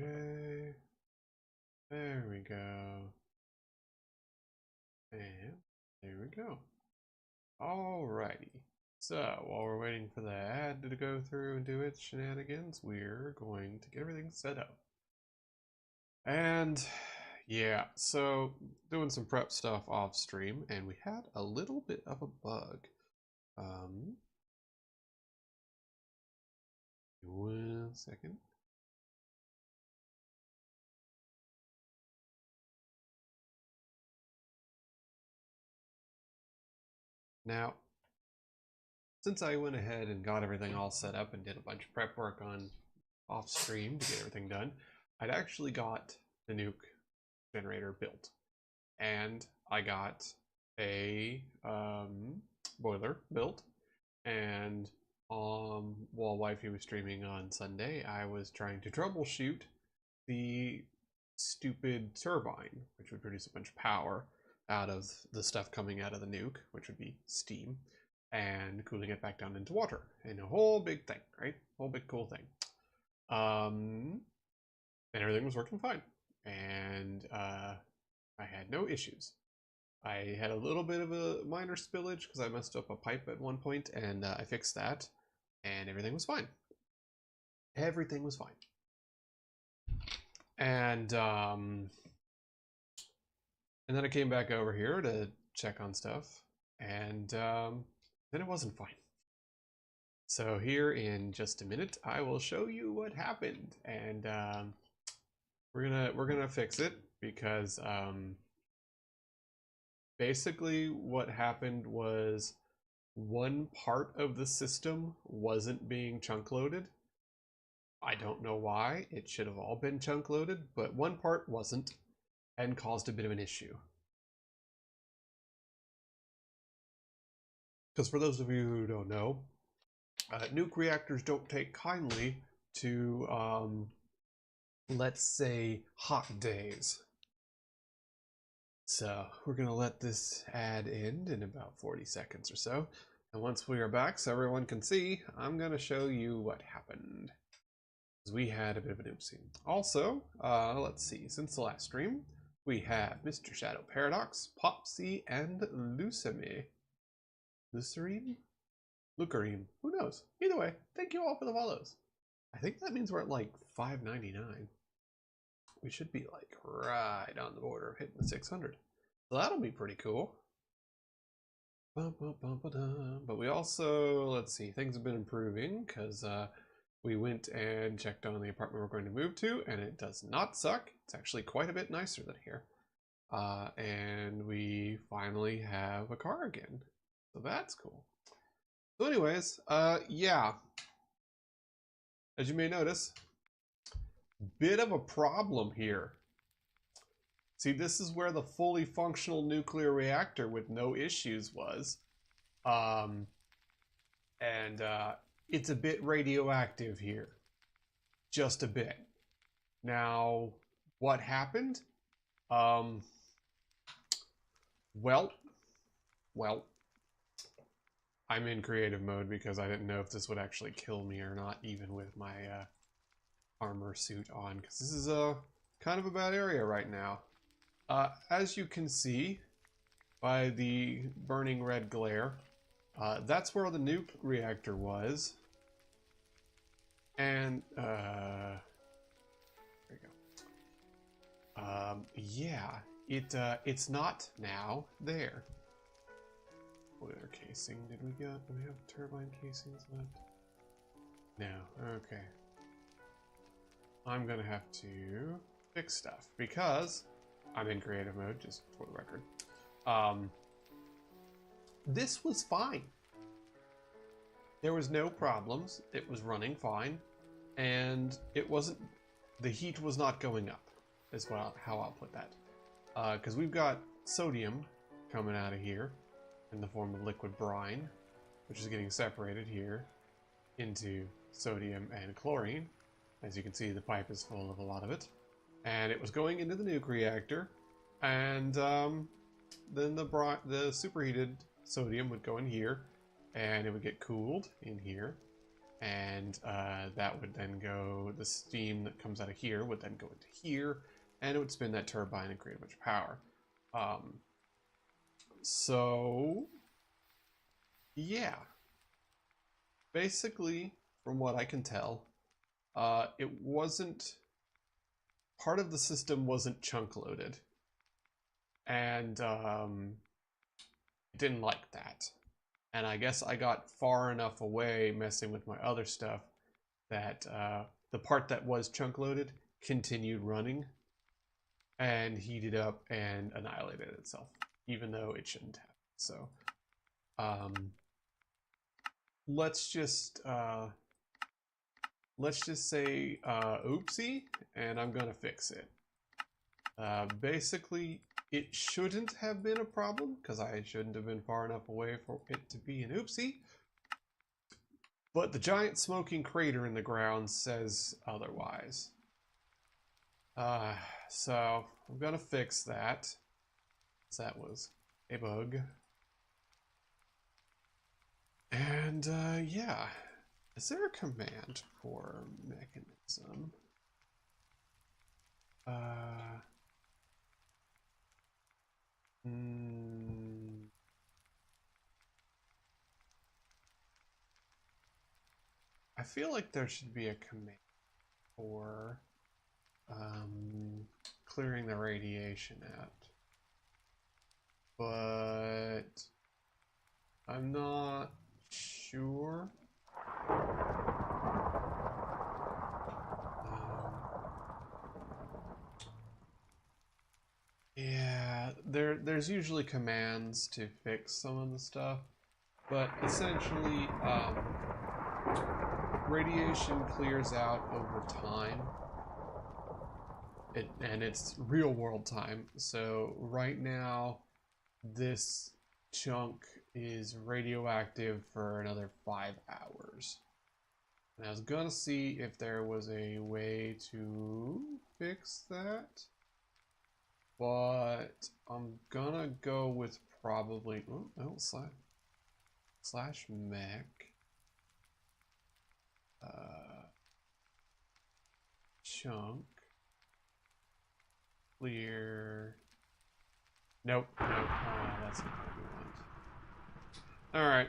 Okay. There we go. And there we go. Alrighty. So, while we're waiting for the ad to go through and do its shenanigans, we're going to get everything set up. And yeah, so doing some prep stuff off stream, and we had a little bit of a bug. 1 second. Now, since I went ahead and got everything all set up and did a bunch of prep work on off stream to get everything done, I'd actually got the nuke generator built, and I got a boiler built, and while wifey was streaming on Sunday, I was trying to troubleshoot the stupid turbine, which would produce a bunch of power out of the stuff coming out of the nuke, which would be steam, and cooling it back down into water, and a whole big thing, right? Whole big cool thing. And everything was working fine, and I had no issues. I had a little bit of a minor spillage because I messed up a pipe at one point, and I fixed that, and everything was fine. Everything was fine. And then I came back over here to check on stuff, and then it wasn't fine. So here in just a minute, I will show you what happened, and we're gonna fix it because basically what happened was one part of the system wasn't being chunk loaded. I don't know why. It should have all been chunk loaded, but one part wasn't, and caused a bit of an issue. Because for those of you who don't know, nuke reactors don't take kindly to, let's say, hot days. So we're going to let this ad end in about 40 seconds or so. And once we are back, so everyone can see, I'm going to show you what happened. Because we had a bit of an oopsie. Also, let's see, since the last stream, we have Mr. Shadow Paradox, Popsy, and Lucime. Lucerine? Lucarine. Who knows? Either way, thank you all for the follows. I think that means we're at like 599. We should be like right on the border of hitting the 600. So that'll be pretty cool. But we also, let's see, things have been improving because we went and checked on the apartment we're going to move to, and it does not suck. It's actually quite a bit nicer than here. And we finally have a car again. So that's cool. So anyways, yeah. As you may notice, bit of a problem here. See, this is where the fully functional nuclear reactor with no issues was. It's a bit radioactive here. Just a bit. Now, what happened? Well, I'm in creative mode because I didn't know if this would actually kill me or not, even with my armor suit on, because this is a kind of a bad area right now. As you can see by the burning red glare, that's where the nuke reactor was. And there you go. Yeah, it's not now there. Boiler casing. Do we have turbine casings left? No. Okay. I'm gonna have to fix stuff because I'm in creative mode, just for the record. This was fine. There was no problems. It was running fine, and it wasn't. The heat was not going up. Is how I'll put that. Because we've got sodium coming out of here in the form of liquid brine, which is getting separated here into sodium and chlorine. As you can see, the pipe is full of a lot of it. And it was going into the nuke reactor, and then the superheated sodium would go in here, and it would get cooled in here, and that would then go, the steam that comes out of here would then go into here, and it would spin that turbine and create a bunch of power. So yeah, basically, from what I can tell, it wasn't, part of the system wasn't chunk loaded, and didn't like that. And I guess I got far enough away messing with my other stuff that the part that was chunk loaded continued running and heated up and annihilated itself, even though it shouldn't have. So um, let's just say oopsie, and I'm gonna fix it. Basically, it shouldn't have been a problem because I shouldn't have been far enough away for it to be an oopsie. But the giant smoking crater in the ground says otherwise. So I'm gonna fix that. That was a bug. And yeah, is there a command for mechanism? I feel like there should be a command for clearing the radiation out, but I'm not sure. Yeah, there's usually commands to fix some of the stuff, but essentially, radiation clears out over time. And it's real world time. So right now, this chunk is radioactive for another 5 hours. And I was gonna see if there was a way to fix that, but I'm gonna go with probably slash mech chunk clear. Nope. That's not what we want. All right.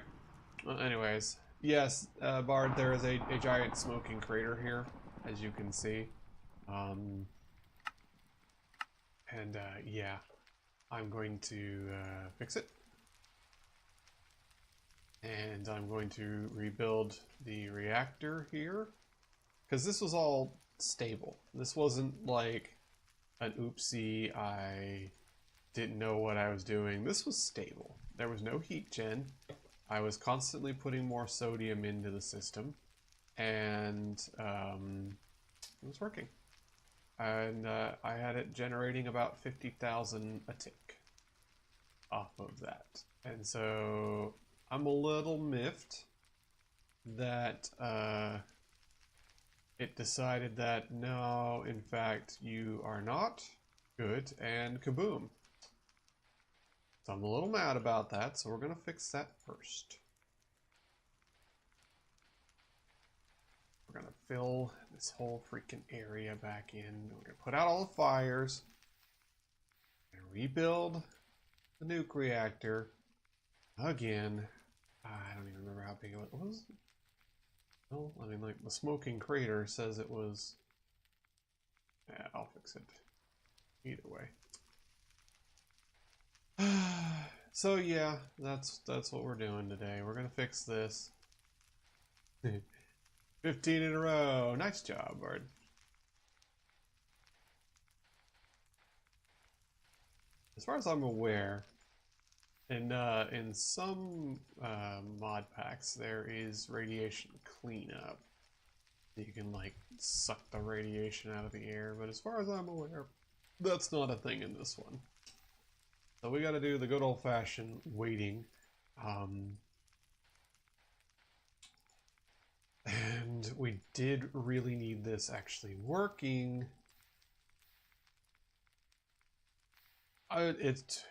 Well, anyways, yes, Bard, there is a giant smoking crater here, as you can see. Yeah, I'm going to fix it. And I'm going to rebuild the reactor here, because this was all stable. This wasn't like an oopsie, I didn't know what I was doing. This was stable. There was no heat gen. I was constantly putting more sodium into the system, and it was working. And I had it generating about 50,000 a tick off of that. And so I'm a little miffed that it decided that no, in fact, you are not good, and kaboom. So I'm a little mad about that, so we're going to fix that first. We're going to fill this whole freaking area back in. We're going to put out all the fires. And rebuild the nuke reactor again. I don't even remember how big it was. Well, I mean, like, the smoking crater says it was... Yeah, I'll fix it. Either way. So yeah, that's what we're doing today. We're gonna fix this. 15 in a row. Nice job, Bard. As far as I'm aware, in some mod packs there is radiation cleanup. You can like suck the radiation out of the air, but as far as I'm aware, that's not a thing in this one. So we got to do the good old-fashioned waiting. And we did really need this actually working. It's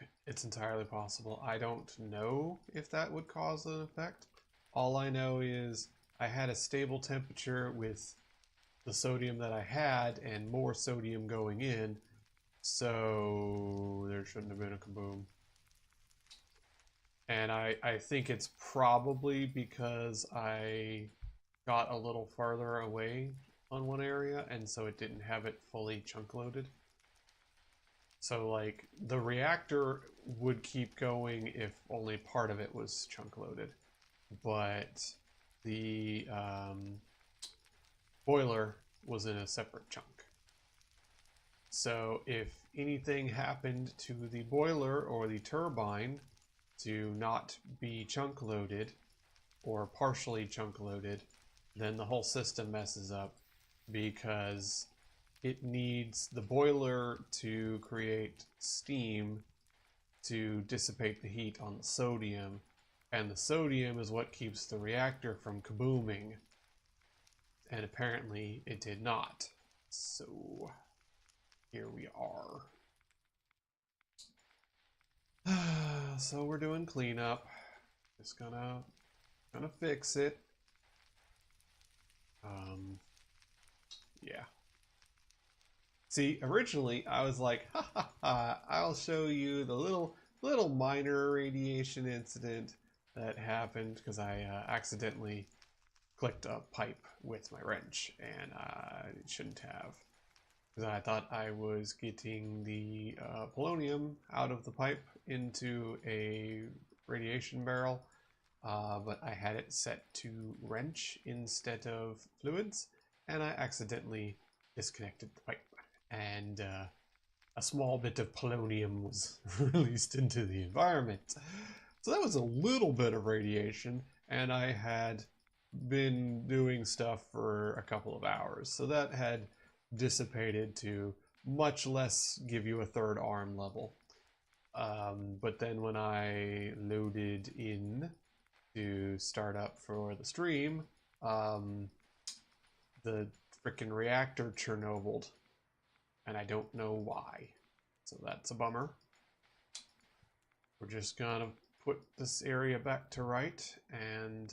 entirely possible. I don't know if that would cause an effect. All I know is I had a stable temperature with the sodium that I had and more sodium going in, so there shouldn't have been a kaboom. And I think it's probably because I got a little farther away on one area, and so it didn't have it fully chunk loaded. So like the reactor would keep going if only part of it was chunk loaded, but the boiler was in a separate chunk. So if anything happened to the boiler or the turbine to not be chunk loaded or partially chunk loaded, then the whole system messes up because it needs the boiler to create steam to dissipate the heat on the sodium, and the sodium is what keeps the reactor from kabooming, and apparently it did not. So here we are. So we're doing cleanup. Just gonna fix it. Yeah. See, originally I was like, ha ha ha, I'll show you the little minor radiation incident that happened because I accidentally clicked a pipe with my wrench, and I shouldn't have. Because I thought I was getting the polonium out of the pipe into a radiation barrel, but I had it set to wrench instead of fluids, and I accidentally disconnected the pipe, and a small bit of polonium was released into the environment. So that was a little bit of radiation, and I had been doing stuff for a couple of hours, so that had dissipated to much less give you a third arm level. But then when I loaded in to start up for the stream, the freaking reactor Chernobyled, and I don't know why. So that's a bummer. We're just gonna put this area back to right and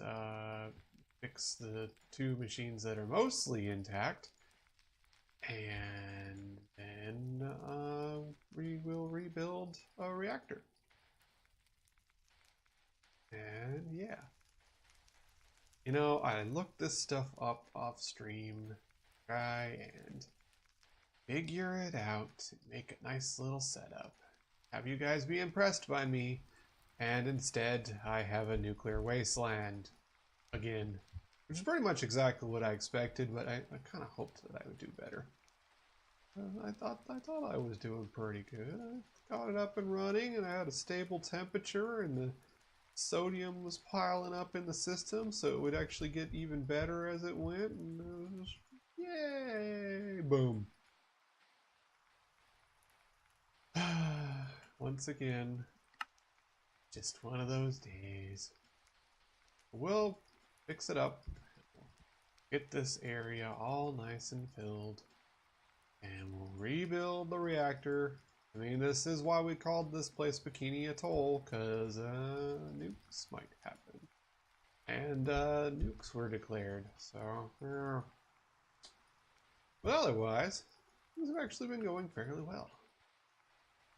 fix the two machines that are mostly intact, and then we will rebuild a reactor. And yeah, you know, I looked this stuff up off stream, try and figure it out, make a nice little setup, have you guys be impressed by me, and instead I have a nuclear wasteland again, which is pretty much exactly what I expected, but I kind of hoped that I would do better. I thought I was doing pretty good. I got it up and running, and I had a stable temperature, and the sodium was piling up in the system, so it would actually get even better as it went, and it was, yay, boom. Once again, just one of those days. We'll fix it up, get this area all nice and filled, and we'll rebuild the reactor. I mean, this is why we called this place Bikini Atoll, because nukes might happen. And nukes were declared, so yeah. But otherwise, things have actually been going fairly well.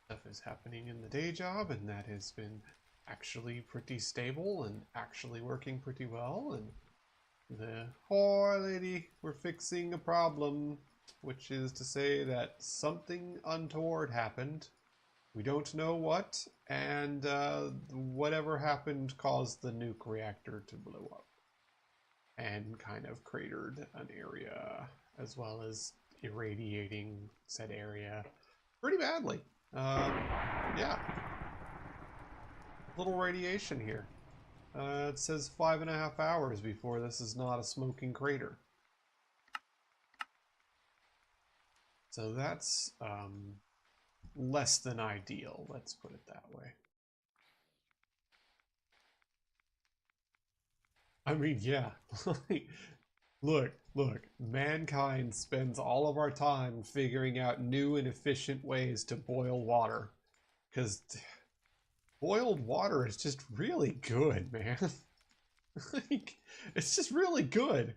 Stuff is happening in the day job, and that has been actually pretty stable and actually working pretty well. And the poor lady, we're fixing a problem, which is to say that something untoward happened. We don't know what, and whatever happened caused the nuke reactor to blow up and kind of cratered an area, as well as irradiating said area pretty badly. Yeah, little radiation here. It says 5.5 hours before this is not a smoking crater. So that's less than ideal, let's put it that way. I mean, yeah. Look, mankind spends all of our time figuring out new and efficient ways to boil water. Because boiled water is just really good, man. Like, it's just really good.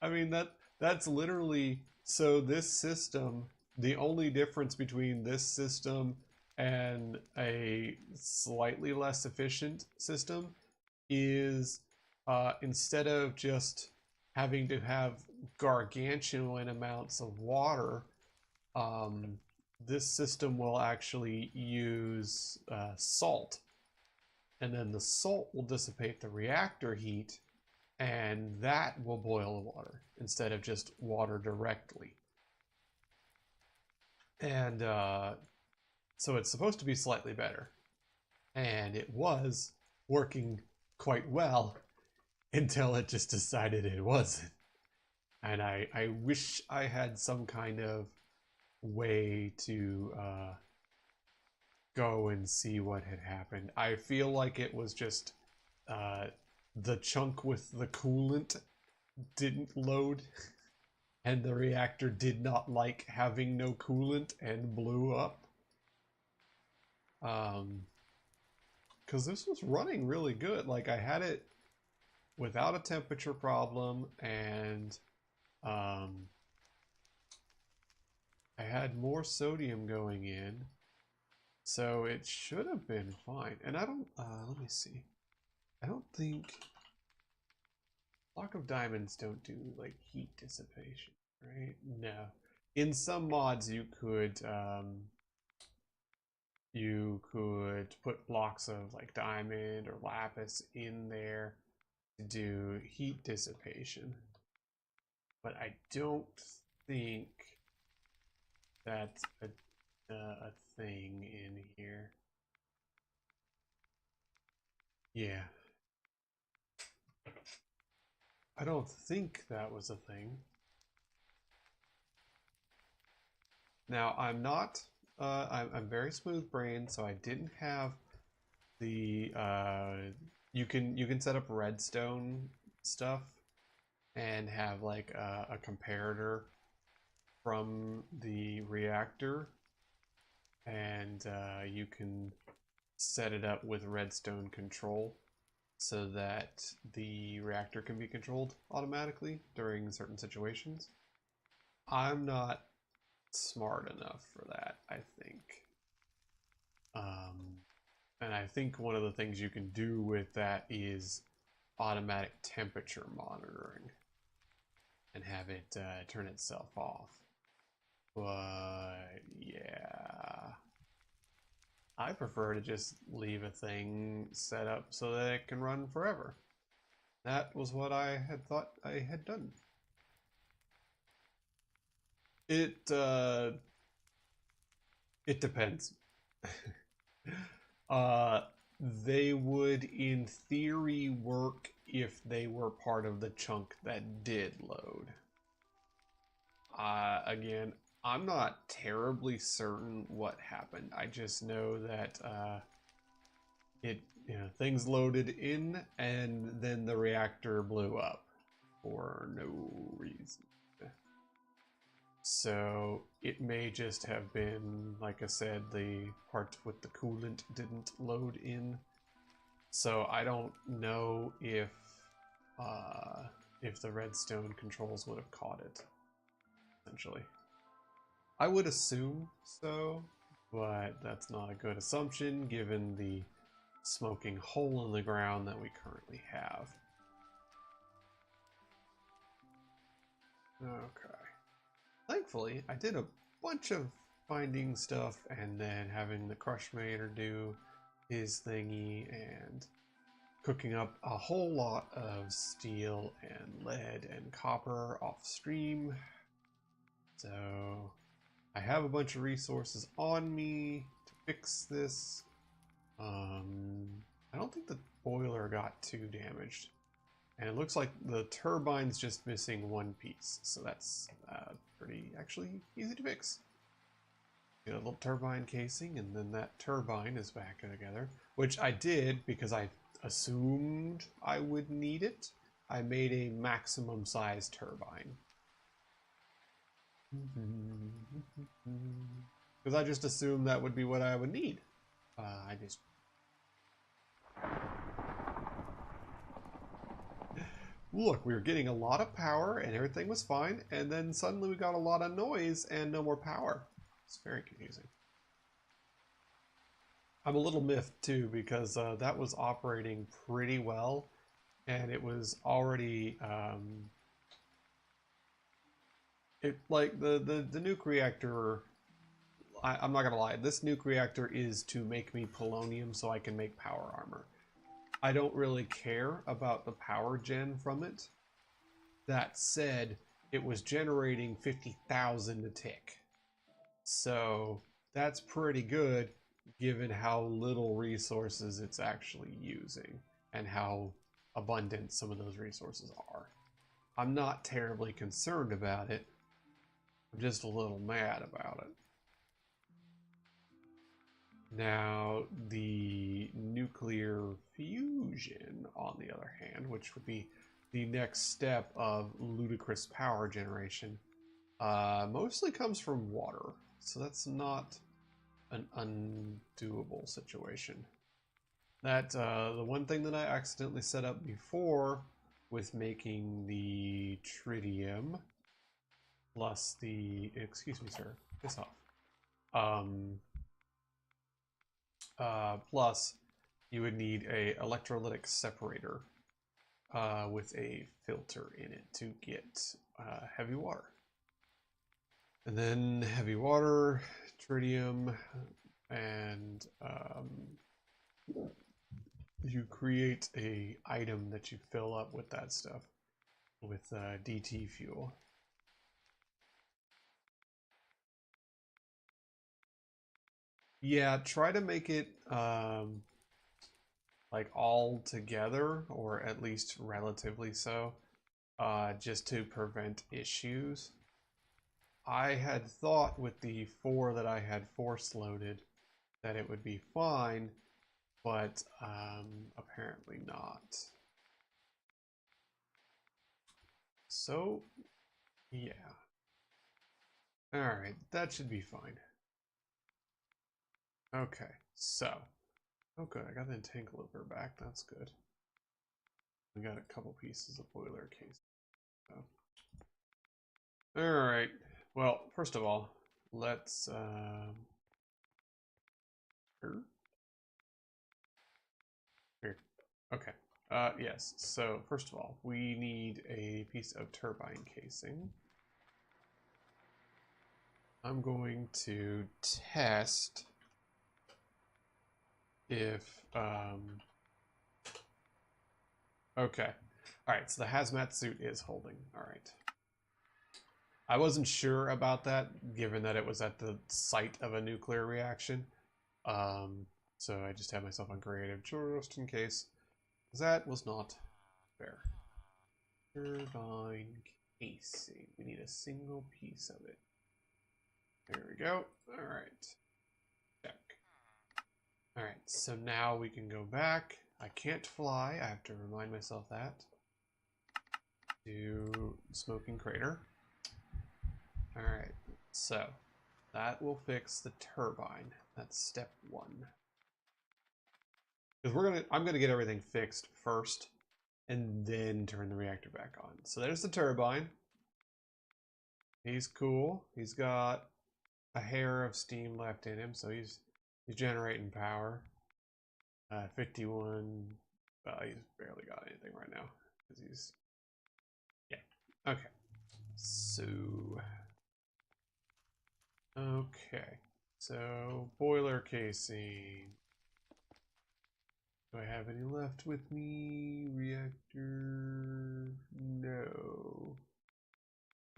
I mean that's literally so this system, the only difference between this system and a slightly less efficient system is instead of just having to have gargantuan amounts of water, um, this system will actually use salt, and then the salt will dissipate the reactor heat, and that will boil the water instead of just water directly. And so it's supposed to be slightly better, and it was working quite well until it just decided it wasn't. And I wish I had some kind of way to go and see what had happened. I feel like it was just uh, the chunk with the coolant didn't load, and the reactor did not like having no coolant and blew up. Because this was running really good. Like, I had it without a temperature problem, and um, I had more sodium going in, so it should have been fine. And I don't, let me see. I don't think block of diamonds don't do like heat dissipation, right? No. In some mods, you could put blocks of like diamond or lapis in there to do heat dissipation, but I don't think that's a thing in here. Yeah, I don't think that was a thing. Now I'm not. I'm very smooth brained, so I didn't have the. You can set up redstone stuff and have like a comparator from the reactor, and you can set it up with redstone control so that the reactor can be controlled automatically during certain situations. I'm not smart enough for that, I think. And I think one of the things you can do with that is automatic temperature monitoring and have it turn itself off. But yeah, I prefer to just leave a thing set up so that it can run forever. That was what I had thought I had done. It depends. They would, in theory, work if they were part of the chunk that did load. Again, I'm not terribly certain what happened. I just know that things loaded in and then the reactor blew up for no reason. So it may just have been, like I said, the part with the coolant didn't load in. So I don't know if the redstone controls would have caught it, essentially. I would assume so, but that's not a good assumption given the smoking hole in the ground that we currently have. Okay. Thankfully, I did a bunch of finding stuff and then having the Crushmator do his thingy and cooking up a whole lot of steel and lead and copper off stream. So I have a bunch of resources on me to fix this. I don't think the boiler got too damaged. And it looks like the turbine's just missing one piece. So that's pretty actually easy to fix. Get a little turbine casing, and then that turbine is back together. Which I did because I assumed I would need it. I made a maximum size turbine. Because I just assumed that would be what I would need. I just... look, we were getting a lot of power and everything was fine, and then suddenly we got a lot of noise and no more power. It's very confusing. I'm a little miffed too because that was operating pretty well, and it was already it like the nuke reactor. I'm not gonna lie, this nuke reactor is to make me polonium so I can make power armor. I don't really care about the power gen from it. That said, it was generating 50,000 a tick. So that's pretty good given how little resources it's actually using and how abundant some of those resources are. I'm not terribly concerned about it. I'm just a little mad about it. Now, the nuclear fusion, on the other hand, which would be the next step of ludicrous power generation, mostly comes from water. So that's not an undoable situation. That the one thing that I accidentally set up before with making the tritium plus the, excuse me, sir, piss off. Plus, you would need a electrolytic separator with a filter in it to get heavy water. And then heavy water, tritium, and you create a item that you fill up with that stuff with DT fuel. Yeah, try to make it like all together, or at least relatively so, just to prevent issues. I had thought with the 4 that I had force loaded that it would be fine, but apparently not. So, yeah. Alright, that should be fine. Okay, so. Oh good, I got the entangler back, that's good. We got a couple pieces of boiler case. So. Alright, well, first of all, let's... Here. Okay. Yes, so first of all, we need a piece of turbine casing. I'm going to test if, okay. Alright, so the hazmat suit is holding. Alright. I wasn't sure about that, given that it was at the site of a nuclear reaction. So I just had myself on creative just in case. That was not fair. Turbine casing. We need a single piece of it. There we go. All right. Check. All right. So now we can go back. I can't fly. I have to remind myself that. To smoking crater. All right. So that will fix the turbine. That's step 1. Because I'm gonna get everything fixed first, and then turn the reactor back on. So there's the turbine. He's cool. He's got a hair of steam left in him, so he's generating power. 51. Well, he's barely got anything right now because he's okay. So so boiler casing. Do I have any left with me? Reactor? No.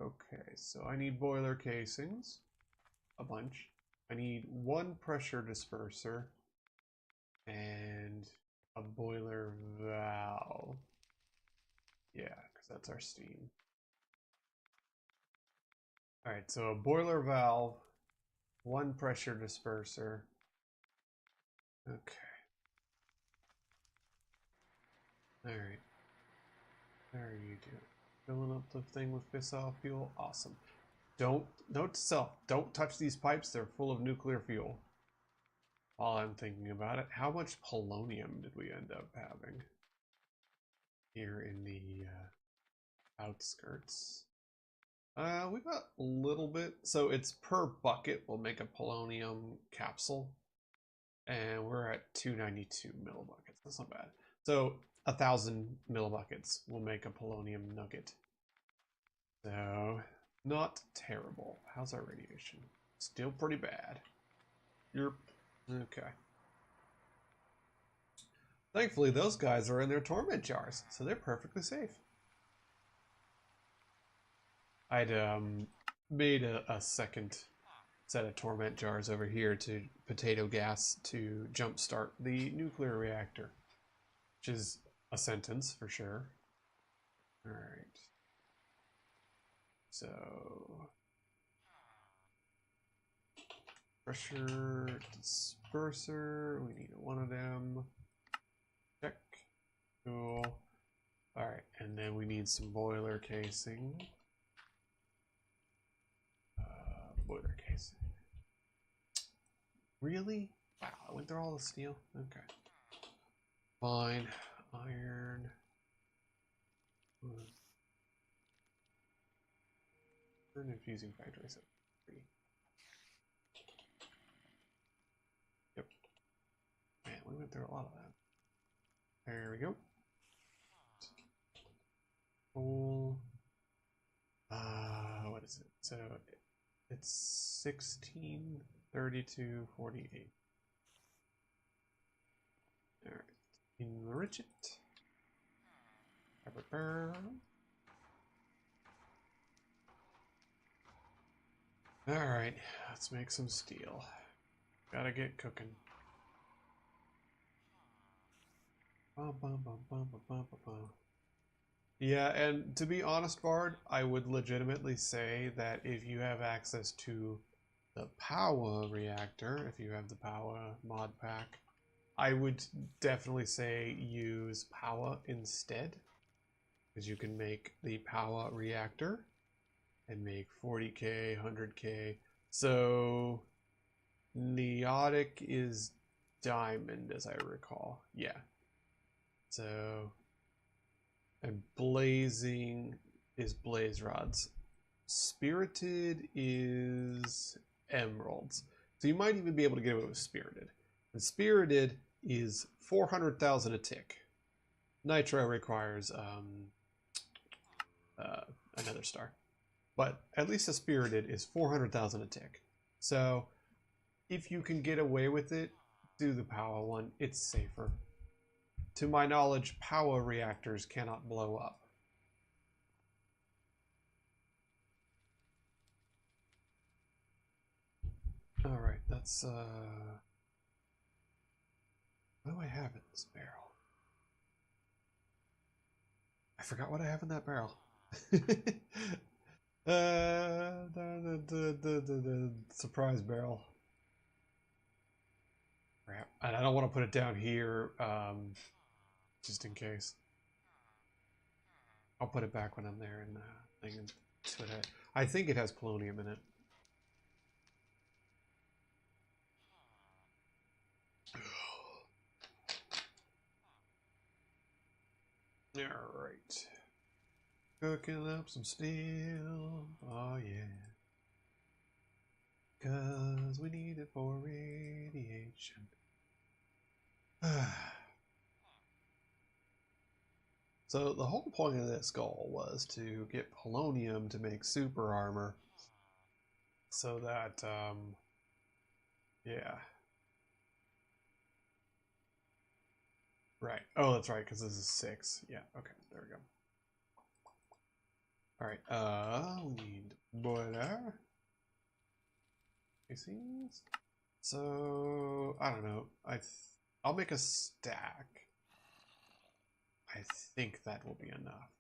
Okay, so I need boiler casings. A bunch. I need 1 pressure disperser and a boiler valve. Yeah, because that's our steam. Alright, so a boiler valve, 1 pressure disperser. Okay. Alright. How are you doing? Filling up the thing with fissile fuel? Awesome. Note to self, don't touch these pipes, they're full of nuclear fuel. While I'm thinking about it, how much polonium did we end up having here in the outskirts. We got a little bit. So it's per bucket. We'll make a polonium capsule. And we're at 292 millibuckets. That's not bad. So 1,000 millibuckets will make a polonium nugget. So not terrible. How's our radiation? Still pretty bad. Yep. Okay. Thankfully, those guys are in their torment jars, so they're perfectly safe. I'd made a second set of torment jars over here to potato gas to jumpstart the nuclear reactor, which is a sentence for sure. All right. So pressure disperser, we need one of them. Check. Cool. All right, and then we need some boiler casing. Boiler casing. Really? Wow, I went through all the steel? Okay. Fine. Iron. An infusing factory set 3. Yep. Man, we went through a lot of that. There we go. Cool. What is it? So it's 16, 32, 48. All right. Enrich it. All right, let's make some steel. Gotta get cooking. Yeah, and to be honest, Bard, I would legitimately say that if you have access to the power reactor, if you have the power mod pack, I would definitely say use power instead, because you can make the power reactor and make 40k, 100k. So Neotic is diamond, as I recall. Yeah. So, and blazing is blaze rods. Spirited is emeralds. So you might even be able to get away with spirited. And spirited is 400,000 a tick. Nitro requires another star. But at least a spirited is 400,000 a tick. So if you can get away with it, do the power one. It's safer. To my knowledge, power reactors cannot blow up. All right, that's what do I have in this barrel? I forgot what I have in that barrel. The surprise barrel. Crap. And I don't want to put it down here, just in case. I'll put it back when I'm there and I think it has polonium in it. All right. Cooking up some steel. Oh, yeah. Because we need it for radiation. So the whole point of this goal was to get polonium to make super armor. So that, yeah. Right. Oh, that's right, because this is 6. Yeah, okay, there we go. Alright, we need boiler. Casings. So, I don't know. I'll make a stack. I think that will be enough.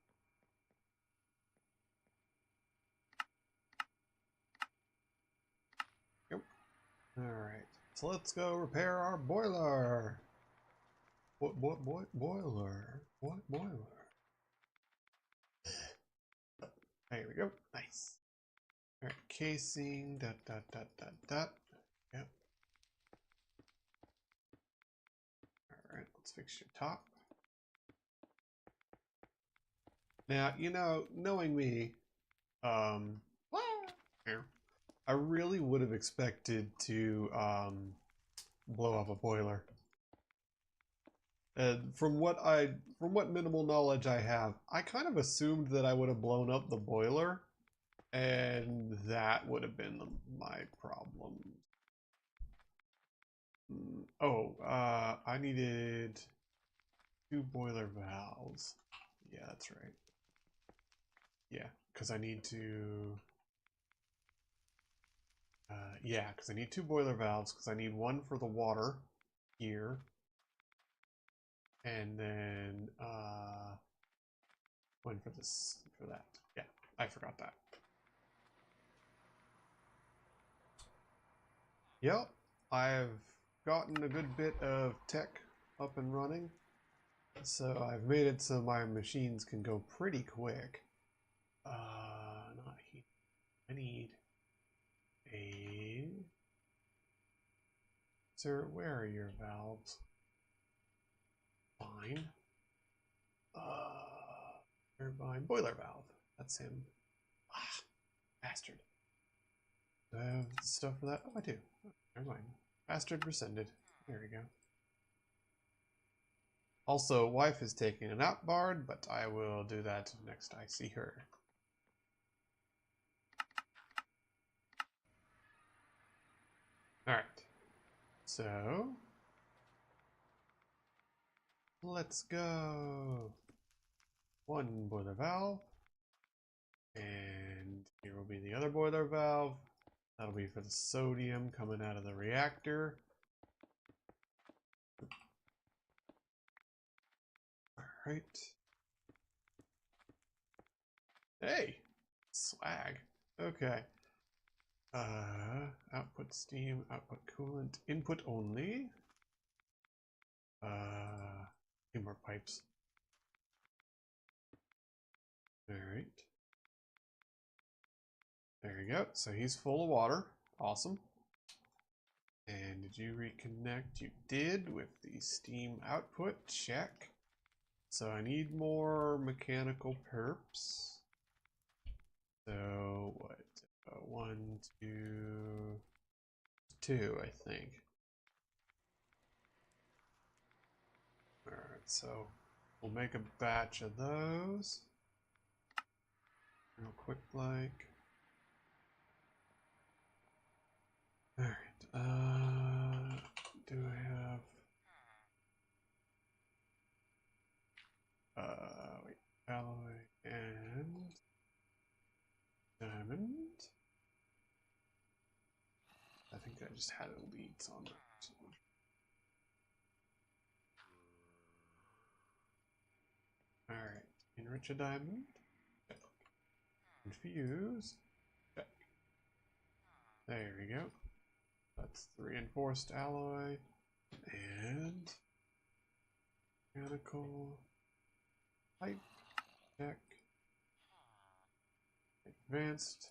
Yep. Alright, so let's go repair our boiler. What boiler? What boiler? There we go. Nice. Alright, casing. Dot. Yep. Alright, let's fix your top. Now, you know, knowing me, um, I really would have expected to blow up a boiler. And from what minimal knowledge I have, I kind of assumed that I would have blown up the boiler, and that would have been my problem. Oh, I needed 2 boiler valves. Yeah, that's right. Yeah, because I need to. Yeah, because I need 2 boiler valves. Because I need 1 for the water here, and then 1 for this for that. Yeah, I forgot that. Yep, I've gotten a good bit of tech up and running, so I've made it so my machines can go pretty quick. Not heat. I need a. Sir, where are your valves? Fine. Turbine boiler valve. That's him. Ah, bastard. Do I have stuff for that? Oh, I do. Oh, never mind. Bastard rescinded. There we go. Also, wife is taking an out bard, but I will do that next I see her. Alright. So, let's go. 1 boiler valve. And here will be the other boiler valve. That'll be for the sodium coming out of the reactor. Alright. Hey! Swag. Okay. Output steam, output coolant, input only. 2 more pipes. Alright. There you go. So he's full of water. Awesome. And did you reconnect? You did with the steam output. Check. So I need more mechanical perps. So what? 1, 2, 2, I think. Alright, so we'll make a batch of those. Real quick like. Alright, do I have wait, alloy and diamond? I think I just had elites on that. Alright, enrich a diamond. Check. Infuse. Check. There we go. That's the reinforced alloy. And mechanical pipe. Check. Advanced.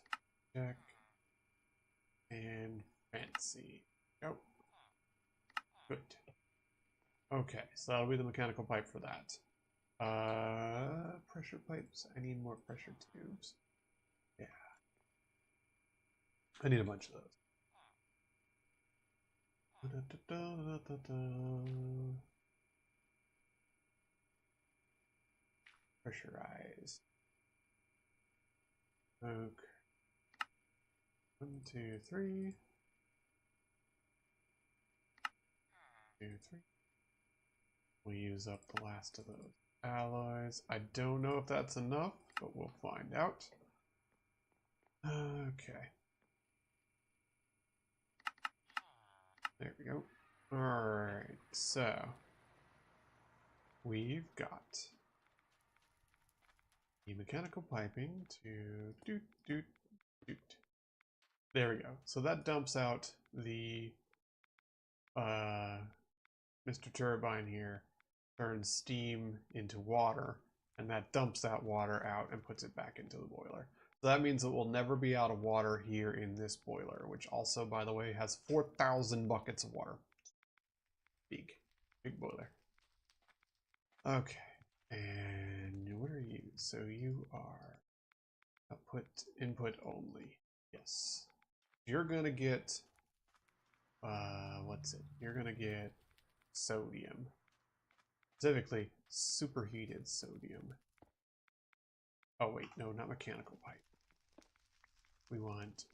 Check. And fancy. Go. Good. Okay, so that'll be the mechanical pipe for that. Pressure pipes. I need more pressure tubes. Yeah. I need a bunch of those. Pressurize. Okay. 1, 2, 3. 2, 3. We'll use up the last of those alloys. I don't know if that's enough, but we'll find out. Okay. There we go. Alright, so we've got the mechanical piping to doot, doot, doot. There we go. So that dumps out the Mr. Turbine here, turns steam into water, and that dumps that water out and puts it back into the boiler. So that means it will never be out of water here in this boiler, which also, by the way, has 4,000 buckets of water. Big boiler. Okay, and what are you? so you are output input only. Yes. You're gonna get what's it? You're gonna get sodium. Specifically, superheated sodium. Oh wait, no, not mechanical pipe. We want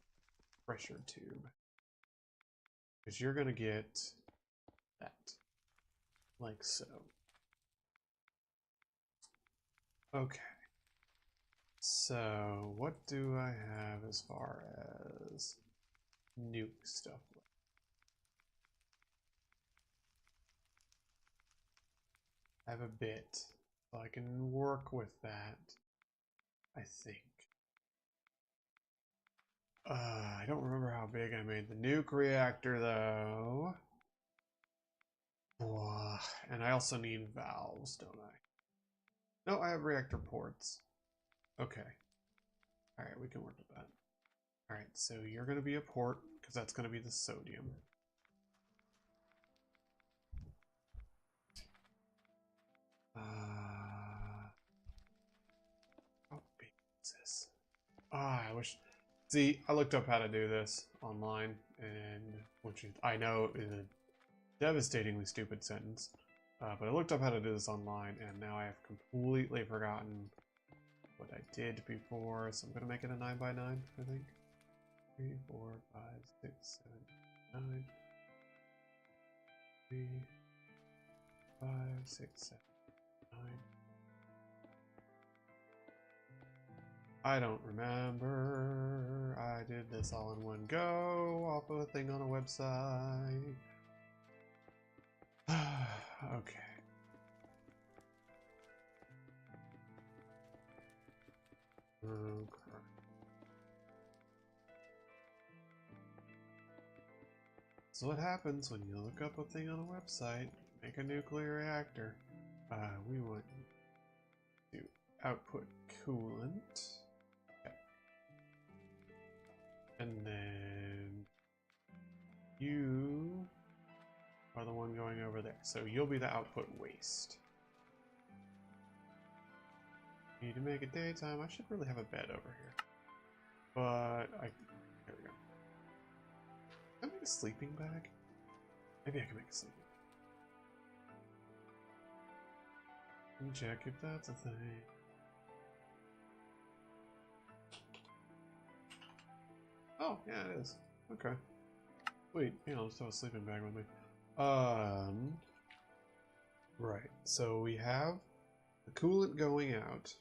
pressure tube. Because you're gonna get that. Like so. Okay. So, what do I have as far as nuke stuff? I have a bit, so I can work with that, I think. I don't remember how big I made the nuke reactor, though. And I also need valves, don't I? No, I have reactor ports. Okay. Alright, we can work with that. Alright, so you're going to be a port, because that's going to be the sodium. How big is this? I wish... See, I looked up how to do this online, and which I know is a devastatingly stupid sentence, but I looked up how to do this online, and now I have completely forgotten what I did before, so I'm going to make it a 9x9, I think. 3, 4, 5, 6, 7, 9. 3, 5, 6, 7, 9. I don't remember. I did this all in one go off of a thing on a website. Okay. Okay. So what happens when you look up a thing on a website, make a nuclear reactor? We want to output coolant. Okay. And then you are the one going over there. So you'll be the output waste. Need to make it daytime. I should really have a bed over here. But there we go. Can I make a sleeping bag? Maybe I can make a sleeping bag. Let me check if that's a thing. Oh, yeah, it is. Okay. Wait, hang on, let's have a sleeping bag with me. Right, so we have the coolant going out.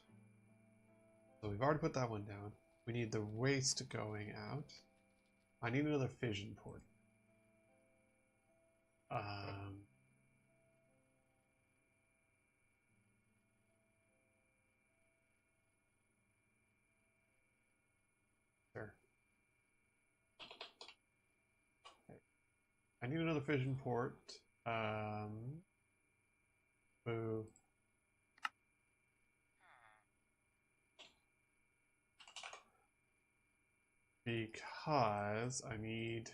So we've already put that one down. We need the waste going out. I need another fission port. There. Okay. I need another fission port. Boo. Because I need...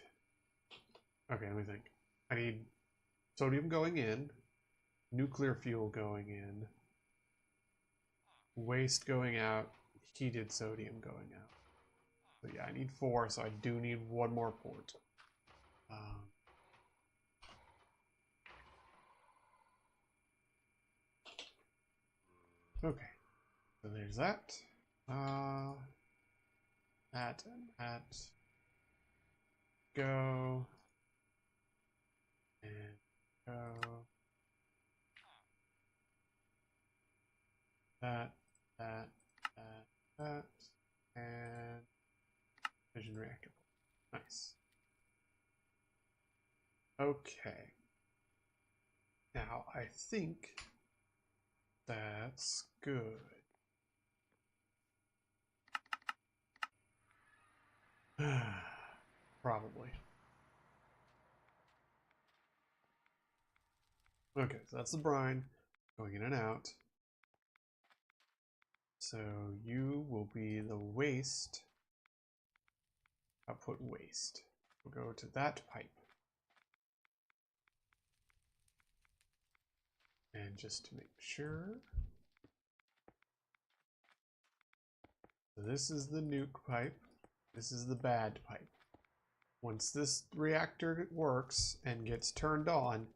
Okay, let me think. I need sodium going in, nuclear fuel going in, waste going out, heated sodium going out. So yeah, I need 4, so I do need one more port. Okay, so there's that. At go, and go. That, and fission reactor. Nice. Okay. Now, I think that's good. Probably. Okay, so that's the brine going in and out. So you will be the waste, output waste. We'll go to that pipe. And just to make sure, So this is the nuke pipe. This is the bad pipe. Once this reactor works and gets turned on,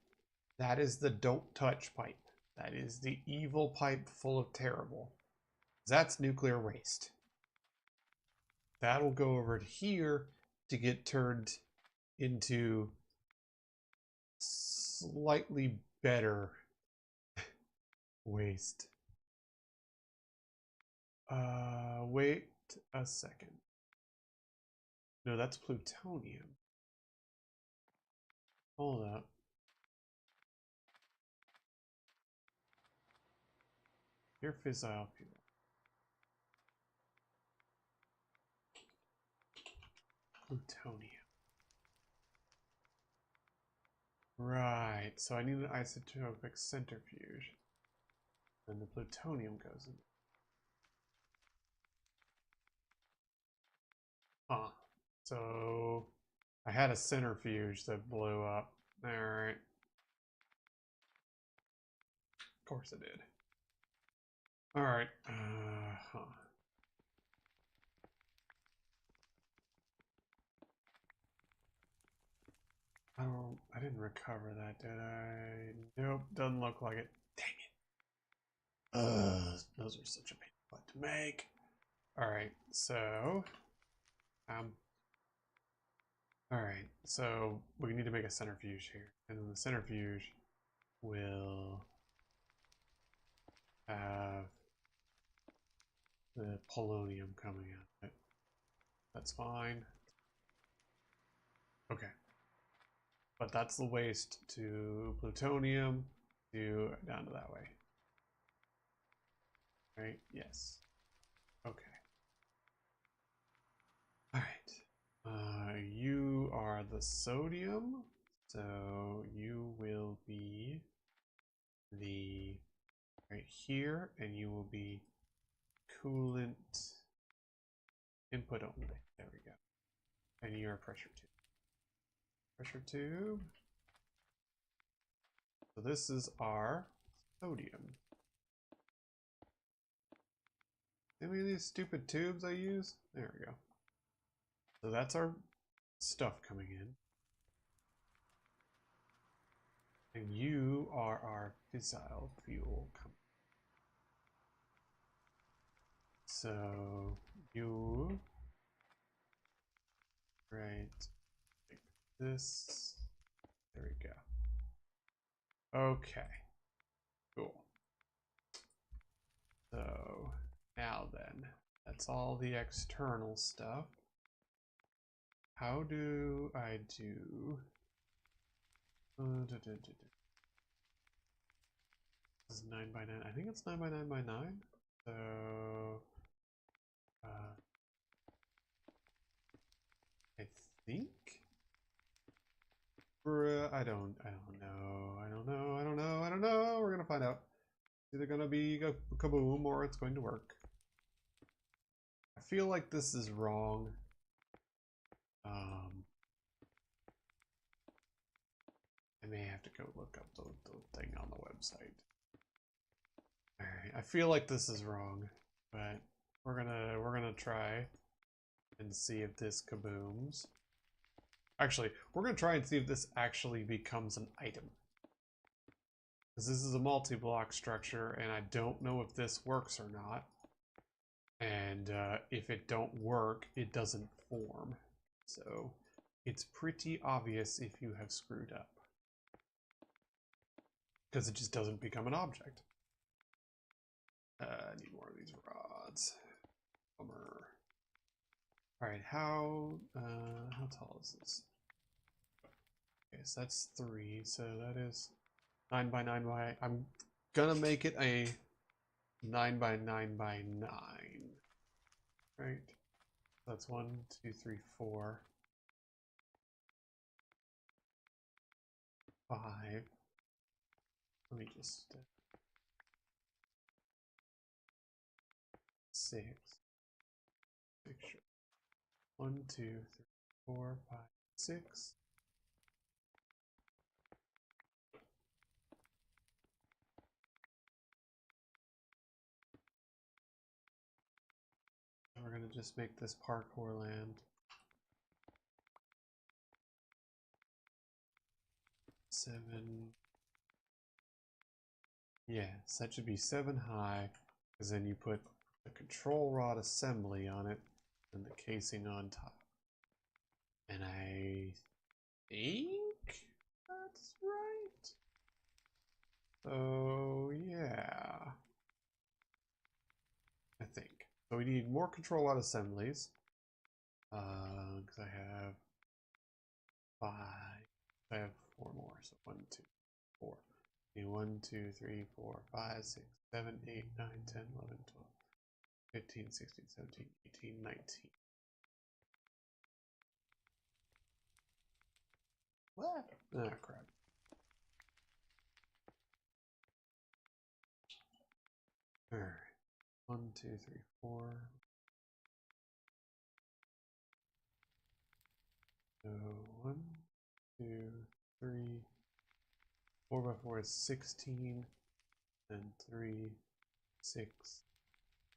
that is the don't touch pipe. That is the evil pipe full of terrible. That's nuclear waste. That'll go over to here to get turned into slightly better waste. Wait a second. No, that's plutonium. Hold up. Pure fissile fuel. Plutonium. Right, so I need an isotopic centrifuge. And the plutonium goes in. Huh. So I had a centrifuge that blew up. Alright. Of course it did. Alright. Huh. I didn't recover that, did I? Nope, doesn't look like it. Dang it. Those are such a pain to make. Alright, so alright, so we need to make a centrifuge here. And then the centrifuge will have the polonium coming out of it. That's fine. Okay. But that's the waste to plutonium to down to that way. Right? Yes. Okay. Alright. You are the sodium, so you will be the right here, and you will be coolant input only. There we go. And you're a pressure tube. Pressure tube. So this is our sodium. Any of these stupid tubes I use? There we go. So that's our stuff coming in. And you are our fissile fuel coming. So you right like this. There we go. Okay. Cool. So now then, that's all the external stuff. How do I do? This is 9 by 9. I think it's 9 by 9 by 9. So I think. I don't know. We're gonna find out. It's either gonna be a kaboom or it's going to work. I feel like this is wrong. I may have to go look up the thing on the website. Alright, I feel like this is wrong, but we're gonna try and see if this kabooms. Actually, we're gonna try and see if this actually becomes an item. Because this is a multi-block structure, and I don't know if this works or not. And if it don't work, it doesn't form. So it's pretty obvious if you have screwed up. Because it just doesn't become an object. I need more of these rods. Bummer. Alright, how tall is this? Okay, so that's 3, so that is 9 by 9 by... I'm gonna make it a 9 by 9 by 9. Right? That's 1, 2, 3, 4, 5. Let me just... 6. Picture. 1, 2, 3, 4, 5, 6. We're just make this parkour land. 7. Yeah, so that should be 7 high, because then you put the control rod assembly on it and the casing on top. And I think that's right. So yeah, I think. So we need more control rod assemblies. Because I have 5. I have 4 more. So 1, 2, 4. 1, 2, 3, 4, 5, 6, 7, 8, 9, 10, 11, 12, 15, 16, 17, 18, 19. What? Ah, crap. Alright. 1, 2, 3, 4. So 1, 2, 3, 4 by 4 is 16, and 3, 6,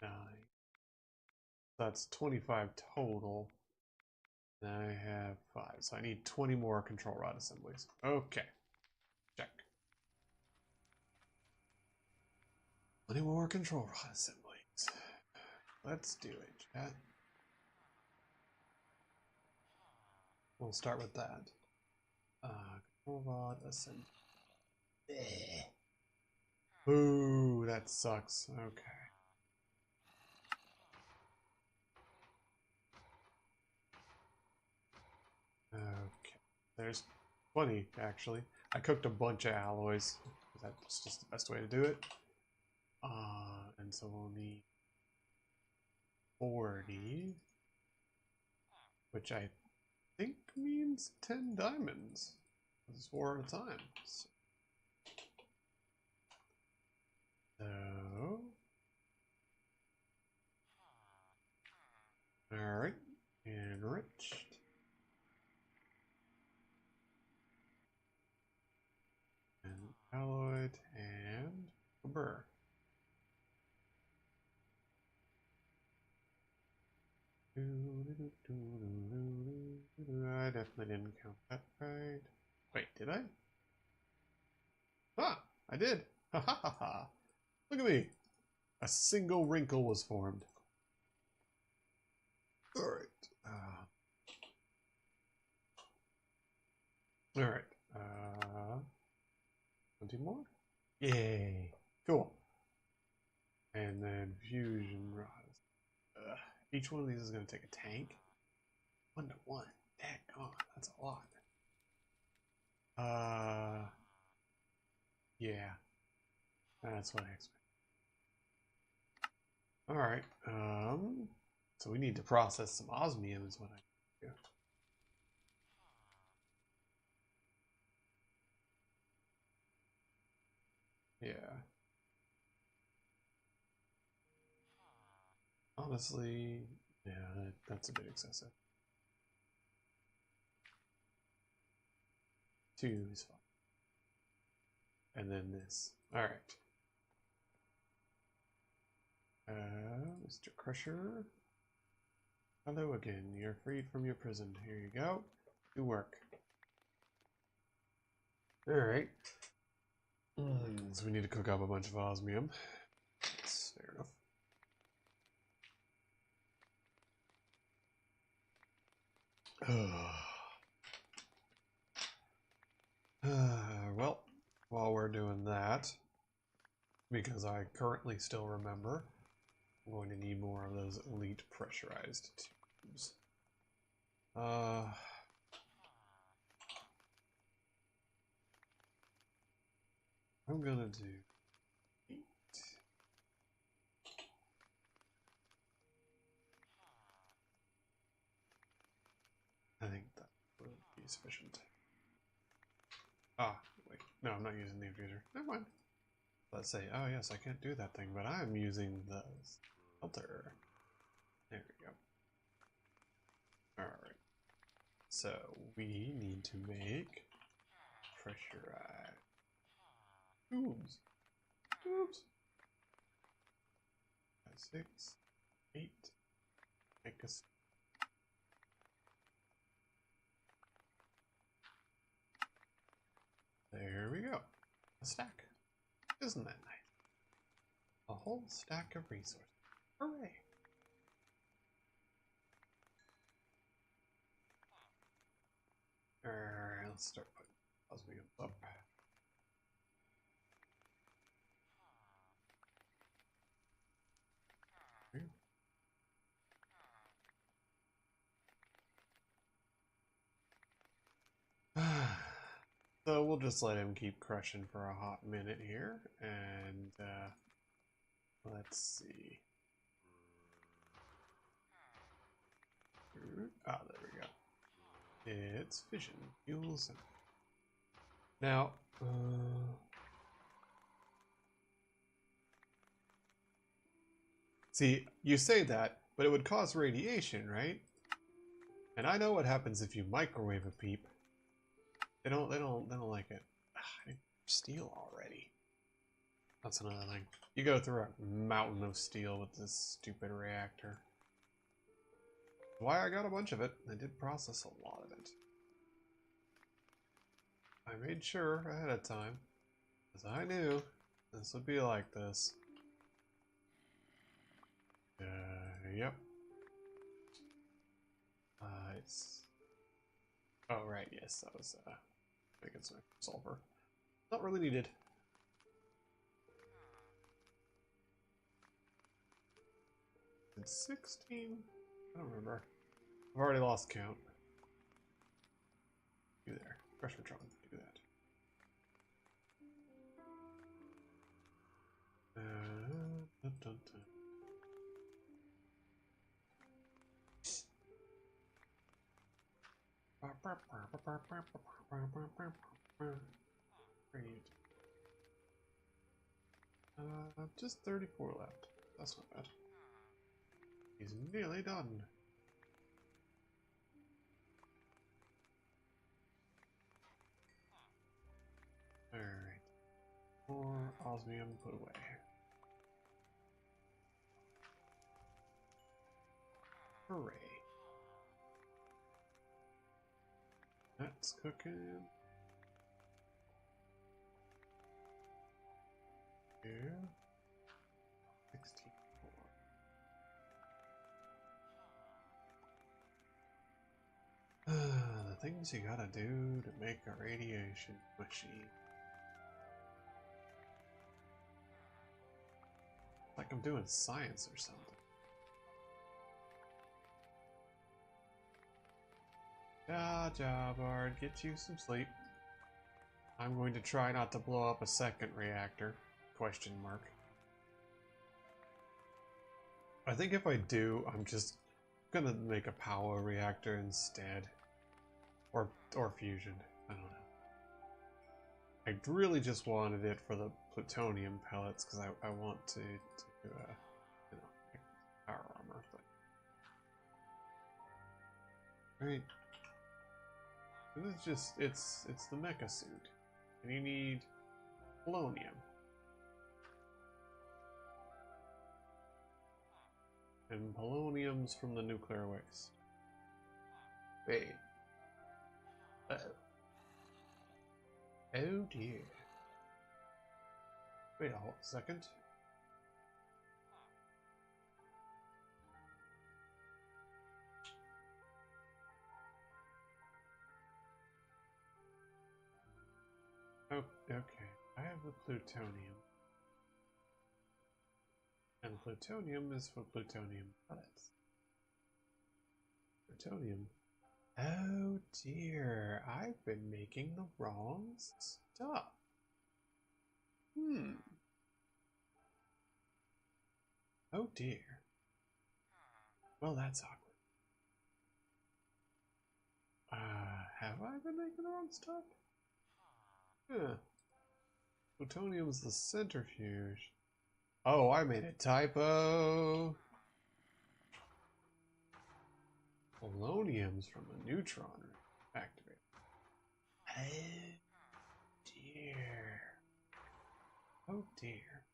9. That's 25 total. And I have 5, so I need 20 more control rod assemblies. Okay, check. 20 more control rod assemblies. Let's do it, chat. We'll start with that. Control rod assembly. Ooh, that sucks. Okay. Okay. There's 20, actually. I cooked a bunch of alloys. That's just the best way to do it. And so we'll need 40, which I think means 10 diamonds. It's 4 at a time. So, alright, enriched. And alloyed and a burr. I definitely didn't count that right. Wait, did I? Ah, I did. Ha ha ha ha. Look at me. A single wrinkle was formed. Alright. Alright. 20 more? Yay. Cool. And then fusion rods. Each one of these is going to take a tank. 1 to 1. Daggone, that's a lot. Yeah. That's what I expect. Alright. So we need to process some osmium is what I do. Yeah. Honestly, yeah, that's a bit excessive. 2 is fine. And then this. Alright. Mr. Crusher. Hello again. You're freed from your prison. Here you go. Do work. Alright. So we need to cook up a bunch of osmium. That's fair enough. Well, while we're doing that, because I currently still remember, I'm going to need more of those elite pressurized tubes. I'm gonna do 8. I think that will be sufficient. Ah, wait. No, I'm not using the infuser. Never mind. Let's say, oh yes, I can't do that thing, but I'm using the filter. There we go. Alright. So we need to make pressurized tubes. Tubes. 6, 8. I make us. There we go. A stack. Isn't that nice? A whole stack of resources. Hooray! Alright, let's start putting osmium up. So we'll just let him keep crushing for a hot minute here, and let's see. Ah, there we go. It's fission fuels. Now, see, you say that, but it would cause radiation, right? And I know what happens if you microwave a peep. They don't like it. I need steel already. That's another thing. You go through a mountain of steel with this stupid reactor. Why I got a bunch of it. I did process a lot of it. I made sure ahead of time, because I knew this would be like this. Yep. It's... Oh, right, yes, that was, making some sulfur. Not really needed. It's 16? I don't remember. I've already lost count. Do there. Fresh Patron, do that. Dun, dun, dun. Great. Just 34 left. That's not bad. He's nearly done. Alright. More osmium put away. Hooray. That's cooking. Here. 64. The things you gotta do to make a radiation machine. Like I'm doing science or something. Bard, get you some sleep. I'm going to try not to blow up a second reactor. Question mark. I think if I do, I'm just gonna make a power reactor instead. Or fusion. I don't know. I really just wanted it for the plutonium pellets because I want to you know, make power armor. But right. This is just it's the mecha suit. And you need polonium. And polonium's from the nuclear waste. Wait. Oh dear. Wait a whole second. Oh, okay. I have the plutonium. And plutonium is for plutonium pellets. Plutonium. Oh dear, I've been making the wrong stuff. Oh dear. Well, that's awkward. Have I been making the wrong stuff? Huh. Plutonium's the centrifuge. Oh, I made a typo. Polonium's from a neutron activator. Oh dear. Oh dear.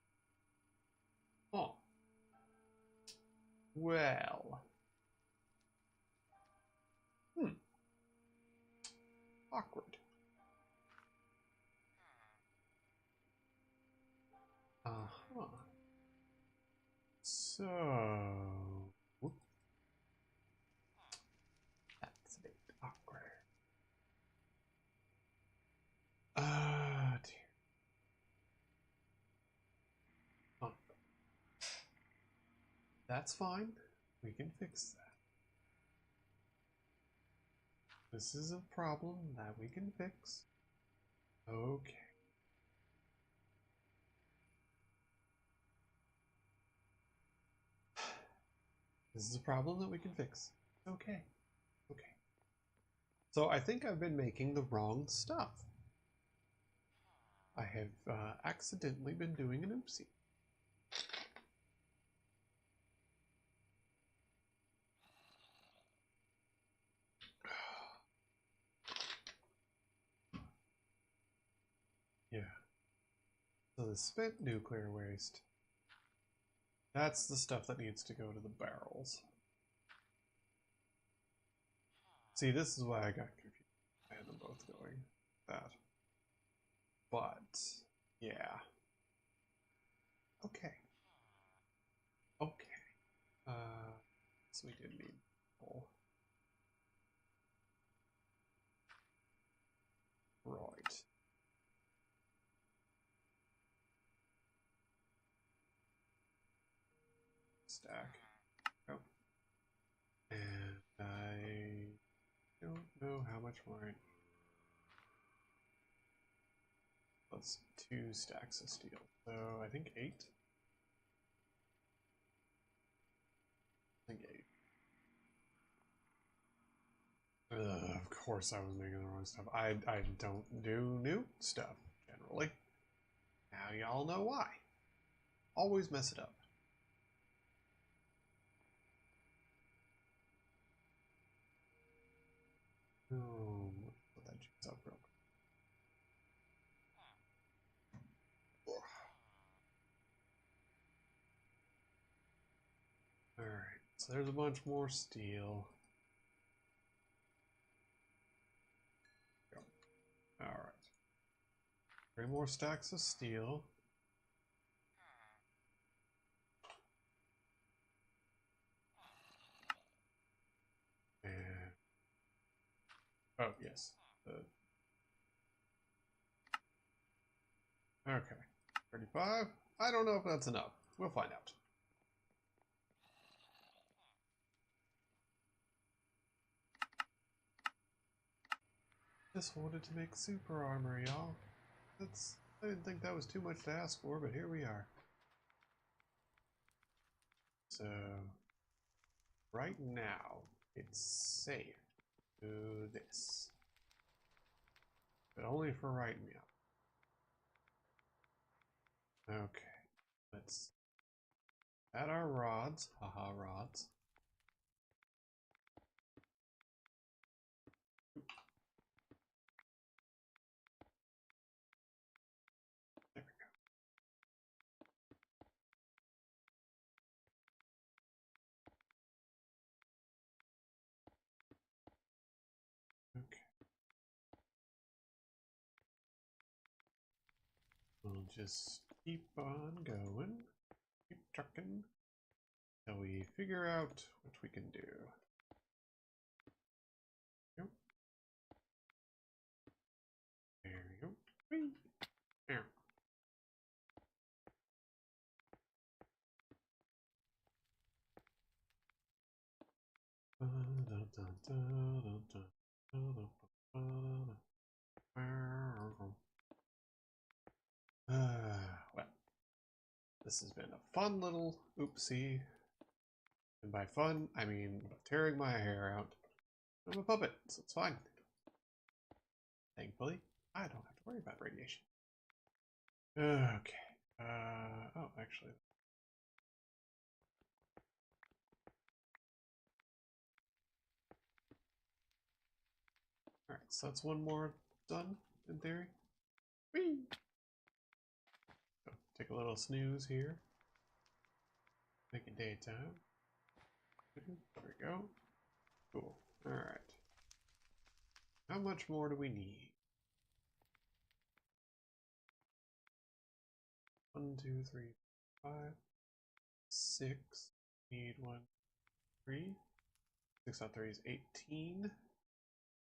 Oh. Well. So that's a bit awkward. Dear. Oh, that's fine. We can fix that. This is a problem that we can fix. Okay. This is a problem that we can fix. Okay. Okay. So I think I've been making the wrong stuff. I have accidentally been doing an oopsie. Yeah. So the spent nuclear waste. That's the stuff that needs to go to the barrels. See, this is why I got confused. I had them both going that. But, yeah. Okay. Okay. So we did need coal. Right. Stack. Oh. And I don't know how much more I need. That's 2 stacks of steel. So I think 8. I think 8. Of course I was making the wrong stuff. I don't do new stuff, generally. Now y'all know why. Always mess it up. Oh, put that juice up real quick. Alright, so there's a bunch more steel. Alright. 3 more stacks of steel. And oh yes. Okay. 35. I don't know if that's enough. We'll find out. Just wanted to make super armor, y'all. I didn't think that was too much to ask for, but here we are. So right now it's safe to do this. But only for right now. Okay. Let's add our rods. Haha, rods. There we go. Okay. We'll just keep on going. Keep trucking. Till we figure out what we can do. Yep. There we go. Whee! There. Well, this has been a fun little oopsie. And by fun, I mean tearing my hair out. I'm a puppet, so it's fine. Thankfully, I don't have to worry about radiation. Okay. Oh, actually. Alright, so that's one more done, in theory. Whee! So, take a little snooze here. Make it daytime. There we go. Cool. Alright. How much more do we need? 1, 2, 3, 5, 6. Need 1, 3. 6 on 3 is 18.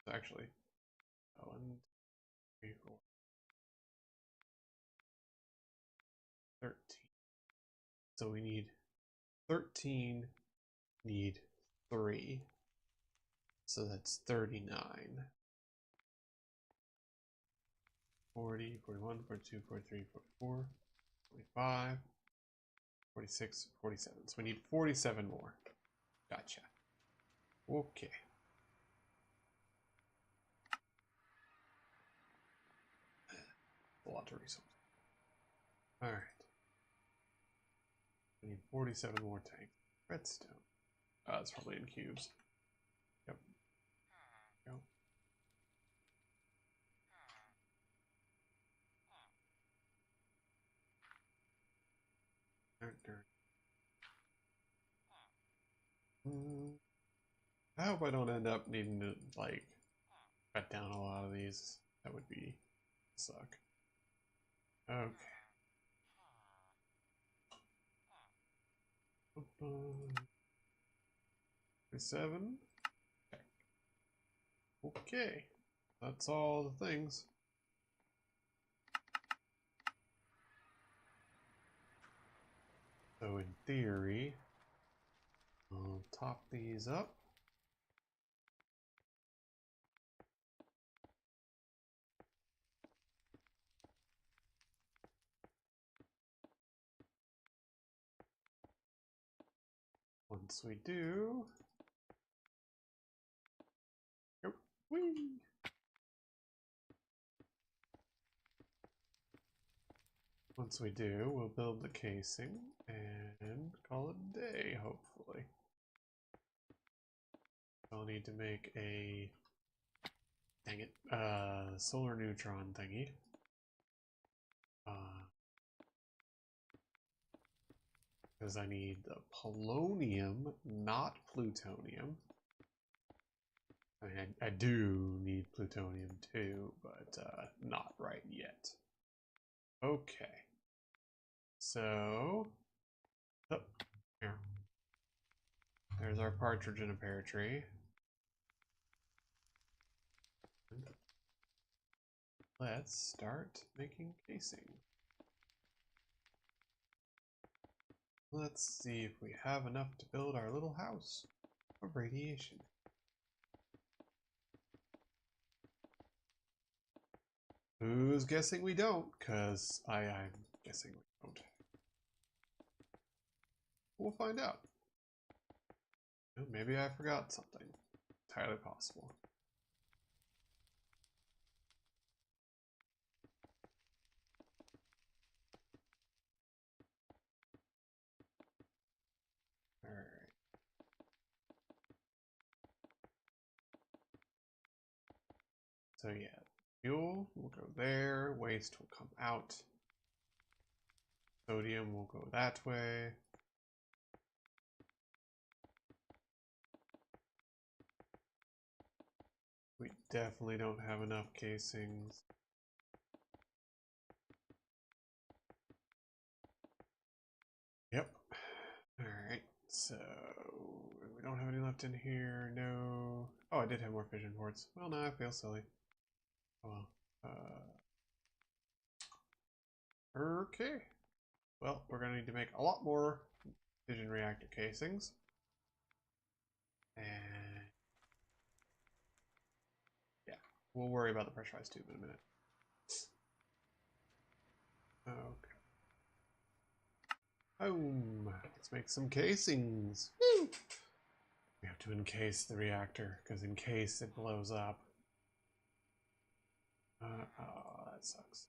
So actually, 1, 3, 4, 13. So we need 13, need 3. So that's 39. 40, 41, 42, 43, 44, 45, 46, 47. So we need 47 more. Gotcha. Okay. A lot of resources. Alright. We need 47 more tanks. Redstone. It's probably in cubes. Yep. Go. I hope I don't end up needing to, like, cut down a lot of these. That would be suck. Okay. 37. Okay. That's all the things. So in theory, I'll top these up. Once we do, go, whee! Once we do, we'll build the casing and call it a day, hopefully. I'll need to make a, dang it, solar neutron thingy. Because I need the polonium, not plutonium. I mean, I do need plutonium too, but not right yet. Okay. So, oh, here. There's our partridge in a pear tree. Let's start making casing. Let's see if we have enough to build our little house of radiation. Who's guessing we don't? Because I'm guessing we don't. We'll find out. Maybe I forgot something. Entirely possible. Alright. So yeah, fuel will go there, waste will come out. Sodium will go that way. We definitely don't have enough casings. Yep. Alright, so we don't have any left in here, no. Oh, I did have more fission ports. Well, now I feel silly. Oh well. Okay. Well, we're gonna need to make a lot more fission reactor casings. And yeah, we'll worry about the pressurized tube in a minute. Okay. Let's make some casings. Woo! We have to encase the reactor, because in case it blows up. Oh, that sucks.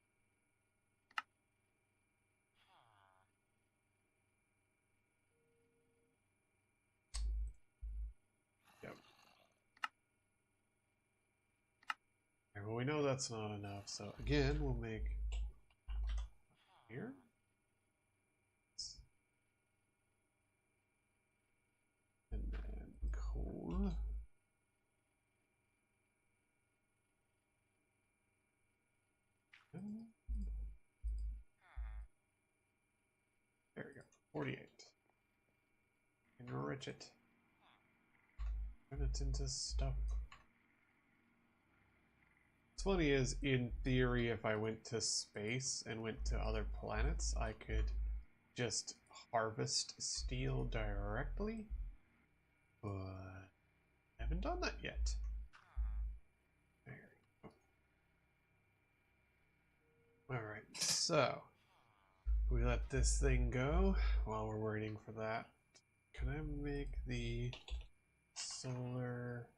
Yep. Okay, well, we know that's not enough, so again, we'll make here. And then coal. There we go. 48. enrich it. Turn it into stuff. What's funny is, in theory, if I went to space and went to other planets, I could just harvest steel directly, but I haven't done that yet. There we go. Alright, so we let this thing go while we're waiting for that. Can I make the solar...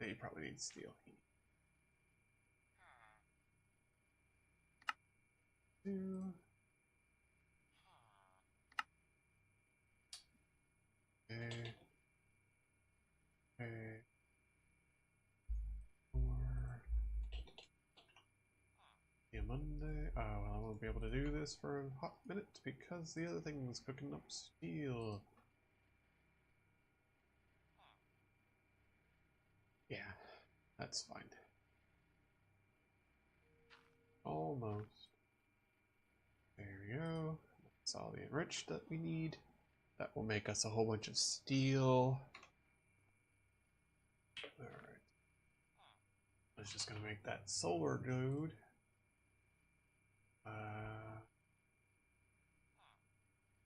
Yeah, you probably need steel. Two. Okay. Okay. 4. Yeah, Monday. Oh, well, I won't be able to do this for a hot minute because the other thing is cooking up steel. Yeah, that's fine. Almost. There we go. That's all the enriched that we need. That will make us a whole bunch of steel. Alright. I was just gonna make that solar dude.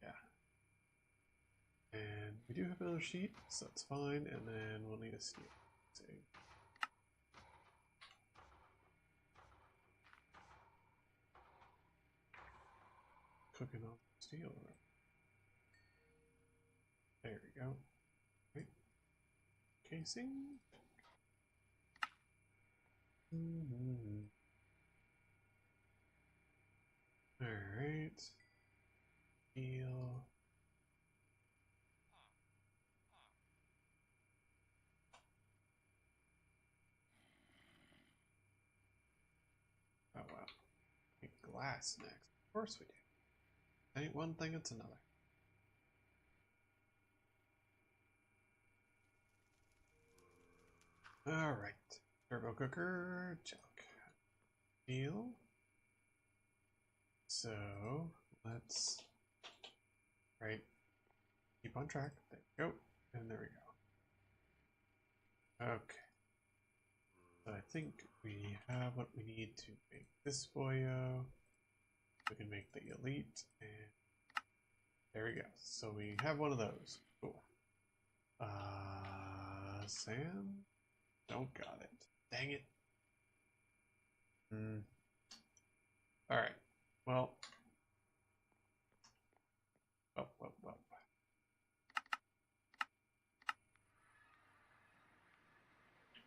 Yeah. And we do have another sheet, so that's fine. And then we'll need a steel. Let's see. Cooking off steel. There we go. Right. Casing. Alright. Steel. Oh wow. Make glass next. Of course we do. Ain't one thing, it's another. Alright. Turbo cooker. Check. Steel. So let's keep on track. There we go. And there we go. Okay. So I think we have what we need to make this boyo. We can make the elite, and there we go. So we have one of those. Cool. Sam? Don't got it. Dang it. Alright. Well. Well.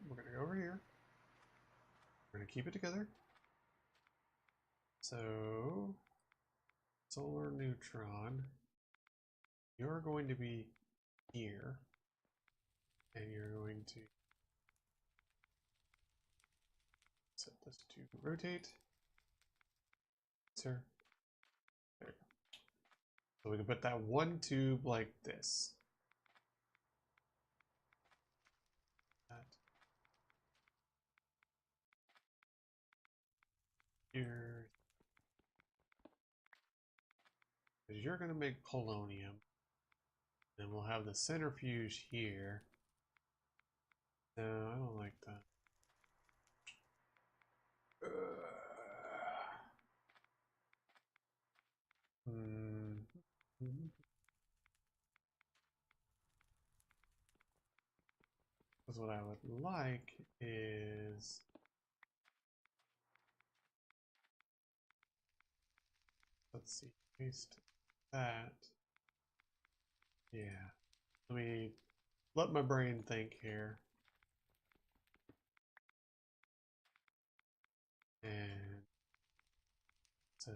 We're gonna go over here. We're gonna keep it together. So, solar neutron, you're going to be here, and you're going to set this to rotate. Sir. There we go. So we can put that one tube like this. That. Here. Because you're going to make polonium. Then we'll have the centrifuge here. No, I don't like that. Because what I would like is... Let's see, paste that. Yeah. Let me let my brain think here. And so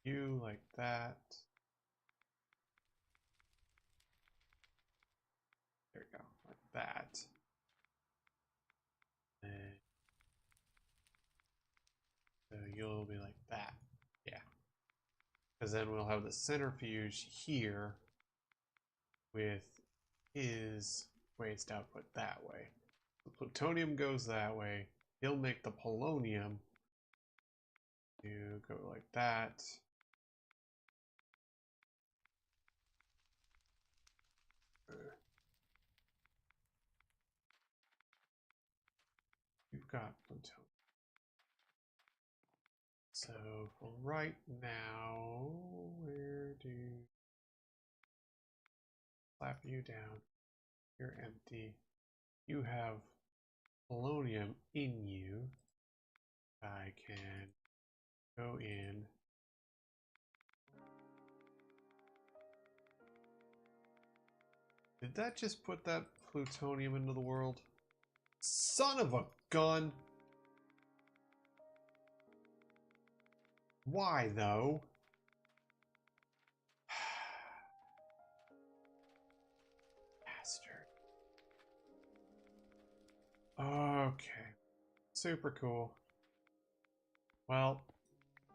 you like that. There we go, like that. And so you'll be like that. Yeah. Because then we'll have the centrifuge here with his waste output that way. The plutonium goes that way. He'll make the polonium. You go like that. got plutonium. So for right now, where do slap you down? You're empty. You have polonium in you. I can go in. Did that just put that plutonium into the world? Son of a gun! Why though? Bastard. Okay. Super cool. Well,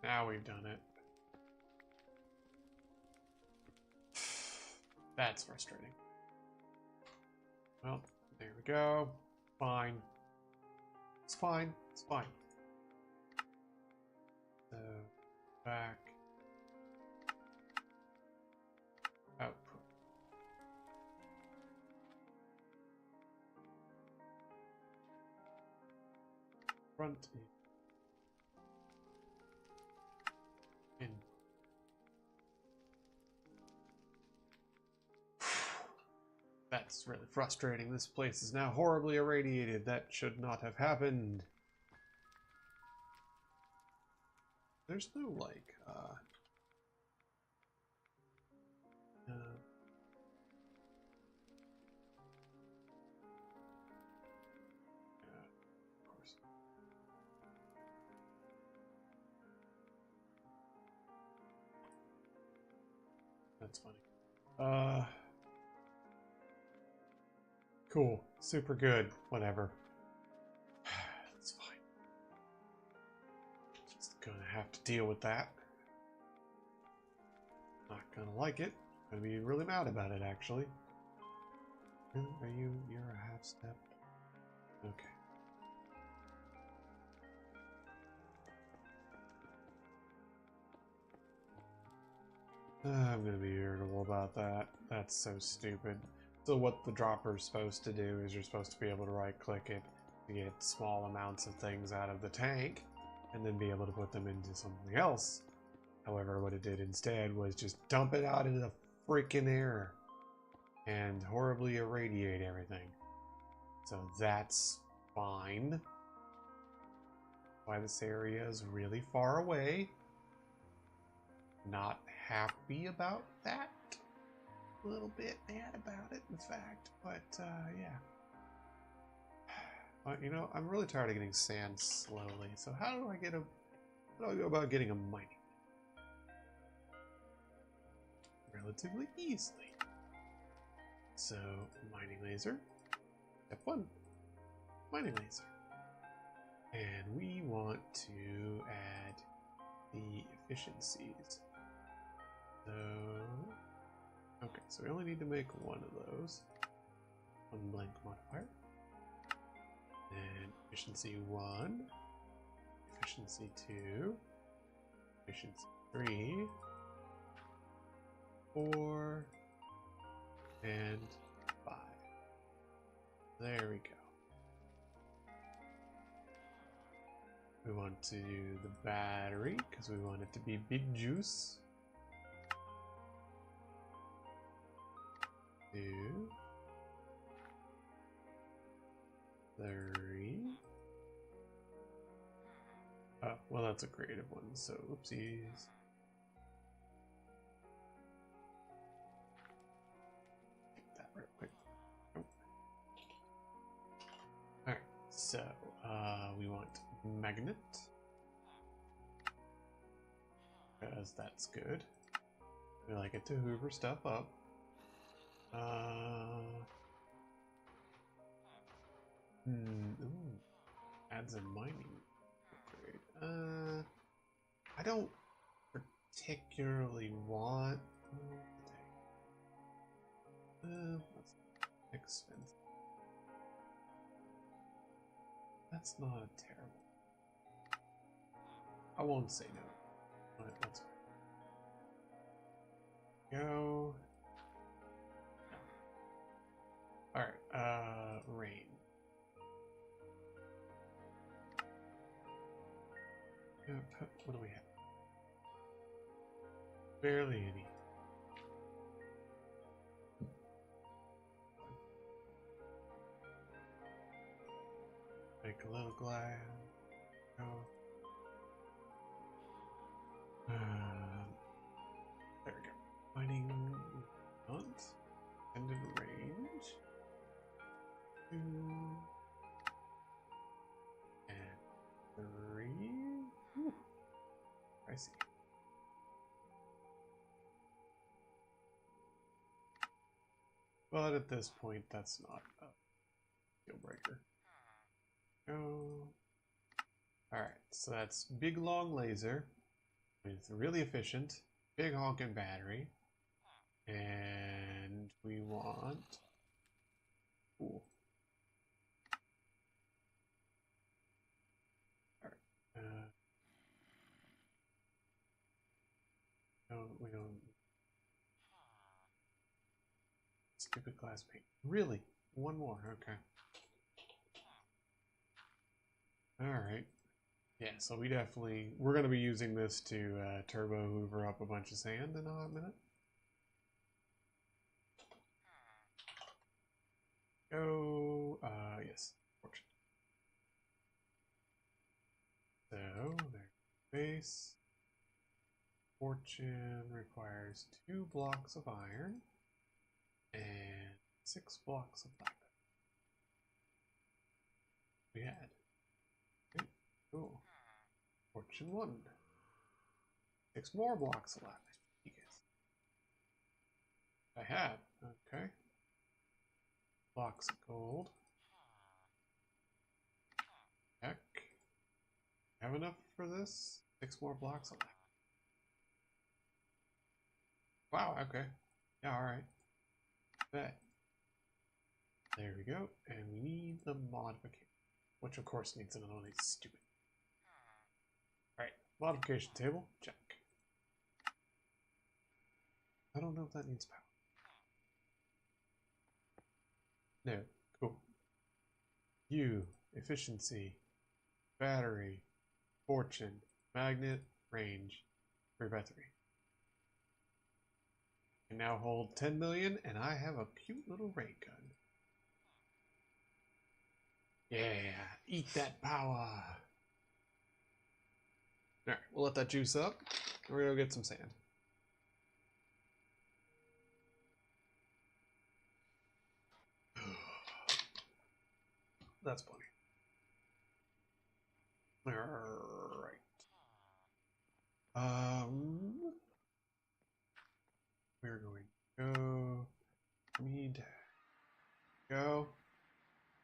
now we've done it. That's frustrating. Well, there we go. Fine. It's fine. It's fine. So, back. Output. Front. In. That's really frustrating. This place is now horribly irradiated. That should not have happened. There's no, like, yeah, of course. That's funny. Cool. Super good. Whatever. That's fine. Just gonna have to deal with that. Not gonna like it. Gonna be really mad about it, actually. Are you? You're a half step. Okay. I'm gonna be irritable about that. That's so stupid. So what the dropper is supposed to do is you're supposed to be able to right-click it to get small amounts of things out of the tank, and then be able to put them into something else. However, what it did instead was just dump it out into the freaking air and horribly irradiate everything. So that's fine. Why this area is really far away. Not happy about that. A little bit mad about it, in fact. But, yeah. You know, I'm really tired of getting sand slowly. So how do I go about getting a mining? Relatively easily. So, mining laser. Step 1. Mining laser. And we want to add the efficiencies. So, okay, so we only need to make one of those. One blank modifier. And efficiency 1, efficiency 2, efficiency 3, 4, and 5. There we go. We want to do the battery because we want it to be big juice. 2, 3. Oh, well, that's a creative one, so oopsies. Get that real quick. Oh. Alright, so we want magnet. Because that's good. We like it to hoover stuff up. Ooh, adds a mining upgrade. I don't particularly want. That's expensive. That's not terrible. I won't say no, but that's fine. Go. No. All right. Rain. What do we have? Barely any. Make a little glass. Oh. There we go. Mining hunt. Extended range. 2 and 3. Ooh, I see. But at this point, that's not a deal breaker. Go. Alright, so that's big long laser. It's really efficient. Big honking battery. And we want... Ooh. Alright. No, we don't... Stupid glass paint. Really? One more, okay. Alright. Yeah, so we're going to be using this to turbo hoover up a bunch of sand in a hot minute. Go, yes, fortune. So, there's base. Fortune requires 2 blocks of iron and 6 blocks of black. We had. Okay, cool. Fortune 1. 6 more blocks of black. You guys. I have. Okay. Blocks of gold. Heck. Have enough for this? 6 more blocks of black. Wow, okay. Yeah, alright. Bet. There we go. And we need the modification. Which of course needs another one of these stupid. Alright, modification table, check. I don't know if that needs power. No, cool. U, efficiency, battery, fortune, magnet, range, 3x3. Can now hold 10 million, and I have a cute little ray gun. Yeah, eat that power. Alright, we'll let that juice up. We're gonna go get some sand. That's plenty. Alright. We're going to go. Need go.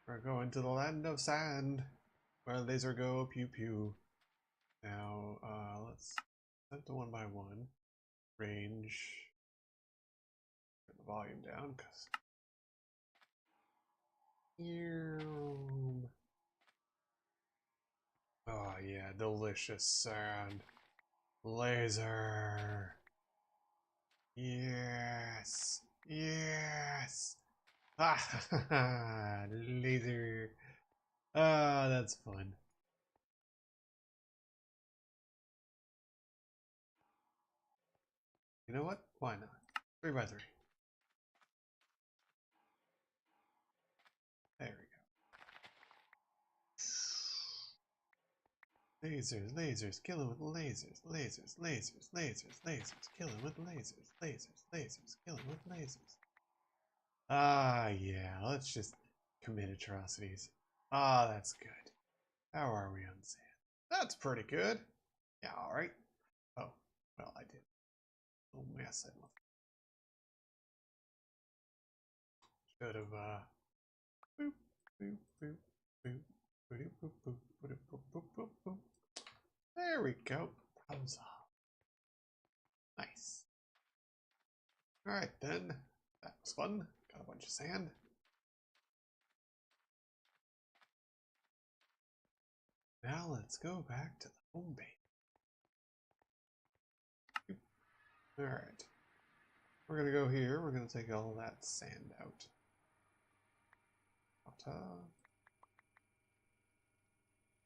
We're going to the land of sand, where laser go pew pew. Now, let's set the 1 by 1 range. Turn the volume down, cause. Oh yeah, delicious sand. Laser. Yes. Yes. Ah, laser. Ah, that's fun. You know what? Why not? 3x3. There we go. Lasers, lasers, kill him with lasers, lasers, lasers, lasers, lasers, kill him with lasers, lasers, lasers, kill him with lasers. Ah, yeah, let's just commit atrocities. Ah, that's good. How are we on sand? That's pretty good. Yeah, alright. Oh, well, I did. Oh, mess I left. Should have, boop, boop, boop, boop, boop, boop, boop, boop, boop, boop, boop, boop. There we go. Problem solved. Nice. Alright then. That was fun. Got a bunch of sand. Now let's go back to the home base. Alright. We're gonna go here. We're gonna take all that sand out.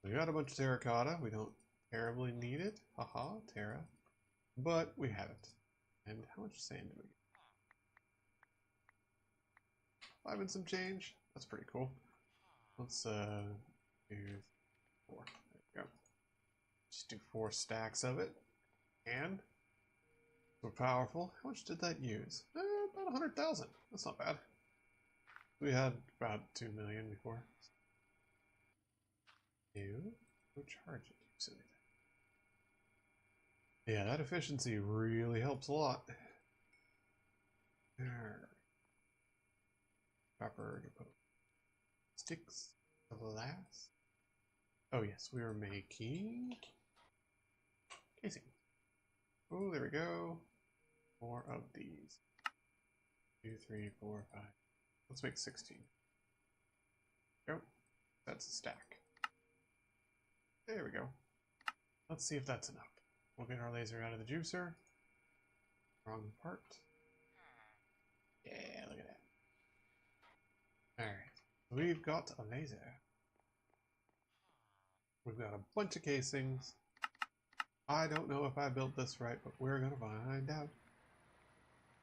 We got a bunch of terracotta. We don't terribly need it. Haha, Terra. But we have it. And how much sand do we get? 5 and some change. That's pretty cool. Let's do 4. There we go. Just do 4 stacks of it. And we're powerful. How much did that use? About 100,000. That's not bad. We had about 2 million before. No charge it. Use anything. Yeah, that efficiency really helps a lot. Copper sticks of glass. Oh yes, we are making casing. Oh, there we go. More of these. 2, 3, 4, 5. Let's make 16. Go. That's a stack. There we go. Let's see if that's enough. We'll get our laser out of the juicer. Wrong part. Yeah, look at that. Alright. We've got a laser. We've got a bunch of casings. I don't know if I built this right, but we're gonna find out.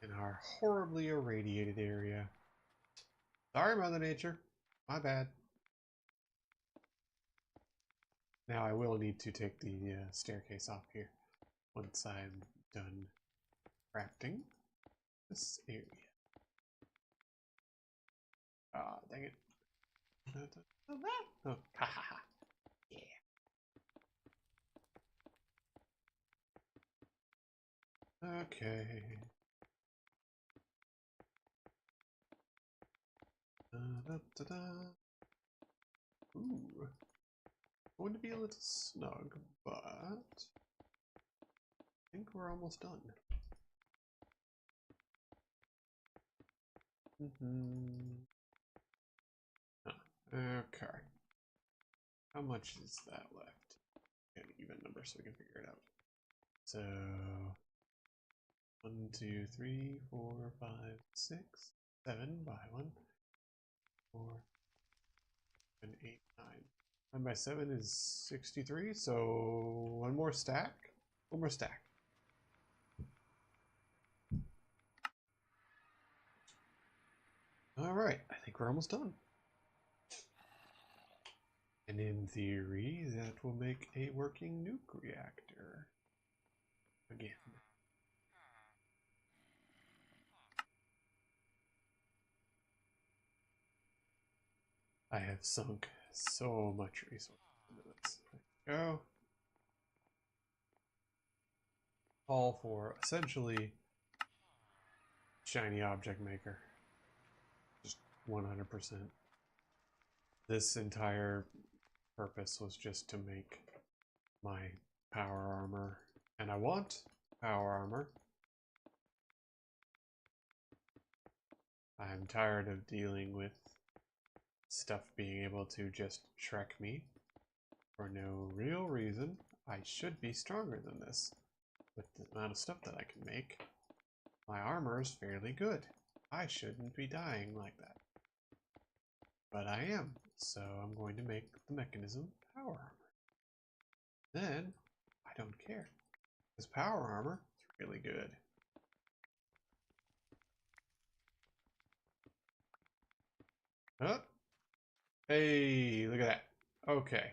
In our horribly irradiated area. Sorry, Mother Nature. My bad. Now I will need to take the staircase off here once I'm done crafting this area. Ah, dang it. Oh, ha ha ha. Yeah. Okay. Da, da, da. Ooh. Going to be a little snug, but I think we're almost done. Okay. How much is that left? Get an even number so we can figure it out. So 1, 2, 3, 4, 5, 6, 7 by 1, 4, 7, 8, 9. 1 by 7 is 63, so one more stack. One more stack. Alright, I think we're almost done. And in theory, that will make a working nuke reactor. Again. I have sunk so much resource into this. There we go. All for essentially shiny object maker. Just 100%. This entire purpose was just to make my power armor. And I want power armor. I'm tired of dealing with stuff being able to just Shrek me for no real reason. I should be stronger than this. With the amount of stuff that I can make, my armor is fairly good. I shouldn't be dying like that. But I am, so I'm going to make the mechanism power armor. Then, I don't care. Because power armor is really good. Huh? Hey, look at that. Okay.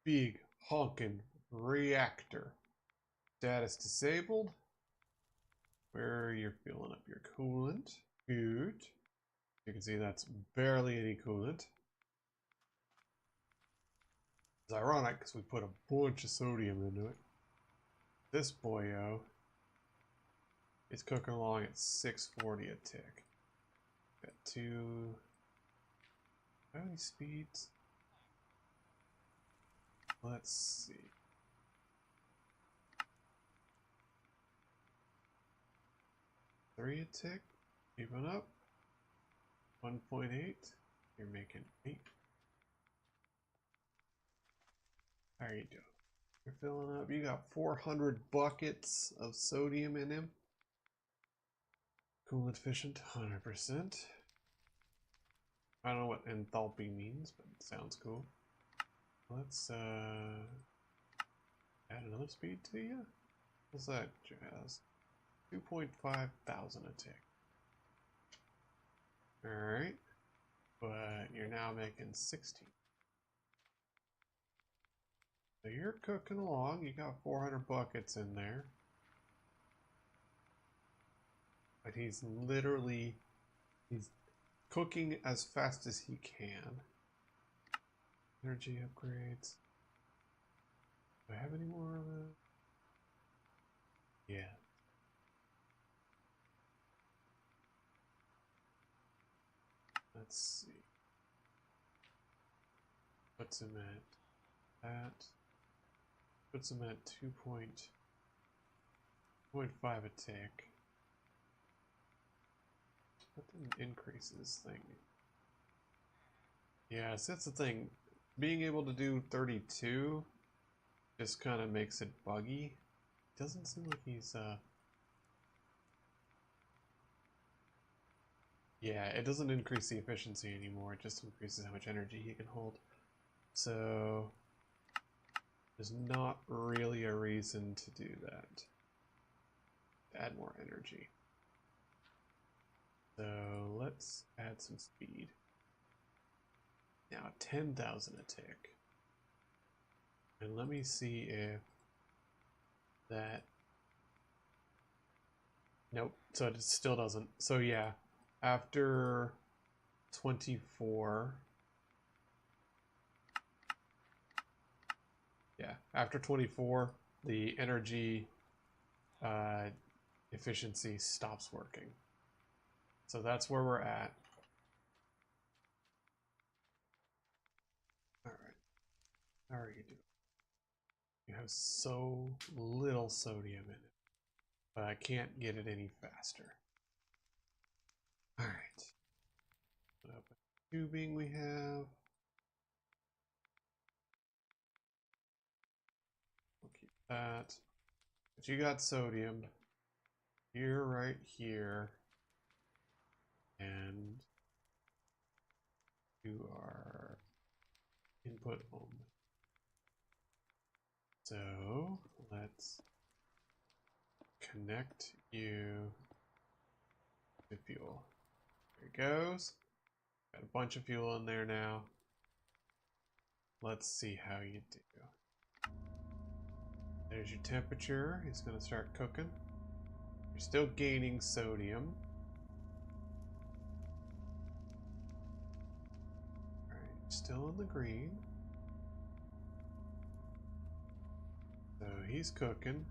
Big honkin' reactor. Status disabled. Where you're filling up your coolant. Good. You can see that's barely any coolant. It's ironic because we put a bunch of sodium into it. This boyo is cooking along at 640 a tick. Got 2 any speeds. Let's see. Three a tick, keeping up. 1.8. You're making 8. How are you doing? You're filling up. You got 400 buckets of sodium in him. Coolant efficient, 100%. I don't know what enthalpy means, but it sounds cool. Let's Add another speed to you? What's that, Jazz? 2.5 thousand a tick. Alright. But you're now making 16. So you're cooking along. You got 400 buckets in there. But he's cooking as fast as he can. Energy upgrades. Do I have any more of it? Yeah. Let's see. Puts him at that. Puts him at 2.5 a tick. That didn't increase this thing. Yeah, so that's the thing. Being able to do 32 just kind of makes it buggy. Doesn't seem like he's yeah, it doesn't increase the efficiency anymore, it just increases how much energy he can hold. So there's not really a reason to do that. Add more energy. So let's add some speed. Now 10,000 a tick. And let me see if that... Nope, so it still doesn't. So yeah, after 24... Yeah, after 24, the energy efficiency stops working. So that's where we're at. All right, how are you doing? You have so little sodium in it, but I can't get it any faster. All right, what up with tubing we have? We'll keep that. But you got sodium. You're right here. And you are input only. So let's connect you to fuel. There it goes. Got a bunch of fuel in there now. Let's see how you do. There's your temperature. He's going to start cooking. You're still gaining sodium. Alright, still in the green. So he's cooking.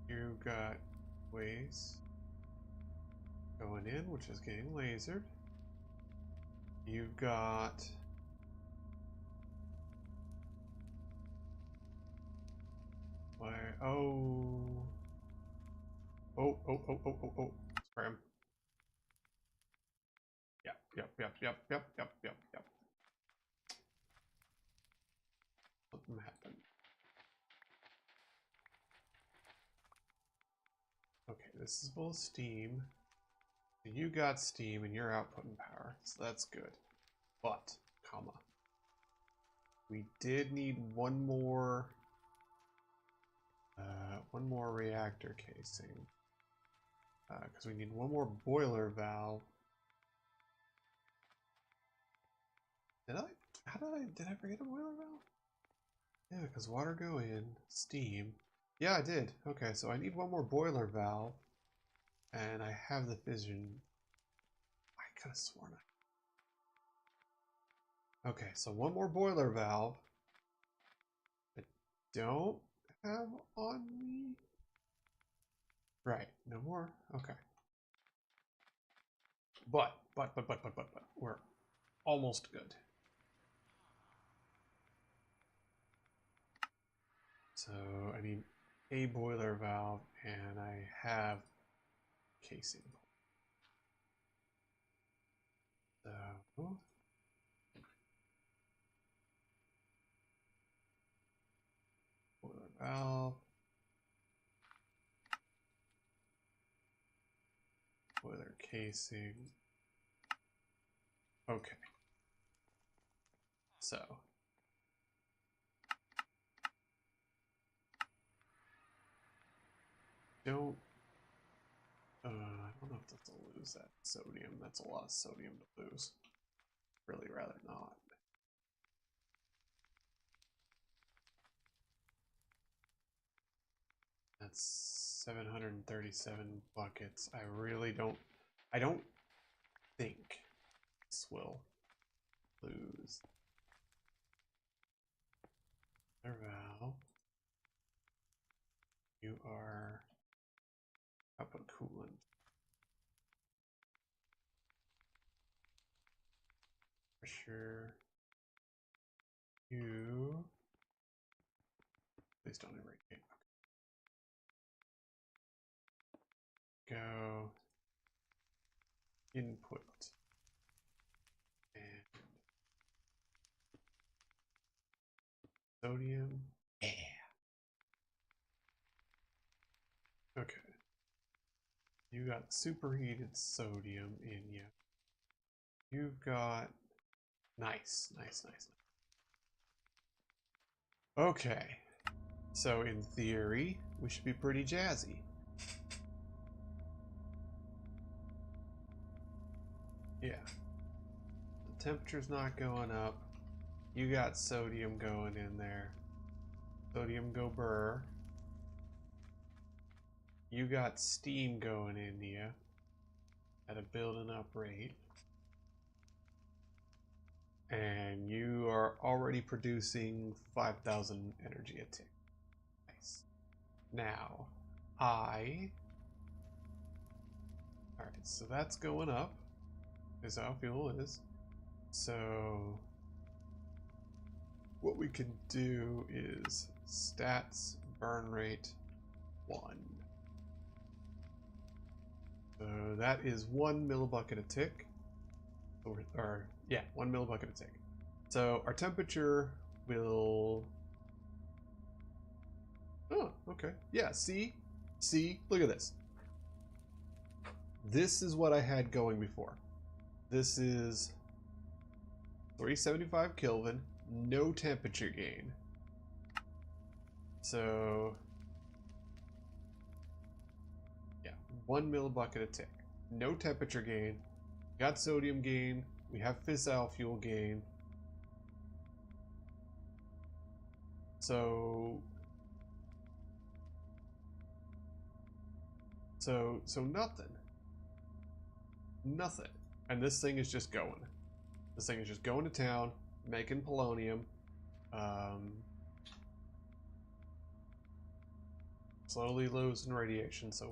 You got waste going in, which is getting lasered. You've got oh. Spray him. Yep. Something happened. Okay, this is full of steam. You got steam and you're outputting power, so that's good. But, comma, we did need one more reactor casing, because we need one more boiler valve. Did I forget a boiler valve? Yeah, because water go in, steam. Yeah, I did. Okay, so I need one more boiler valve, and I have the fission. I could have sworn Okay, so one more boiler valve. I don't have on me. Right, no more. Okay. But we're almost good. So I need a boiler valve, and I have casing. So boiler valve, boiler casing. Okay. So. I don't know if that's will lose that sodium. That's a lot of sodium to lose. Really rather not. That's 737 buckets. I don't think this will lose. Val, you are output coolant. Pressure. You. Please don't irradiate. Go. Input. And sodium. Yeah. Okay. You got superheated sodium in you. You've got nice. Okay. So in theory, we should be pretty jazzy. Yeah. The temperature's not going up. You got sodium going in there. Sodium go burr. You got steam going in you at a building up rate. And you are already producing 5,000 energy a tick. Nice. Now, alright, so that's going up, is how fuel is. So, what we can do is stats burn rate 1. So that is 1 millibucket a tick. Or yeah, 1 millibucket a tick. So our temperature will. Oh, okay. Yeah, see, look at this. This is what I had going before. This is 375 Kelvin, no temperature gain. So, yeah, 1 millibucket a tick. No temperature gain. We got sodium gain. We have fissile fuel gain. So nothing. Nothing. And this thing is just going. This thing is just going to town, making polonium. Slowly losing radiation, so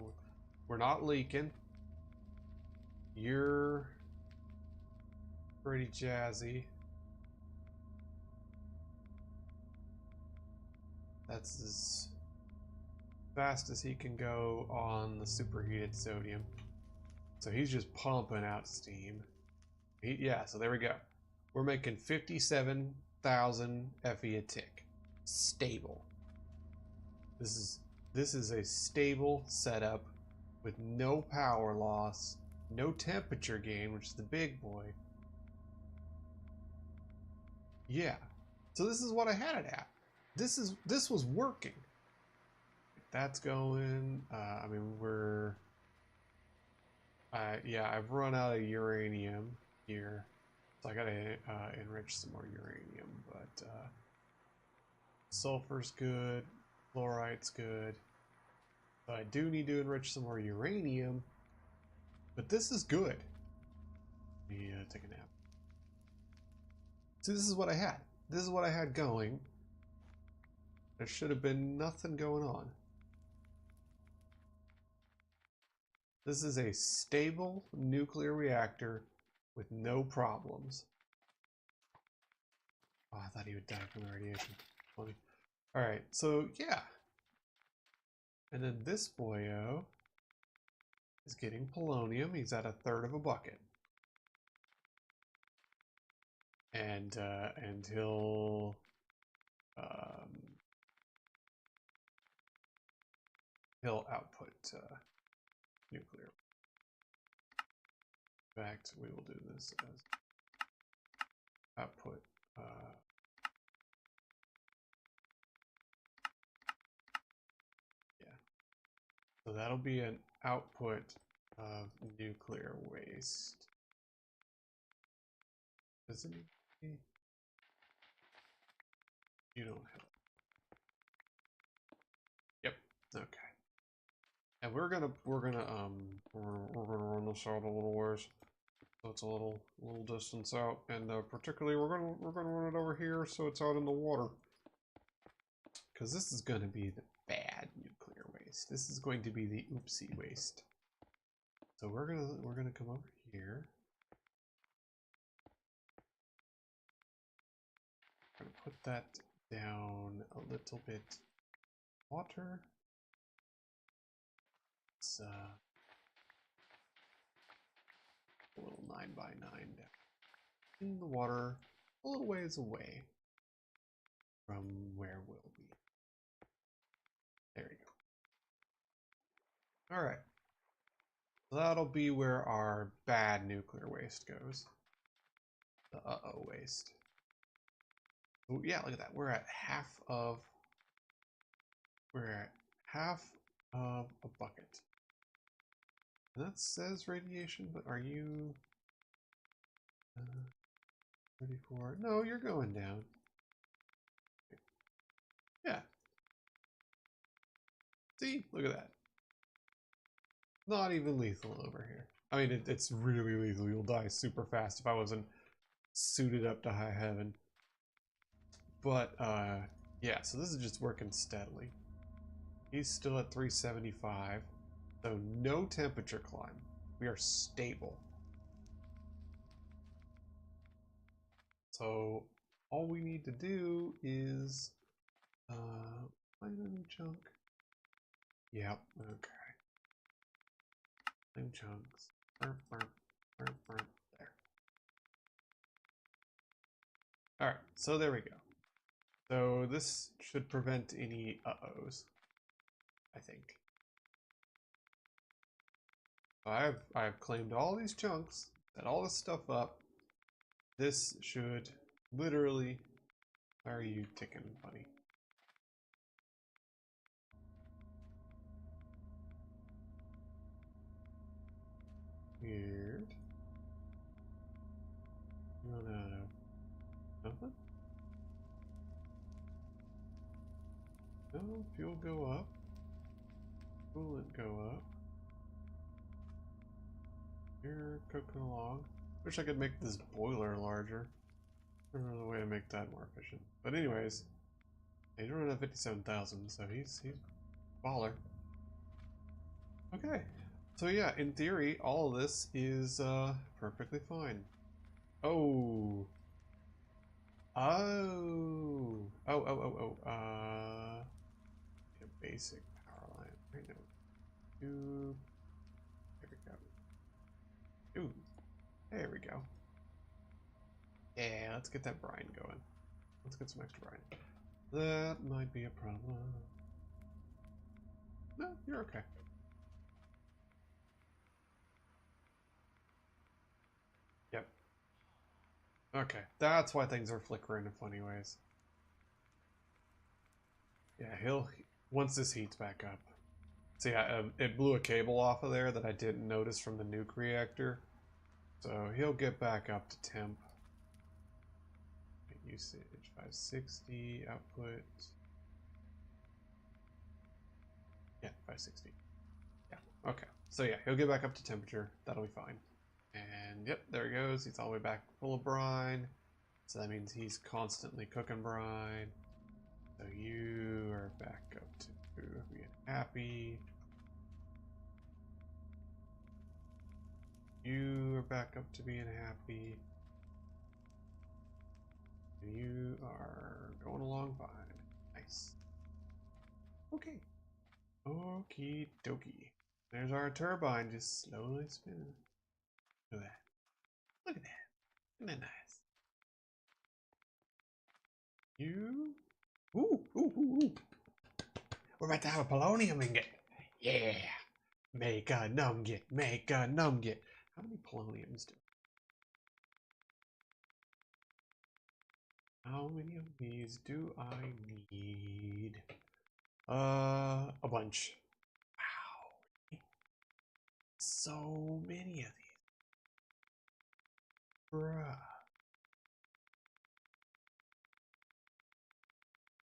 we're not leaking. You're pretty jazzy. That's as fast as he can go on the superheated sodium. So he's just pumping out steam. Yeah, so there we go. We're making 57,000 FE a tick. Stable. This is a stable setup with no power loss, no temperature gain, which is the big boy. Yeah. So this is what I had it at. This was working. That's going. I mean, we're. Yeah, I've run out of uranium here, so I gotta enrich some more uranium. But sulfur's good, fluoride's good. So I do need to enrich some more uranium. But this is good. Let me take a nap. See, this is what I had. This is what I had going. There should have been nothing going on. This is a stable nuclear reactor with no problems. Oh, I thought he would die from the radiation. Funny. Alright, so yeah. And then this boyo is getting polonium. He's at 1/3 of a bucket. And he'll output nuclear. In fact, we will do this as output. Yeah. So that'll be an output of nuclear waste. Doesn't it? You don't have. Yep. Okay. And we're gonna run this out a little ways. So it's a little distance out, and particularly we're gonna run it over here so it's out in the water. Because this is gonna be the bad nuclear waste. This is going to be the oopsie waste. So we're gonna come over here. We're gonna put that down a little bit. Water. It's a little 9x9 in the water, a little ways away from where we'll be. There you go. All right. So that'll be where our bad nuclear waste goes. The uh-oh waste. Oh, yeah, look at that. We're at half of a bucket. And that says radiation, but are you 34? No, you're going down. Yeah. See, look at that. Not even lethal over here. I mean, it's really lethal. You'll die super fast if I wasn't suited up to high heaven. But, yeah, so this is just working steadily. He's still at 375. So no temperature climb. We are stable. So all we need to do is find a new chunk. Yep, okay. New chunks. There. Alright, so there we go. So this should prevent any uh-ohs, I think. I've claimed all these chunks, set all this stuff up. This should literally. Why are you ticking, buddy? Weird. Run out of nothing? No, fuel go up. Coolant go up. You're cooking along. Wish I could make this boiler larger. There's another way to make that more efficient. But anyways, he's running at 57,000, so he's baller. Okay. So yeah, in theory, all of this is perfectly fine. Oh. Oh. A basic power line. Right now. There we go. Ooh. There we go. Yeah, let's get that brine going. Let's get some extra brine. That might be a problem. No, you're okay. Yep. Okay, that's why things are flickering in funny ways. Yeah, once this heats back up. See, it blew a cable off of there that I didn't notice from the nuke reactor. So he'll get back up to temp. Usage 560, output. Yeah, 560. Yeah, okay. So yeah, he'll get back up to temperature. That'll be fine. And yep, there he goes. He's all the way back full of brine. So that means he's constantly cooking brine. So you are back up to being happy. You are back up to being happy. And you are going along fine. Nice. Okay. Okie dokie. There's our turbine just slowly spinning. Look at that. Look at that. Isn't that nice? You. Ooh. We're about to have a polonium ingot. Yeah. Make a nugget. Make a nugget. How many poloniums do How many of these do I need? A bunch. Wow. So many of these. Bruh.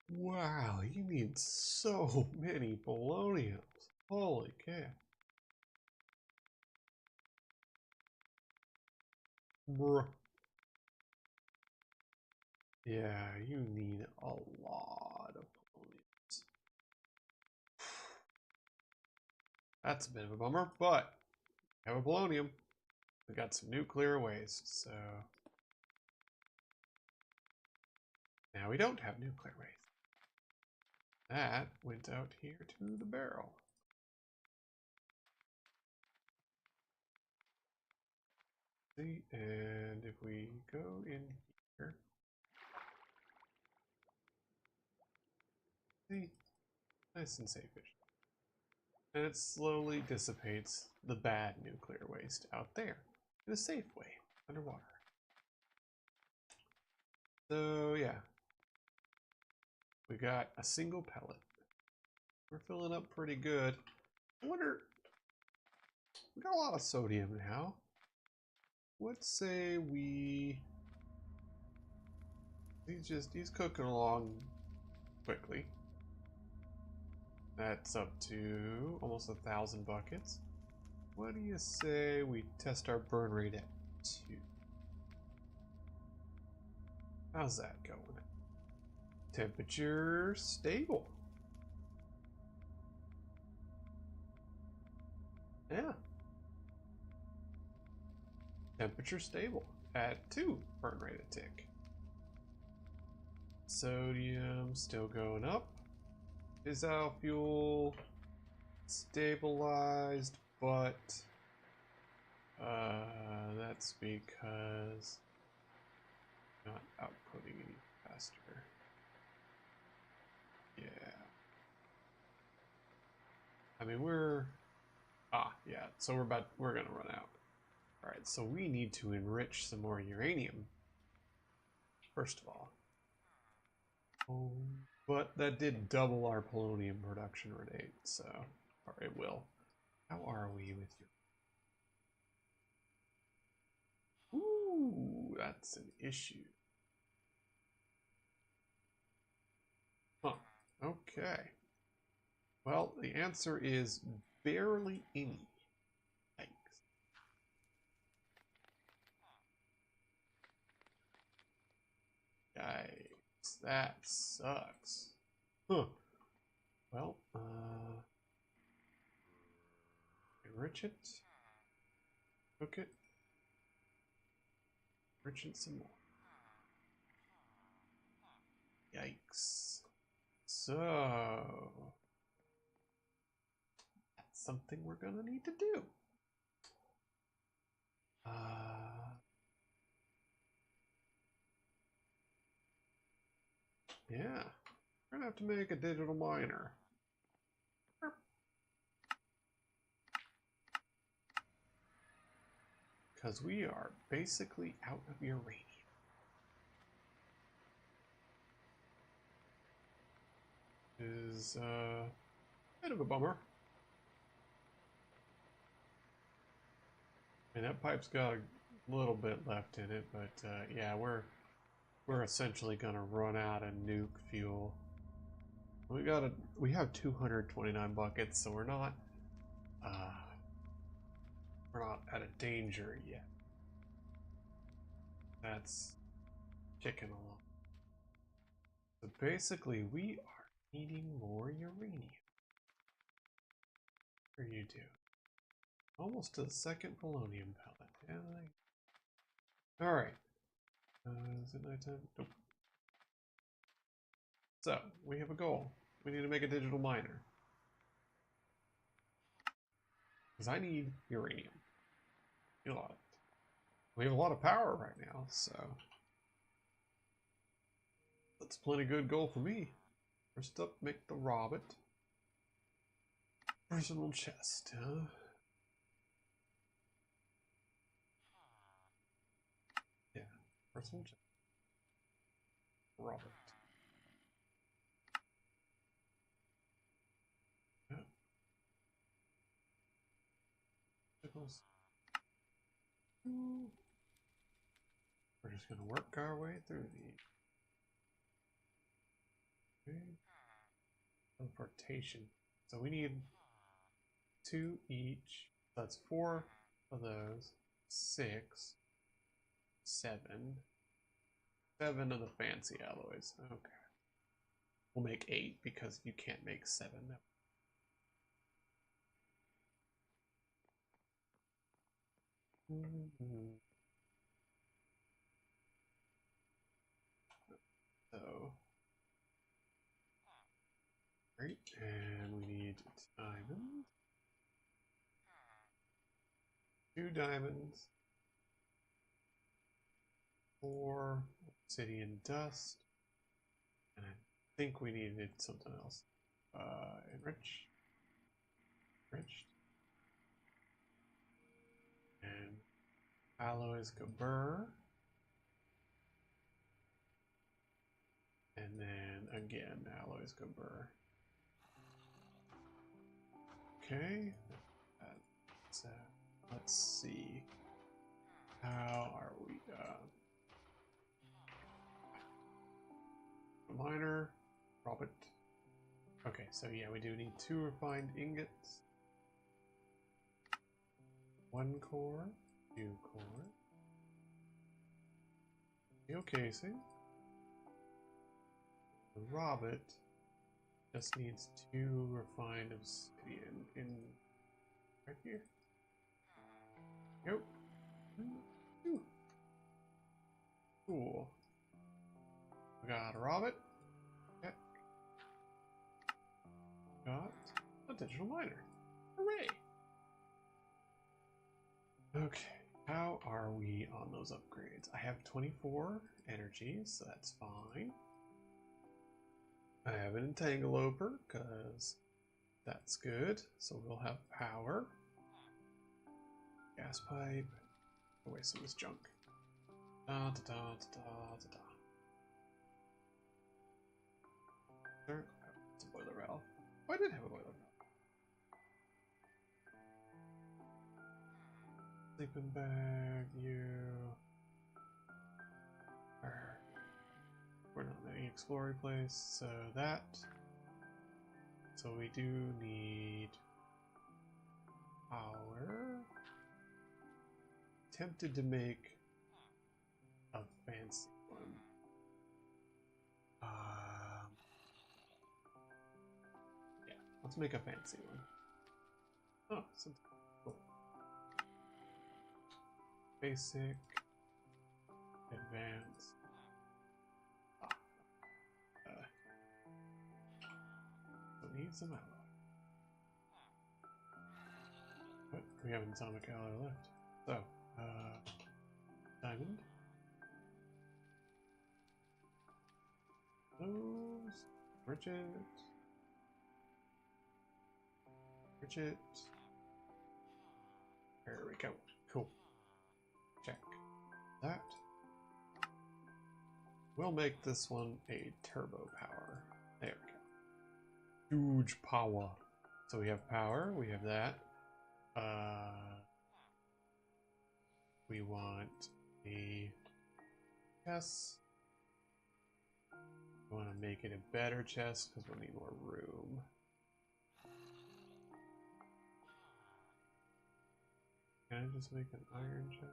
Wow, you need so many poloniums. Holy cow. Bruh. Yeah, you need a lot of poloniums. That's a bit of a bummer, but I have a polonium. We got some nuclear waste, so now we don't have nuclear waste. That went out here to the barrel. See, and if we go in here, see, nice and safe-ish. And it slowly dissipates the bad nuclear waste out there in a safe way, underwater. So yeah, we got a single pellet. We're filling up pretty good. I wonder, we got a lot of sodium now. Let's say he's cooking along quickly. That's up to almost 1,000 buckets. What do you say we test our burn rate at 2? How's that going? Temperature stable. Yeah. Temperature stable at 2 burn rate a tick. Sodium still going up. Fissile fuel stabilized, but that's because not outputting any faster. Yeah. I mean yeah, so we're gonna run out. Alright, so we need to enrich some more uranium. First of all. But that did double our polonium production rate, so or it will. How are we with your Ooh, that's an issue. Huh. Okay. Well, the answer is barely any. Yikes. Yikes. That sucks. Huh. Well, enrich it. Cook it. Enrich it some more. Yikes. So, that's something we're gonna need to do. Yeah. We're gonna have to make a digital miner. Because we are basically out of uranium. Is a bit of a bummer. And that pipe's got a little bit left in it, but yeah, we're essentially gonna run out of nuke fuel. We have 229 buckets, so we're not out of danger yet. That's kicking along. So basically, we are needing more uranium. What are you doing? Almost to the second polonium pellet. Yeah. All right. Is it nighttime? Nope. So we have a goal. We need to make a digital miner. Because I need uranium. We have a lot of power right now, so that's a plenty good goal for me. First up, make the Robert. Personal chest, huh? Yeah, personal chest. Robert. Yeah. We're just going to work our way through these. Okay. Teleportation. So we need 2 each. That's 4 of those. 6. 7. 7 of the fancy alloys. Okay. We'll make 8 because you can't make 7. So, great, and we need diamonds. 2 diamonds. 4 obsidian dust. And I think we needed something else. Enriched. And alloys go burr. And then again, alloys go burr. Okay. Let's see. How are we? Miner. Robert. Okay, so yeah, we do need 2 refined ingots. 1 core. 2 core. Steel casing. The Robert just needs 2 refined obsidian in right here. Yep. Cool. We got a Robert. Check. Got a digital miner. Hooray! Okay, how are we on those upgrades? I have 24 energy, so that's fine. I have an entangloper, because that's good. So we'll have power. Gas pipe. Away some of this junk. Sure. It's a boiler valve. Oh, I did have a boiler valve. Sleeping bag, you. We're not in any exploring place, so that. So we do need power. Tempted to make a fancy one. Yeah, let's make a fancy one. Oh, something cool. Basic, advanced. So we need some alloy. But we have an atomic alloy left. So, diamond. Those. Bridget. There we go. Cool. Check that. We'll make this one a turbo power. There we go. Huge power. So we have power, we have that. We want a chest. We want to make it a better chest because we'll need more room. Can I just make an iron chest?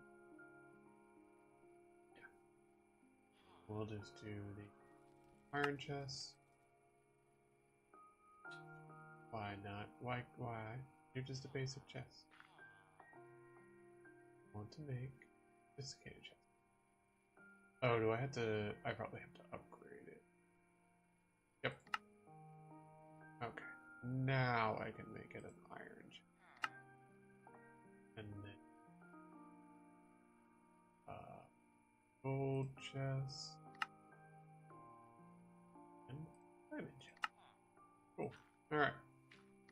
Yeah. We'll just do the iron chest. Why not? Why? You're just a basic chest. I want to make a sophisticated chest. Oh, do I have to? I probably have to upgrade it. Yep. Okay. Now I can make it an iron chest. And then gold chest. And diamond chest. Cool. Alright.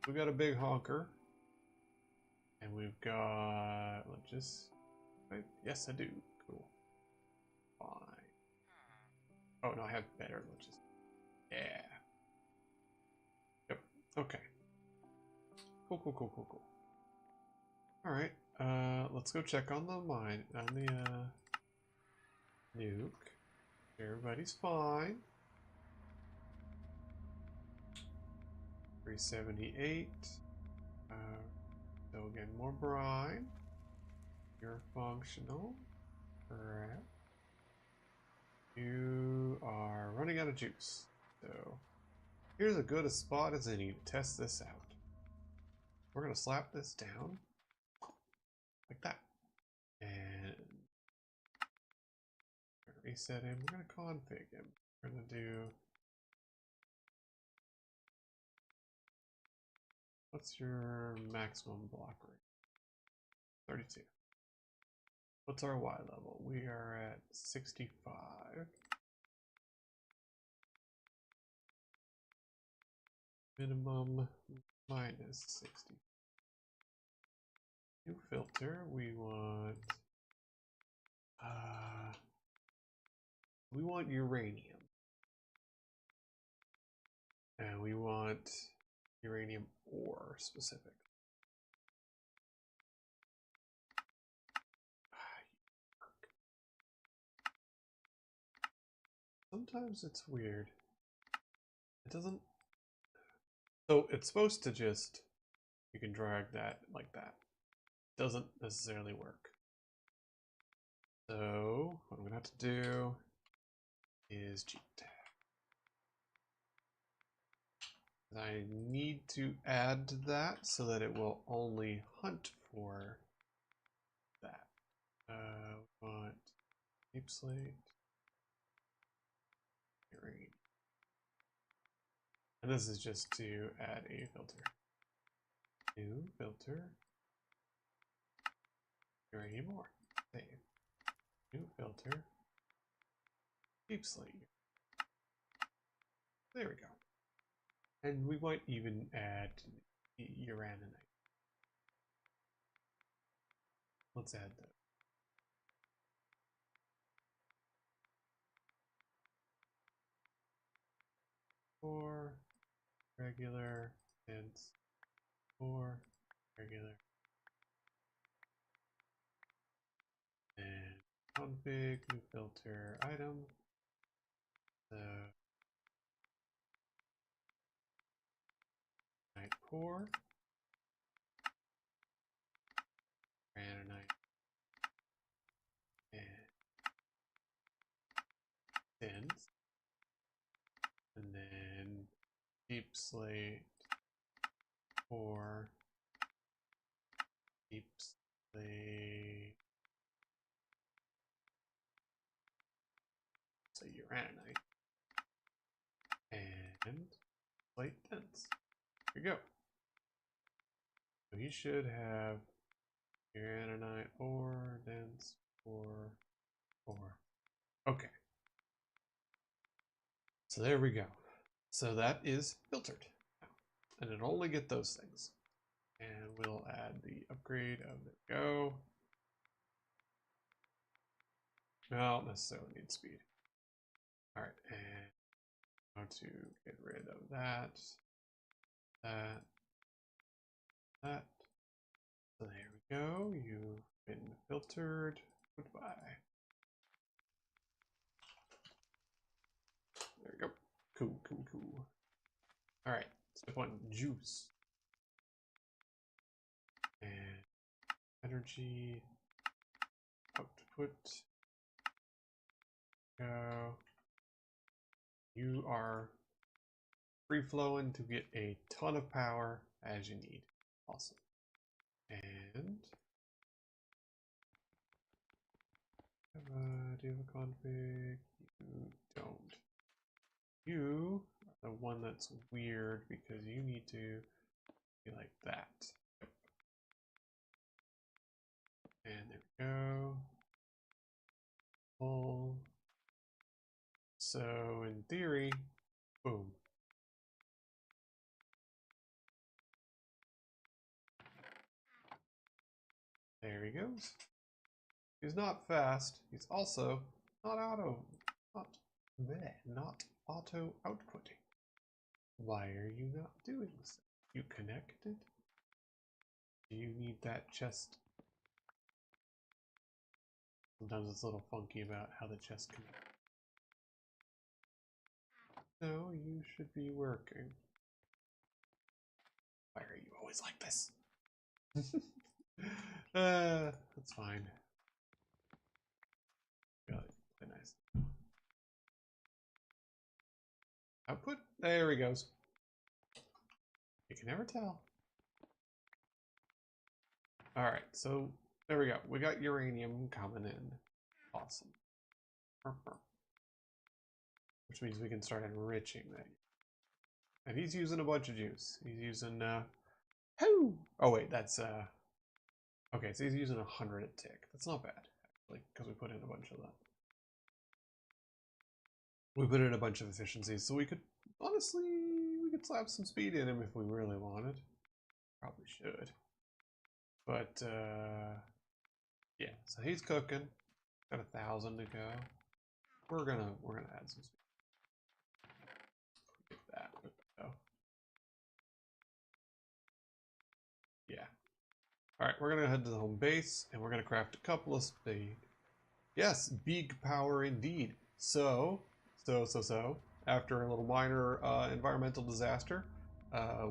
We got a big honker. And we've got, let's just, yes I do, cool. Fine. Oh no, I have better logistics. Yeah. Yep. Okay. Cool, cool, cool, cool, cool. Alright. Let's go check on the mine on the nuke. Everybody's fine. 378. So again, more brine. You're functional. Correct. You are running out of juice. So here's a good spot as any to test this out. We're gonna slap this down like that. And we're gonna reset him. We're gonna config him. We're gonna do, what's your maximum block rate? 32. What's our Y level? We are at 65. Minimum minus 60. New filter, we want uranium. And we want uranium ore specific. Sometimes it's weird. It doesn't. So it's supposed to just, you can drag that like that. Doesn't necessarily work. So what I'm gonna have to do is cheat. I need to add that so that it will only hunt for that. We want deep slate, uranium. And this is just to add a filter. New filter, uranium ore. Save. New filter, deep slate. There we go. And we might even add uraninite. Let's add that. Four, regular, dense, 4, regular. And config, new filter, item. So, night core, granite, and dense. And then deep slate for deep slate. So uraninite and slate dense. Here we go. So he should have uraninite ore dense 4. Okay. So there we go. So that is filtered now, and it'll only get those things. And we'll add the upgrade of, there we go. I don't necessarily need speed. All right, and how to get rid of that. So there we go. You've been filtered. Goodbye. There we go. Cool, cool, cool. All right, step 1, juice. And energy output. Go. You are free flowing to get a ton of power as you need. Awesome. And do you have a config? You don't. You are the one that's weird because you need to be like that. Yep. And there we go. Full. So in theory, boom. There he goes. He's not fast. He's also not Bleh, not auto outputting. Why are you not doing so? You connected? Do you need that chest? Sometimes it's a little funky about how the chest connects. No, you should be working. Why are you always like this? That's fine. Really nice. Output? There he goes. You can never tell. Alright, so there we go. We got uranium coming in. Awesome. Which means we can start enriching that. And he's using a bunch of juice. He's using, oh wait, that's, okay, so he's using 100 a tick. That's not bad, actually, because we put in a bunch of that. We put in a bunch of efficiencies, so we could, honestly, we could slap some speed in him if we really wanted. Probably should. But, yeah, so he's cooking. Got 1,000 to go. We're gonna add some speed. Get that. Oh. Yeah. Alright, we're gonna head to the home base, and we're gonna craft a couple of speed. Yes, big power indeed. So, after a little minor environmental disaster,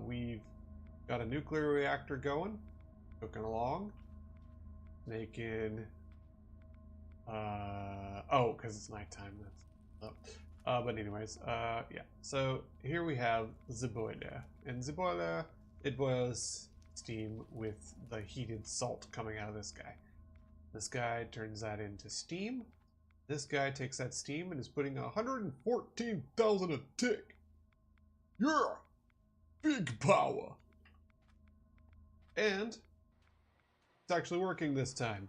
we've got a nuclear reactor going, cooking along, making, oh, because it's nighttime, that's up. But anyways, yeah, so here we have the boiler, and the boiler, it boils steam with the heated salt coming out of this guy. This guy turns that into steam. This guy takes that steam and is putting 114,000 a tick. Yeah! Big power! And it's actually working this time.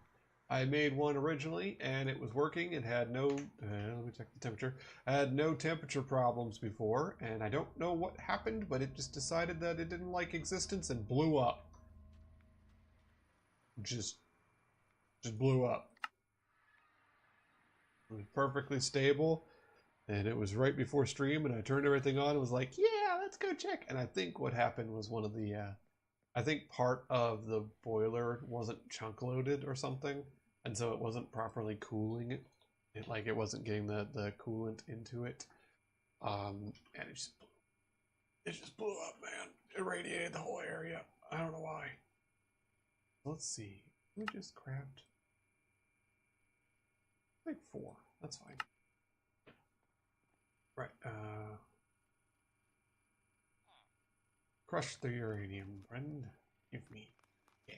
I made one originally and it was working. It had no, let me check the temperature. I had no temperature problems before, and I don't know what happened, but it just decided that it didn't like existence and blew up. Just blew up. It was perfectly stable. And it was right before stream, and I turned everything on and was like, yeah, let's go check. And I think what happened was one of the, I think part of the boiler wasn't chunk loaded or something. And so it wasn't properly cooling it. Like it wasn't getting the coolant into it. And it just blew up, man. It radiated the whole area. I don't know why. Let's see. Let me just craft, I think 4. That's fine. Right, crush the uranium, friend. Give me. Yeah.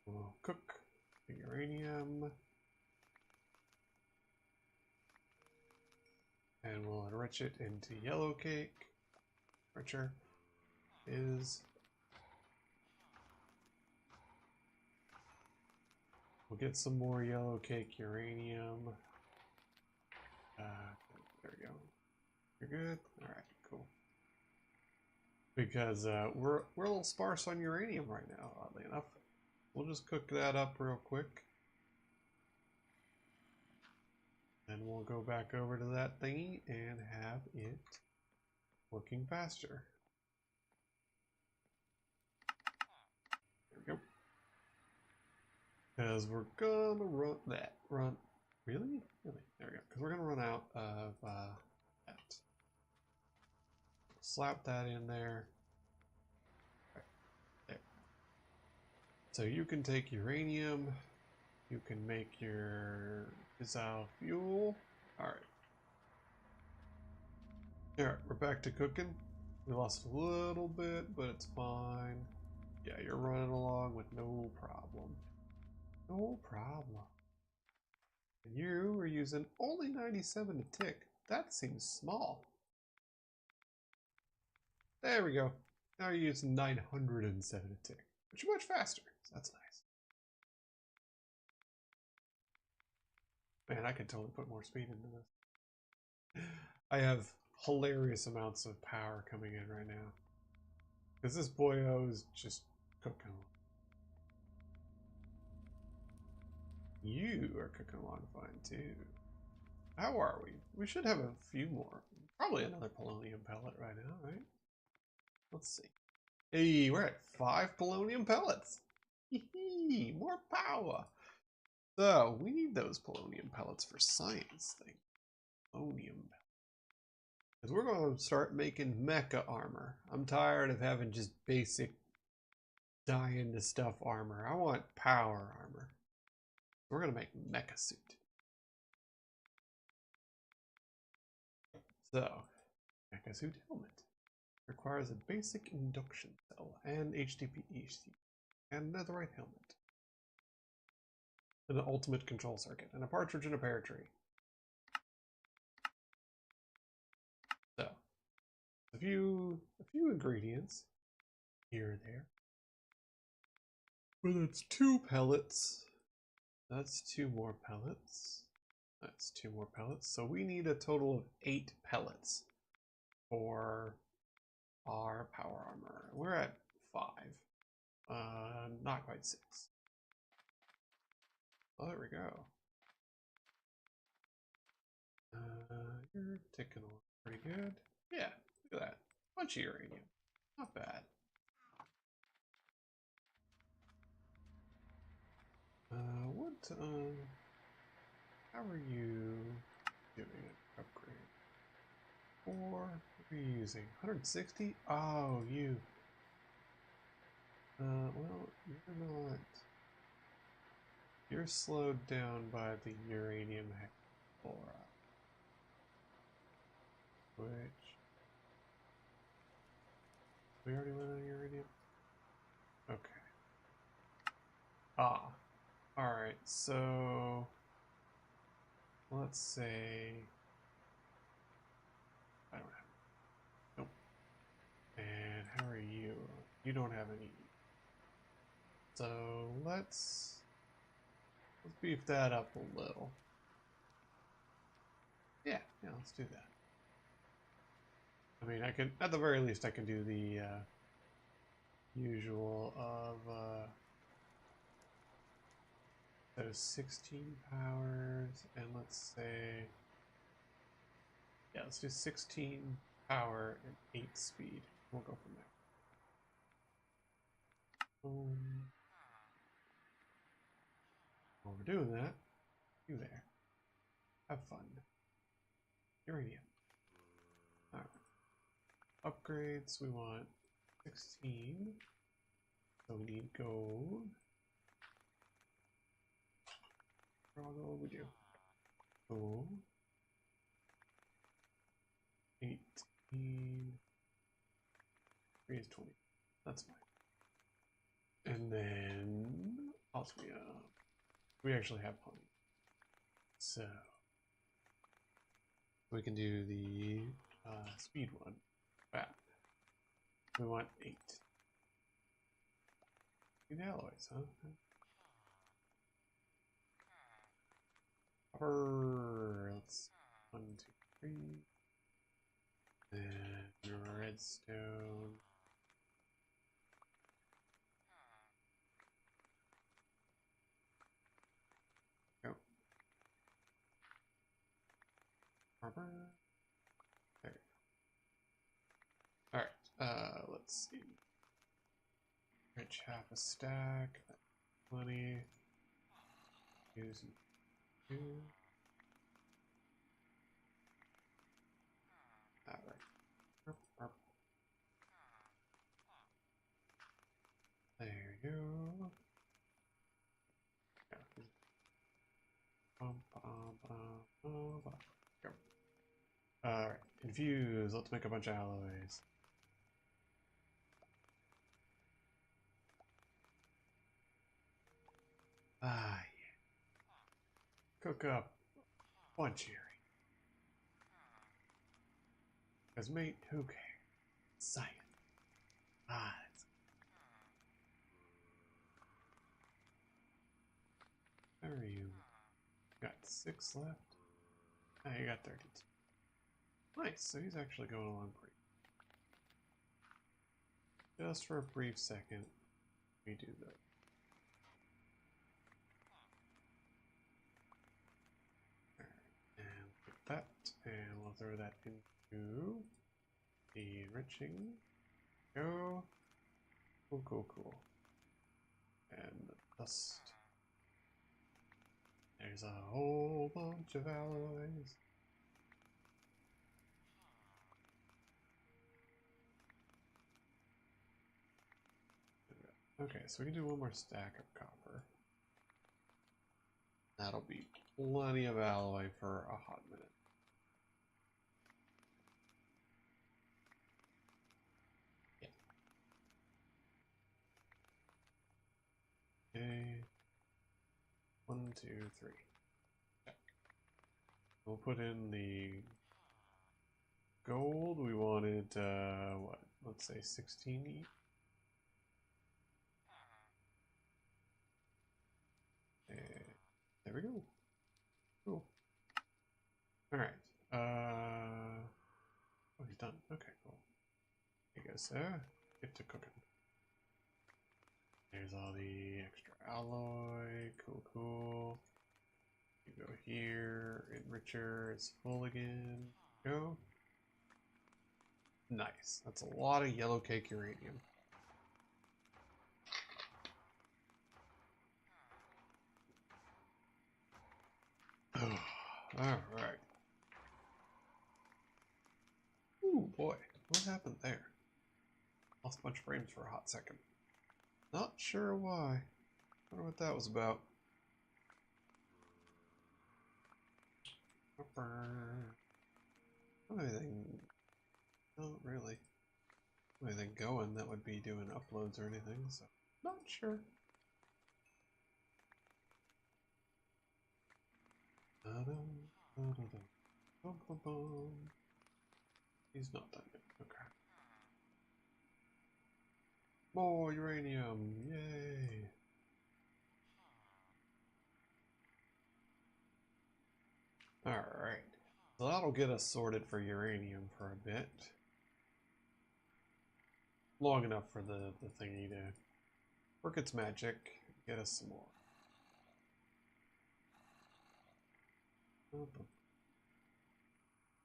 We'll cook the uranium. And we'll enrich it into yellow cake. Enricher is. We'll get some more yellow cake uranium. There we go. You're good? Alright, cool. Because we're a little sparse on uranium right now, oddly enough. We'll just cook that up real quick. And we'll go back over to that thingy and have it working faster. There we go. Because we're gonna run, really? There we go. Because we're gonna run out of that. Slap that in there. Right there. So you can take uranium, you can make your fissile fuel. Alright. Alright, we're back to cooking. We lost a little bit, but it's fine. Yeah, you're running along with no problem. No problem. And you are using only 97 a tick. That seems small. There we go. Now you're using 907 a tick, which is much faster. So that's nice. Man, I could totally put more speed into this. I have hilarious amounts of power coming in right now. Because this boyo is just cooking. You are cooking along fine too. How are we? We should have a few more. Probably another polonium pellet right now, right? Let's see. Hey, we're at 5 polonium pellets. Hee, more power. So, we need those polonium pellets for science thing. Polonium pellets. Because we're going to start making mecha armor. I'm tired of having just basic die into stuff armor. I want power armor. We're going to make mecha suit. So, mecha suit helmet. Requires a basic induction cell and HDPE and netherite helmet. And an ultimate control circuit and a partridge in a pear tree. So, a few ingredients here and there. But that's 2 pellets. That's 2 more pellets. That's 2 more pellets. So we need a total of 8 pellets for our power armor. We're at 5. Not quite 6. Oh, there we go. You're ticking along pretty good. Yeah, look at that. Bunch of uranium. Not bad. How are you doing an upgrade? 4, what are you using? 160? Oh, you. Well, you're not. You're slowed down by the uranium hexafluoride, which we already went on uranium. Okay. Ah, all right. So let's say I don't have. Nope. And how are you? You don't have any. So let's beef that up a little. Yeah, let's do that. I mean, I can, at the very least, I can do the usual of those 16 powers, and let's say, yeah, let's do 16 power and 8 speed. We'll go from there. While we're doing that, you there. Have fun. Uranium. Alright. Upgrades, we want 16. So we need gold. Raw gold we do. Gold. 18. 3 is 20. That's fine. And then osmium. We actually have plenty. So we can do the speed one. Wow. We want 8. 8 alloys, huh? Copper. Let's 1, 2, 3. And redstone. Go. Copper. There. All right. Let's see. Rich half a stack. Plenty. Use 2. All right. There you go. Alright, infuse. Let's make a bunch of alloys. Ah, yeah. Cook up a bunch here. Because, mate, who cares? Science. Ah, that's... How are you? Got 6 left. Ah, you got 32. Nice, so he's actually going along pretty. Just for a brief second, we do that. Alright, and I'll throw that into the enriching. Go. Cool, cool, cool. And dust. There's a whole bunch of alloys. Okay, so we can do one more stack of copper. That'll be plenty of alloy for a hot minute. Yeah. Okay. 1, 2, 3. Check. We'll put in the gold. We wanted, what? Let's say 16 each. And there we go. Cool. Alright. Oh, he's done. Okay, cool. Here you go, sir. Get to cooking. There's all the extra alloy. Cool, cool. You go here. Enricher is full again. Go. Nice. That's a lot of yellow cake uranium. Alright. Ooh, boy. What happened there? Lost a bunch of frames for a hot second. Not sure why. Wonder what that was about. Not anything. Not really. Not anything going that would be doing uploads or anything, so not sure. He's not done yet. Okay. More uranium! Yay! Alright. So that'll get us sorted for uranium for a bit. Long enough for the thingy to work its magic, get us some more.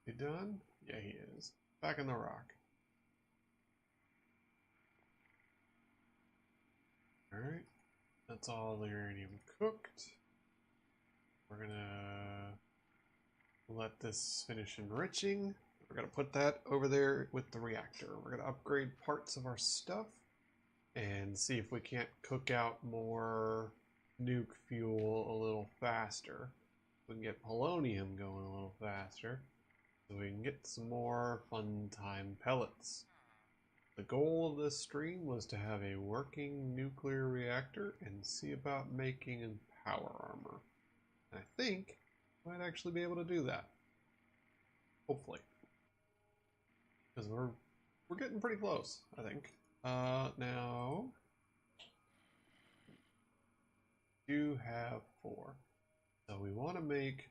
He done? Yeah, he is. Back in the rock. Alright. That's all the uranium cooked. We're gonna let this finish enriching. We're gonna put that over there with the reactor. We're gonna upgrade parts of our stuff and see if we can't cook out more nuke fuel a little faster. We can get polonium going a little faster, so we can get some more fun time pellets. The goal of this stream was to have a working nuclear reactor and see about making power armor. And I think I might actually be able to do that. Hopefully. Because we're getting pretty close, I think. Now you have 4. So we want to make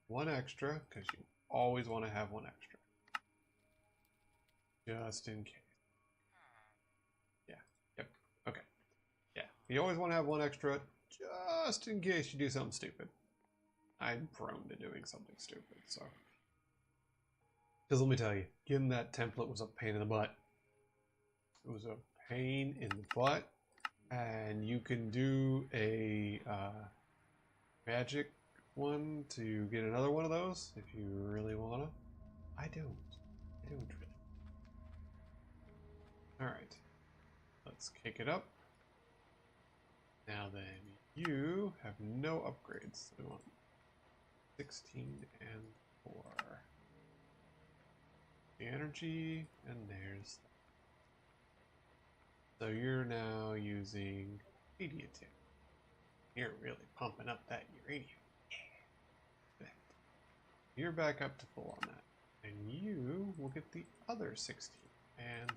1 extra, because you always want to have 1 extra. Just in case. Yeah. Yep. Okay. Yeah. You always want to have 1 extra, just in case you do something stupid. I'm prone to doing something stupid, so. Because let me tell you, getting that template was a pain in the butt. It was a pain in the butt. And you can do a magic one to get another one of those if you really want to. I don't really. Alright. Let's kick it up. Now then, you have no upgrades. We want 16 and 4. The energy, and there's. So you're now using radiative. You're really pumping up that uranium. Yeah. You're back up to full on that. And you will get the other 16. And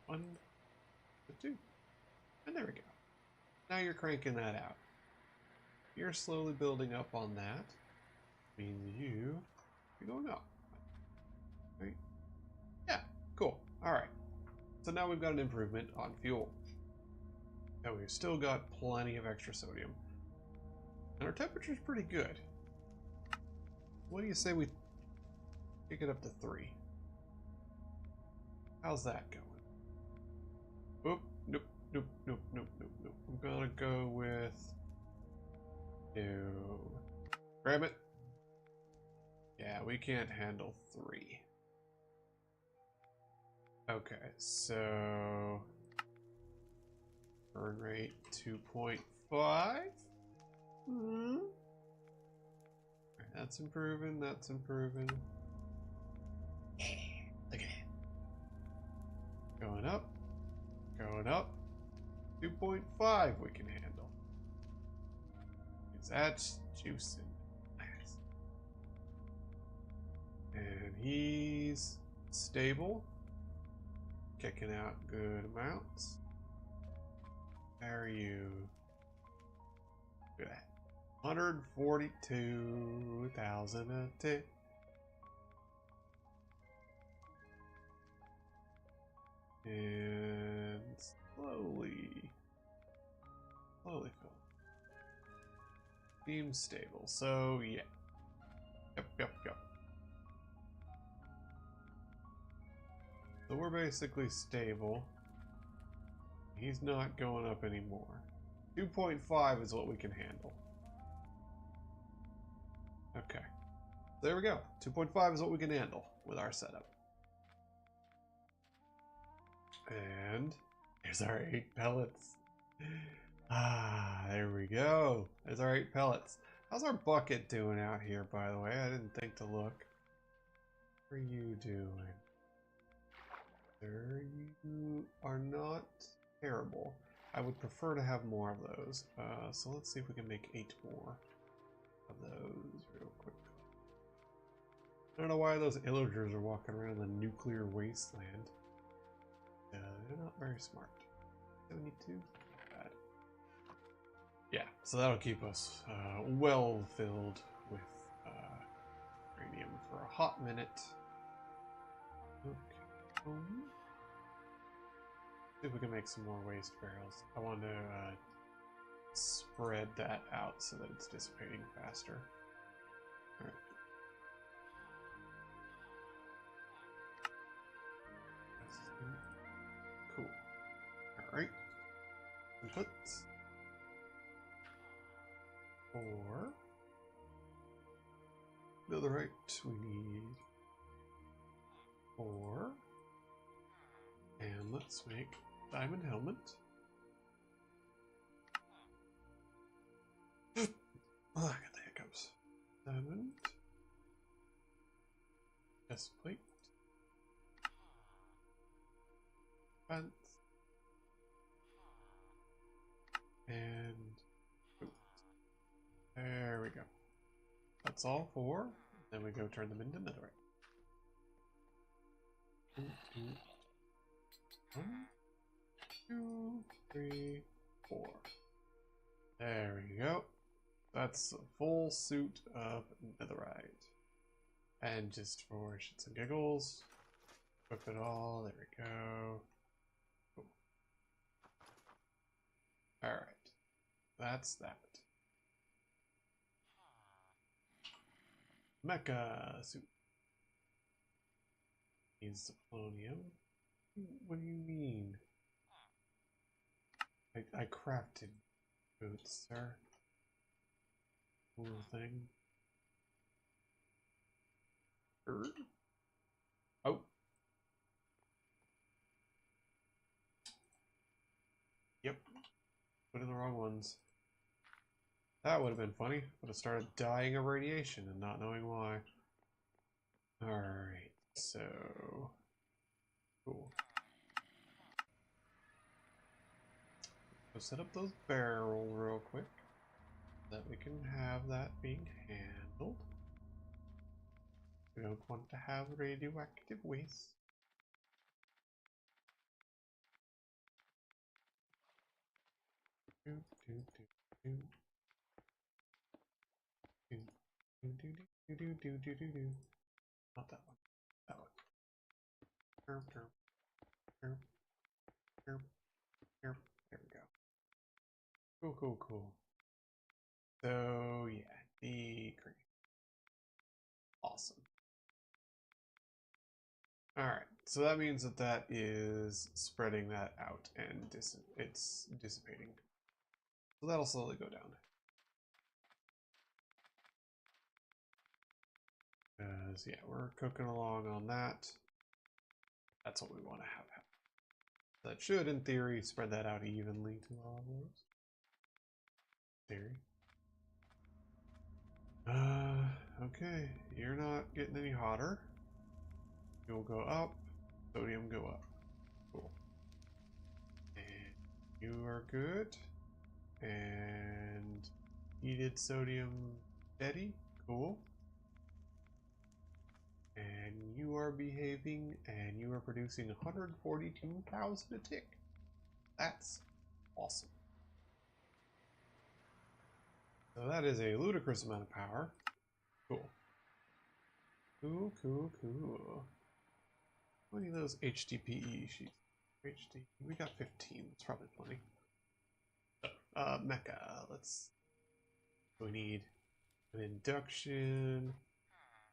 1, 2. And there we go. Now you're cranking that out. You're slowly building up on that. Means you're going up. Right? Yeah, cool. Alright. So now we've got an improvement on fuel. And we've still got plenty of extra sodium. And our temperature's pretty good. What do you say we Kick it up to 3. How's that going? Oop, nope, nope, nope, nope, nope, nope. I'm gonna go with... No. Grab it. Yeah, we can't handle 3. Okay, so... Burn rate 2.5? Hmm? That's improving, that's improving. Yeah, look at it. Going up. Going up. 2.5 we can handle. Because that's juicing. Nice. And he's stable. Kicking out good amounts. How are you? Look at that. 142,000 a tick. And slowly fill. Seems stable. So yeah. Yep. So we're basically stable. He's not going up anymore. 2.5 is what we can handle. Okay. There we go. 2.5 is what we can handle with our setup. And here's our 8 pellets. Ah, there we go. There's our 8 pellets. How's our bucket doing out here, by the way? I didn't think to look. What are you doing? There, you are not terrible. I would prefer to have more of those. So let's see if we can make 8 more of those real quick. I don't know why those illagers are walking around the nuclear wasteland. They're not very smart. 72? Bad. Yeah, so that'll keep us well filled with uranium for a hot minute. Okay. See if we can make some more waste barrels. I want to spread that out so that it's dissipating faster. All right. Cool. All right. Inputs. 4. Netherite, we need 4. And let's make diamond helmet. Oh, I got the hiccups. Diamond. Chest plate. Fence. And boots. There we go. That's all 4. Then we go turn them into netherite. 1, 2, 3, 4. There we go. That's a full suit of netherite. And just for shits and giggles, equip it all. There we go. Cool. Alright. That's that. Mecha suit. Needs polonium. What do you mean? I crafted boots, sir. Little thing. Oh. Yep. Put in the wrong ones. That would have been funny. Would have started dying of radiation and not knowing why. Alright, so... Cool. So set up those barrels real quick. So that we can have that being handled. We don't want to have radioactive waste. Not that one. That one. There we go. Cool. So yeah, the green. Awesome. Alright, so that means that that is spreading that out and it's dissipating. So that'll slowly go down. Because, yeah, we're cooking along on that. That's what we want to have happen. That should, in theory, spread that out evenly to all of those. Theory. Okay, you're not getting any hotter. You'll go up, sodium go up. Cool. And you are good. And heated sodium steady. Cool. And you are behaving, and you are producing 142,000 a tick. That's awesome. So that is a ludicrous amount of power. Cool. Cool. How many of those HDPE sheets? We got 15. That's probably plenty. Mecha. We need an induction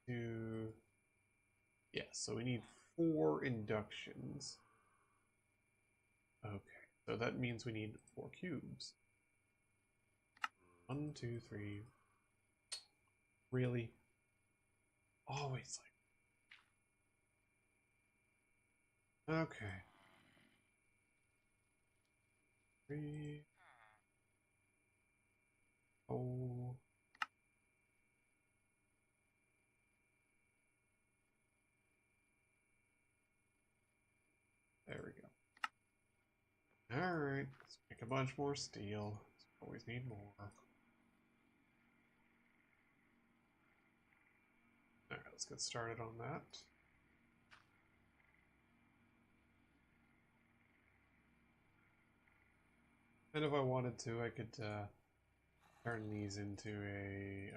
to. Yeah, so we need 4 inductions. Okay, so that means we need 4 cubes. 1, 2, 3. Really? Always like. Okay. 3. Oh. There we go. Alright, let's make a bunch more steel. Always need more. Alright, let's get started on that. And if I wanted to, I could turn these into a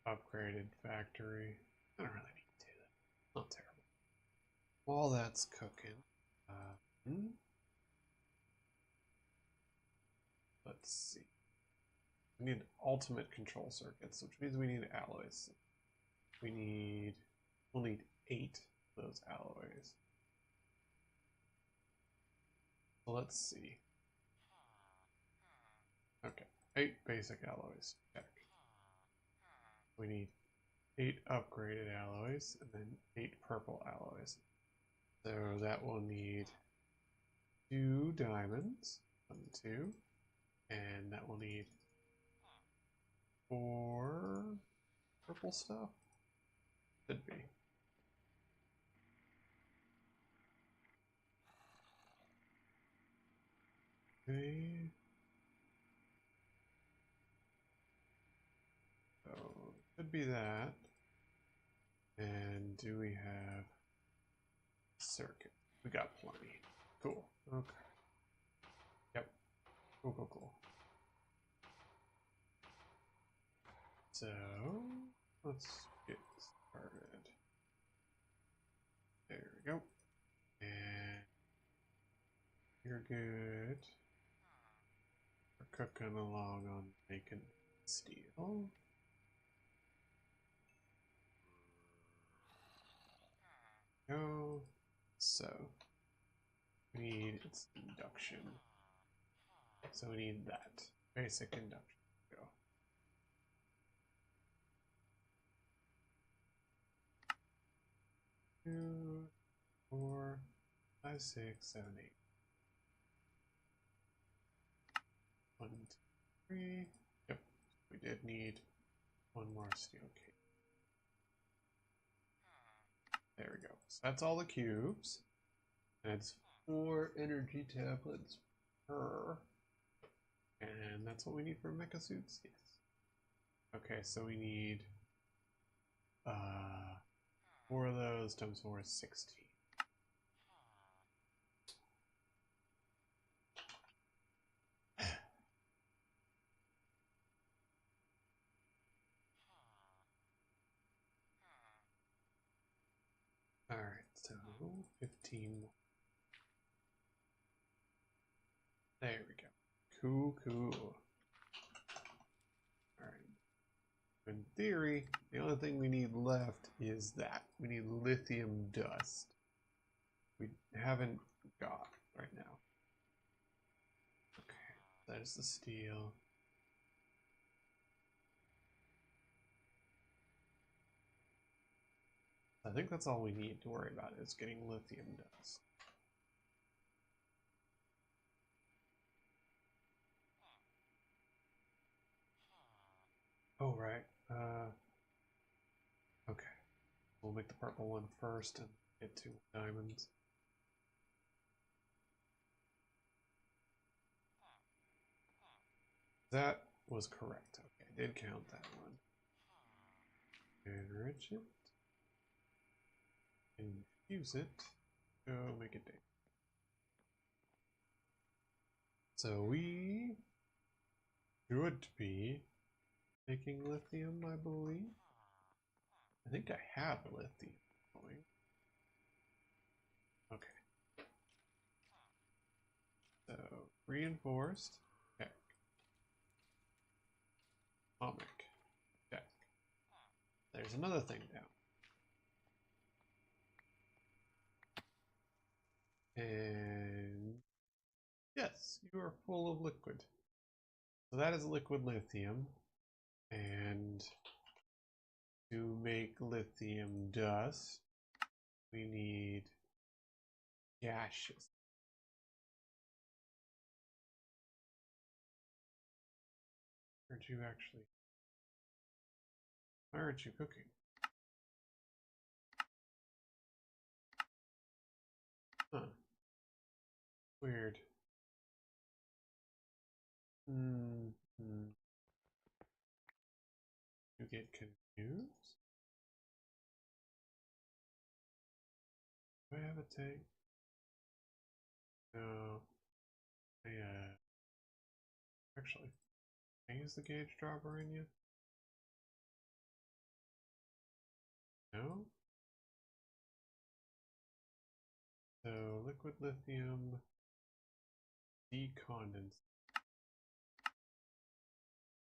upgraded factory. I don't really need to do that. Not terrible. While that's cooking, let's see. We need ultimate control circuits, which means we need alloys. We'll need 8 of those alloys. So let's see. Okay, 8 basic alloys. Check. We need 8 upgraded alloys, and then 8 purple alloys. So that will need 2 diamonds, 1, 2, and that will need 4 purple stuff. Could be. Okay. So could be that. And do we have circuit? We got plenty. Cool. Okay. Yep. Cool. So let's get started. There we go. And you're good. We're cooking along on making steel. Go. So we need its induction. So we need that. Basic induction. Go. 2, 4, 5, 6, 7, 8. 1, 2, 3. Yep. We did need 1 more steel cake. There we go. So that's all the cubes. And it's 4 energy tablets per. And that's what we need for mecha suits? Yes. Okay, so we need 4 of those times 4 is 16. Alright, so 15. There we go. Cool. Alright. theory, the only thing we need left is that. We need lithium dust. We haven't got right now. Okay, that is the steel. I think that's all we need to worry about is getting lithium dust. Oh, right. Okay. We'll make the purple one first and get 2 diamonds. That was correct. Okay, I did count that one. Enrich it. Infuse it. Go make it day. So we should be making lithium, I believe. I think I have lithium going. Okay. So reinforced. Check. Atomic. Check. There's another thing down. And yes, you are full of liquid. So that is liquid lithium. And to make lithium dust, we need gaseous. Aren't you actually? Why aren't you cooking? Huh. Weird. You get confused? Do I have a tank? No. Actually, can I use the gauge dropper in you? No? So, liquid lithium decondensate.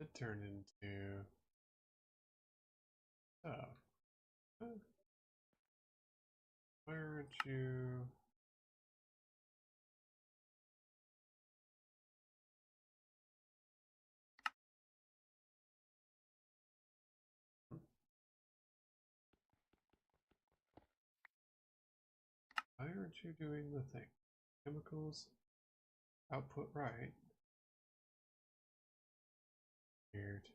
It turned into stuff. Why aren't you? Why aren't you doing the thing? Chemicals output right. Weird.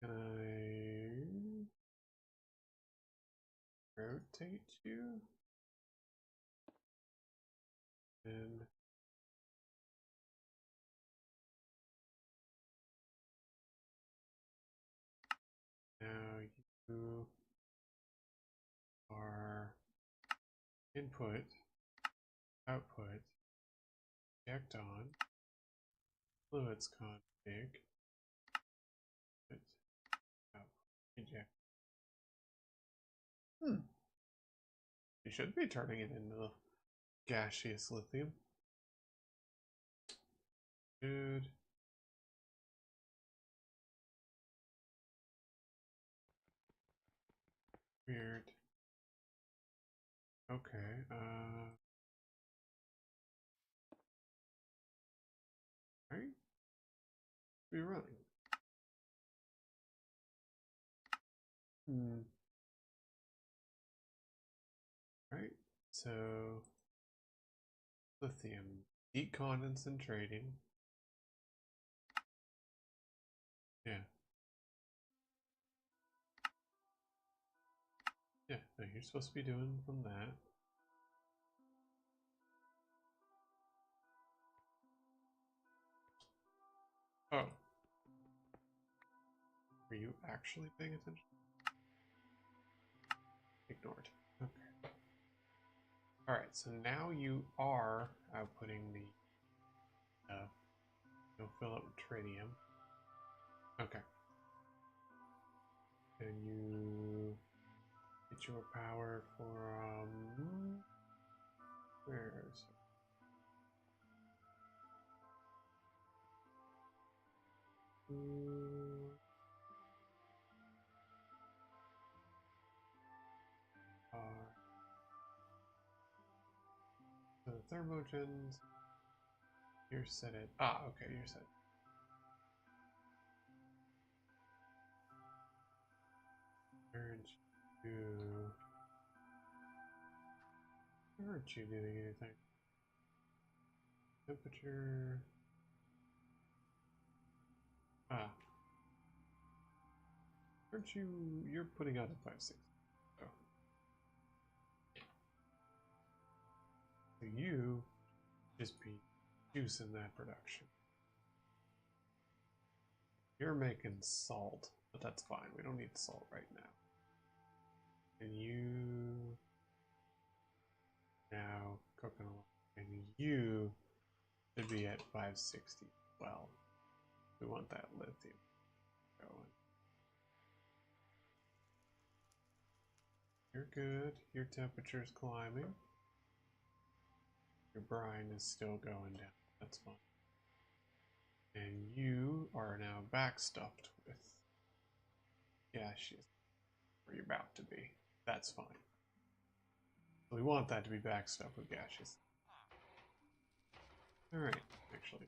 Can I rotate you? And now you are input, output, eject on, fluids config, output, eject. You should be turning it into gaseous lithium. Good. Weird. Okay, right? Be running. Right? So lithium, decondensating. Yeah. Yeah, no, you're supposed to be doing from that. Oh. Are you actually paying attention? Ignored. Okay. Alright, so now you are outputting the you'll fill up with tritium. Okay. And you get your power from where is it? the thermogens. You're set it. Ah, okay, you're set. Aren't you doing anything? Temperature. Ah. Aren't you? You're putting out at 5.6. Oh. So you just be juicing that production. You're making salt, but that's fine. We don't need salt right now. And you now cooking along. And you should be at 560. Well, we want that lithium going. You're good. Your temperature's climbing. Your brine is still going down. That's fine. And you are now backstuffed with gaseous, or you're about to be. That's fine. So we want that to be backstuffed with gaseous. Alright, actually,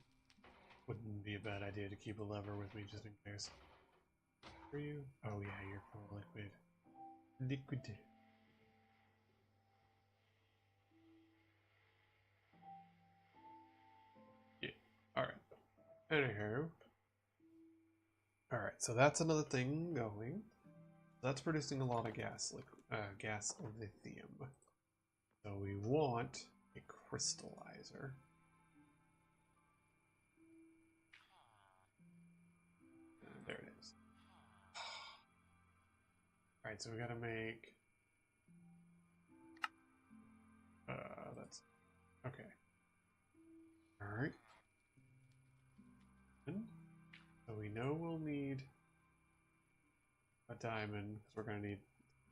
wouldn't be a bad idea to keep a lever with me just in case. Are you? Oh yeah, you're full of liquid. Liquid. Yeah. Alright. Anywho. Alright, so that's another thing going. That's producing a lot of gas lithium. So we want a crystallizer. And there it is. Alright, so we gotta make... that's... Okay. Alright. So we know we'll need a diamond, because we're gonna need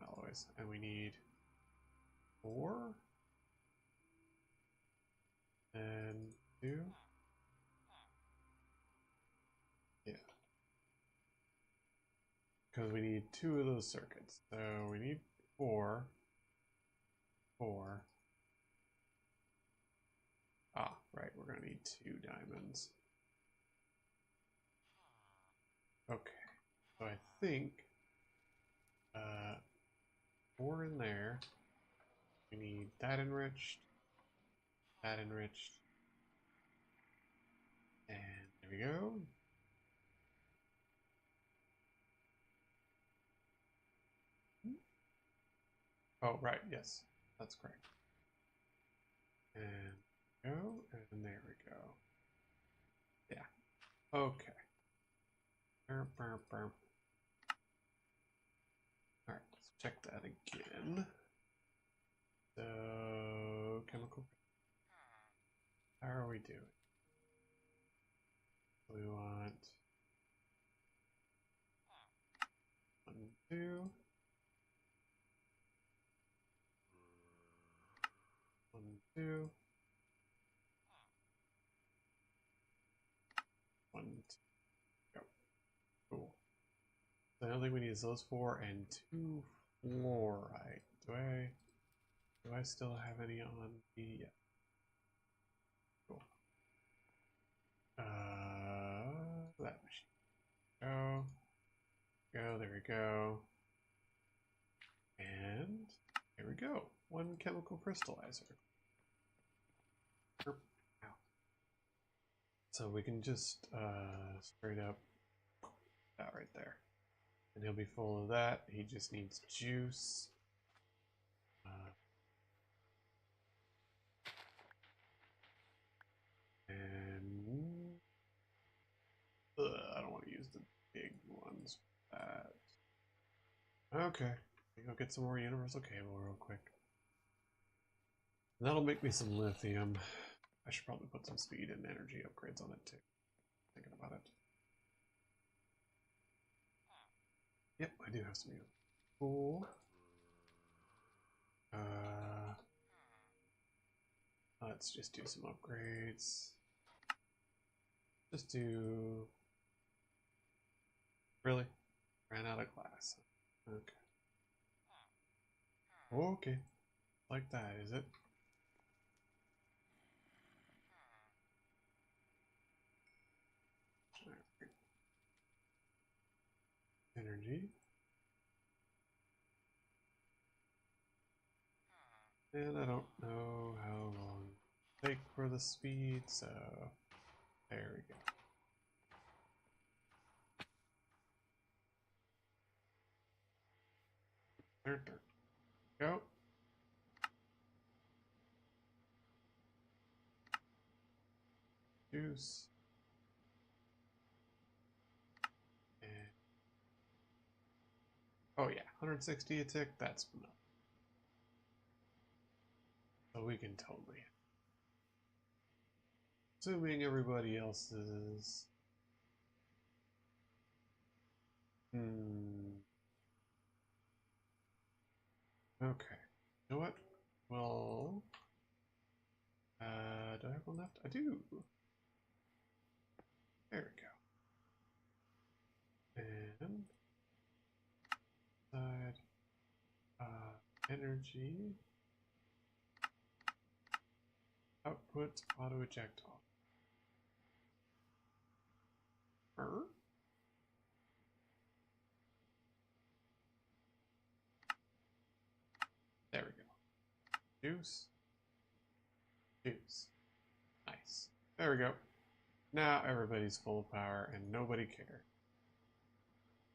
alloys. And we need 4. And 2. Yeah. Because we need 2 of those circuits. So we need 4. 4. Ah, right, we're gonna need 2 diamonds. Okay, so I think 4 in there. We need that enriched, and there we go. Oh, right, yes, that's correct. And go, and there we go. Yeah, okay. Burp, burp, burp. All right, let's check that again. So, chemical. How are we doing? We want 1, 2. 1, 2. 1, 2. Go. Cool. So the only thing we need is those 4 and 2 fluorite. Do I still have any on the? Yeah. Cool. That machine. Go. Go. There we go. And there we go. 1 chemical crystallizer. Ow. So we can just straight up that right there. And he'll be full of that. He just needs juice. And I don't want to use the big ones. Okay. Go get some more universal cable real quick. And that'll make me some lithium. I should probably put some speed and energy upgrades on it too. Thinking about it. Yep, I do have some. Cool. Let's just do some upgrades. Just do... Really? Ran out of glass. Okay. Okay. Like that, is it? energy. And I don't know how long it take for the speed, so there we go. There. Go. Juice. And oh yeah, 160 a tick, that's enough. So we can totally. Assuming everybody else is. Okay. You know what? Well, do I have one left? I do. There we go. And side energy output auto eject off. There we go. Juice. Juice. Nice. There we go. Now everybody's full of power and nobody cares.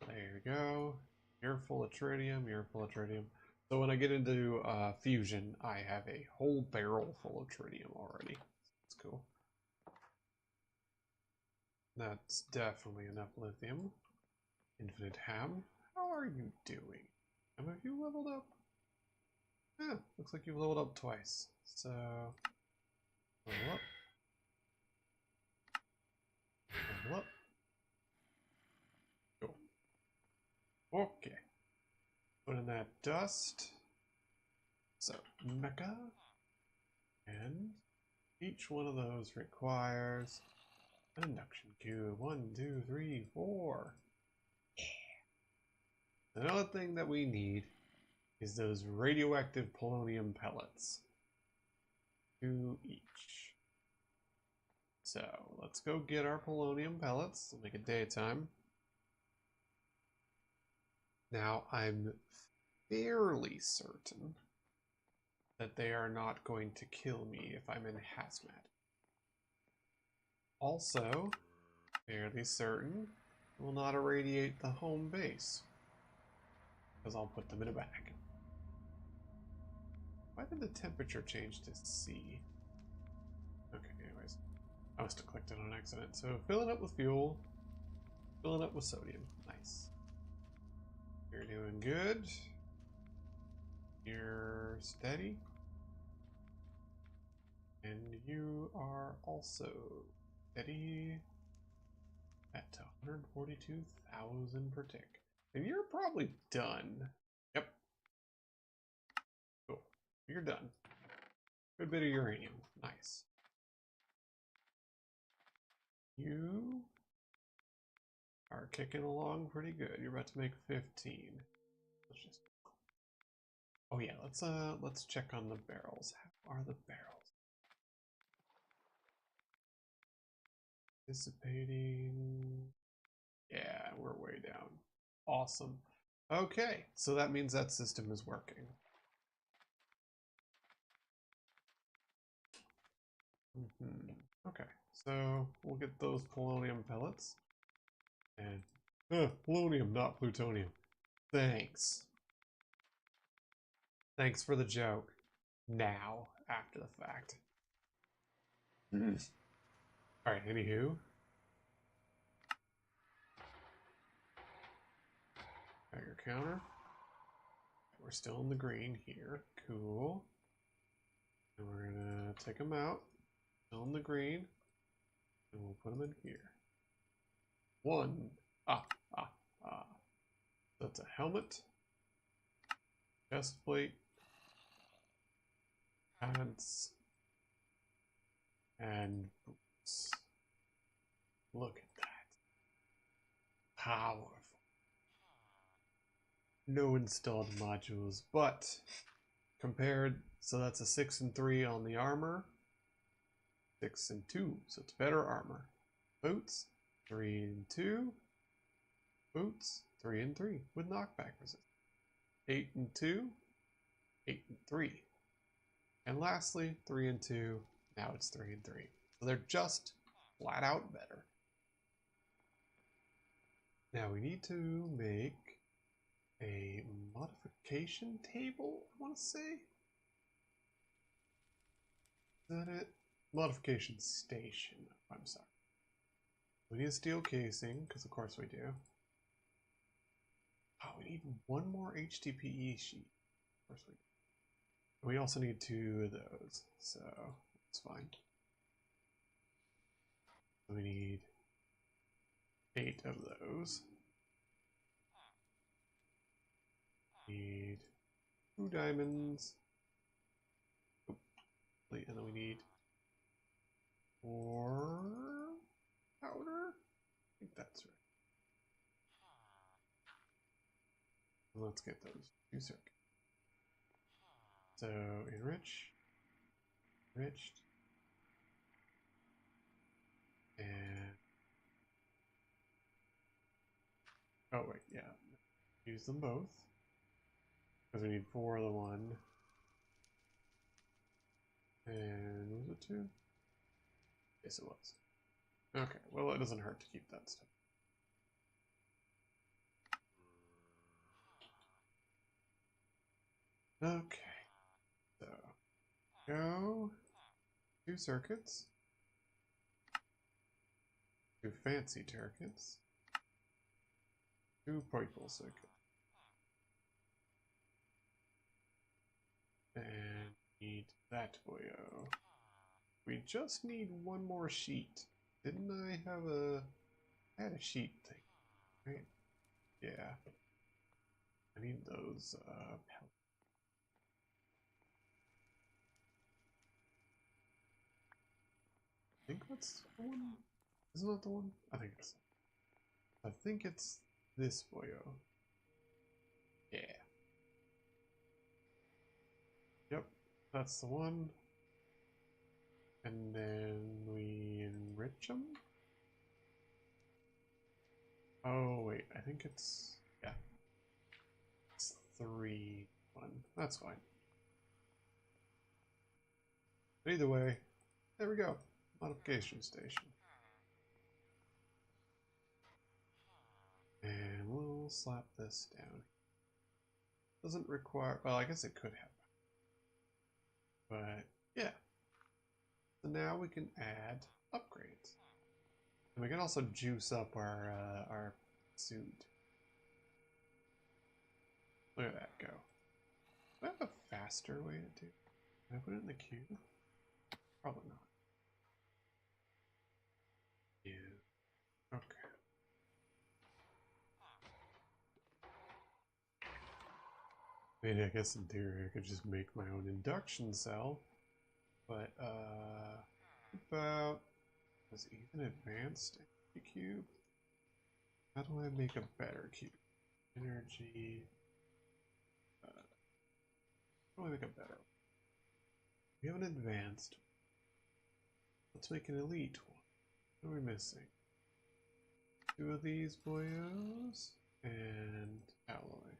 There you go. You're full of tritium. You're full of tritium. So when I get into fusion, I have a whole barrel full of tritium already. That's cool. That's definitely enough lithium. Infinite ham. How are you doing? Have you leveled up? Yeah, looks like you've leveled up twice. So, level up. Level up. Cool. Okay. Put in that dust. So, mecha. And each one of those requires an induction cube. 1, 2, 3, 4. Yeah. Another thing that we need is those radioactive polonium pellets. 2 each. So let's go get our polonium pellets. We'll make it daytime. Now I'm fairly certain that they are not going to kill me if I'm in hazmat. Also, fairly certain will not irradiate the home base, because I'll put them in a bag. Why did the temperature change to C? Okay, anyways. I must have clicked it on accident. So filling up with fuel, filling up with sodium. Nice. You're doing good. You're steady. And you are also steady at 142,000 per tick. And you're probably done. Yep. Cool. You're done. Good bit of uranium. Nice. You are kicking along pretty good. You're about to make 15. Let's just. Oh yeah, let's check on the barrels. How are the barrels? Dissipating. Yeah, we're way down. Awesome. Okay, so that means that system is working. Okay, so we'll get those polonium pellets. And polonium, not plutonium. Thanks. Thanks for the joke. Now, after the fact. Alright, anywho. Got your counter. We're still in the green here. Cool. And we're gonna take them out. Still in the green. And we'll put them in here. 1. That's a helmet. Chest plate. Pants. And boots. Look at that. Powerful. No installed modules, but compared, so that's a 6 and 3 on the armor. 6 and 2, so it's better armor. Boots, 3 and 2. Boots, 3 and 3 with knockback resistance. 8 and 2, 8 and 3. And lastly, 3 and 2, now it's 3 and 3. So they're just flat out better. Now we need to make a modification table, I want to say. Is that it? Modification station. I'm sorry. We need a steel casing, because of course we do. Oh, we need one more HDPE sheet. Of course we do. We also need 2 of those, so that's fine. We need 8 of those. We need 2 diamonds. Oh, and then we need 4 powder. I think that's right. And let's get those 2 circuits. So enrich, enriched, and oh wait, yeah, use them both because we need 4 of the one. And was it 2? Yes, it was. Okay, well, it doesn't hurt to keep that stuff. Okay, so go 2 circuits, 2 fancy circuits, 2 purple circuits, and need that boyo. We just need 1 more sheet. Didn't I have a... I had a sheet thing, right? Yeah. I need those pellets. I think that's the one. Isn't that the one? I think it's. I think it's this boyo. Yeah. Yep, that's the one. And then we enrich them. Oh wait, I think it's it's 3 1. That's fine. But either way, there we go. Modification station. And we'll slap this down. Doesn't require, well, I guess it could have. But yeah. So now we can add upgrades. And we can also juice up our suit. Look at that go. Do I have a faster way to do it? Can I put it in the queue? Probably not. Yeah. Okay. I mean, I guess in theory I could just make my own induction cell. But, about... Was even advanced cube? How do I make a better cube? Energy... how do I make a better one? We have an advanced. Let's make an elite one. What are we missing? 2 of these boyos and alloy.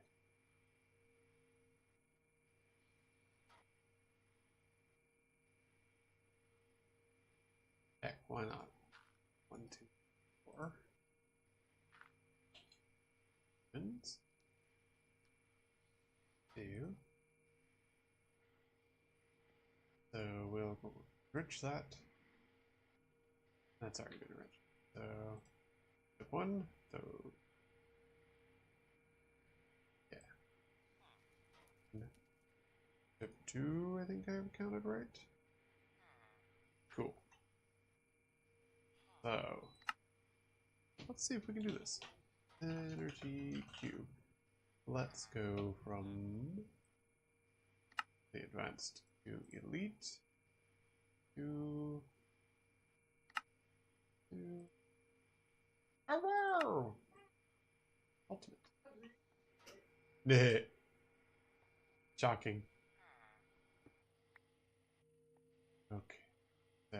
Heck, why not? 1, 2, 4. And 2. So we'll enrich that. That's already been enriched. So step 1, so yeah. Step 2, I think I have counted right. Cool. So let's see if we can do this. Energy cube. Let's go from the advanced to elite to hello ultimate. Nah. Shocking. Okay, so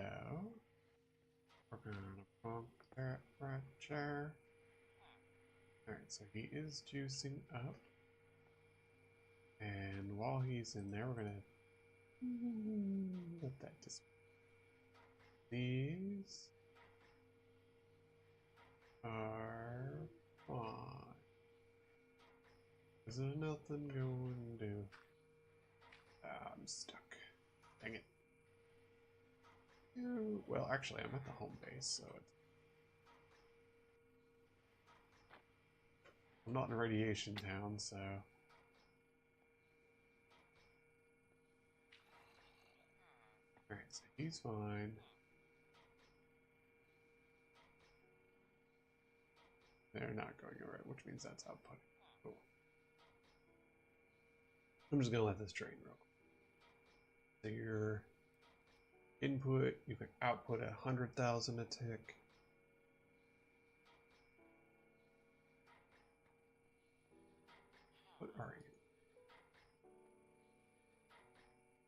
we're gonna plonk that right there. Alright, Alright, so he is juicing up. And while he's in there, we're gonna let that disappear. These are fine. There's nothing going to do. I'm stuck. Dang it. Well, actually, I'm at the home base, so I'm not in a radiation town, so. Alright, so he's fine. They're not going right, which means that's output. Cool. I'm just gonna let this drain real quick. So your input, you can output 100,000 a tick. What are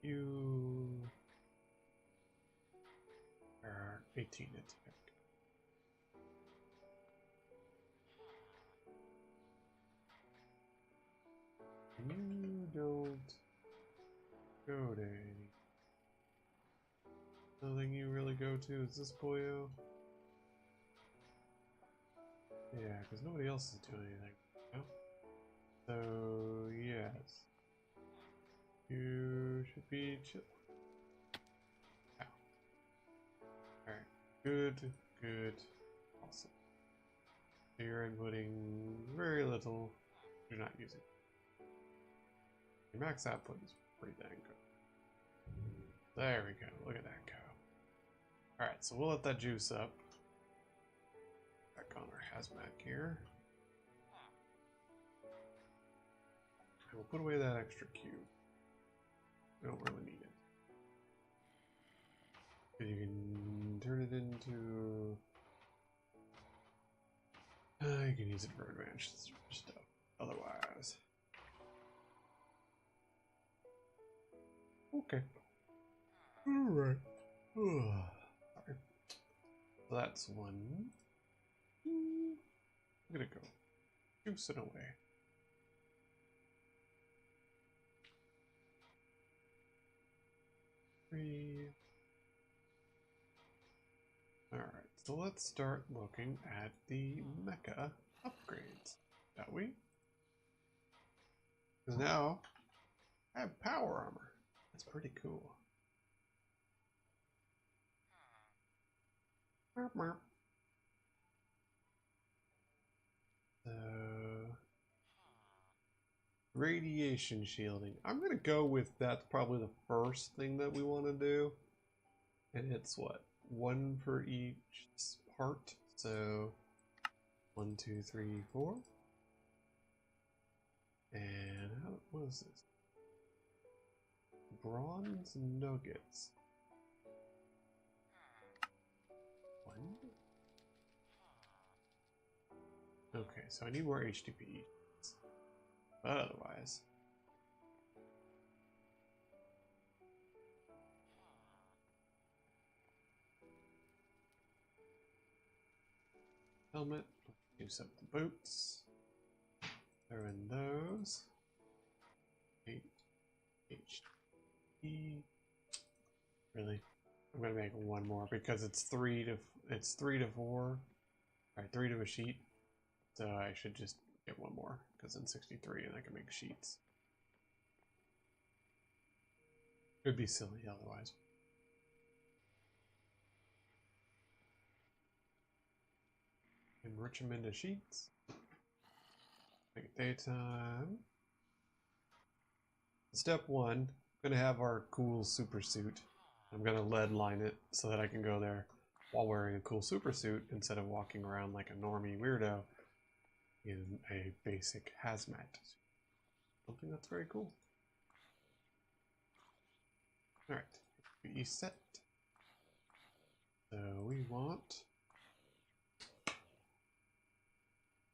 you? You are 18 a tick. You don't go to any. Nothing you really go to is this boyo. Yeah, because nobody else is doing anything. No? So, yes. You should be chill. Ow. Alright. Good, good. Awesome. So you're inputting very little. You're not using. Your max output is pretty dang good. There we go. Look at that go. Alright, so we'll let that juice up. Back on our hazmat gear. And we'll put away that extra cube. We don't really need it. You can turn it into... you can use it for advanced stuff. Otherwise... Okay. Alright. Sorry. So that's one. I'm gonna go juice it away. Three. Alright, so let's start looking at the mecha upgrades, shall we? Because now I have power armor. That's pretty cool. So, radiation shielding. I'm gonna go with that's probably the first thing that we want to do. And it's what? One for each part. So 1, 2, 3, 4. And what is this? Bronze nuggets. 1. Okay, so I need more HTP. But otherwise. Helmet. Use up the boots. Throw in those. HTP. Really? I'm gonna make one more because it's 3 to 4. Alright, 3 to a sheet. So I should just get one more because in 63 and I can make sheets. It'd be silly otherwise. Enrich them into sheets. Make it daytime. Step 1, I'm gonna have our cool super suit. I'm gonna lead line it so that I can go there while wearing a cool super suit instead of walking around like a normie weirdo in a basic hazmat suit. Something that's very cool. Alright, be set. So we want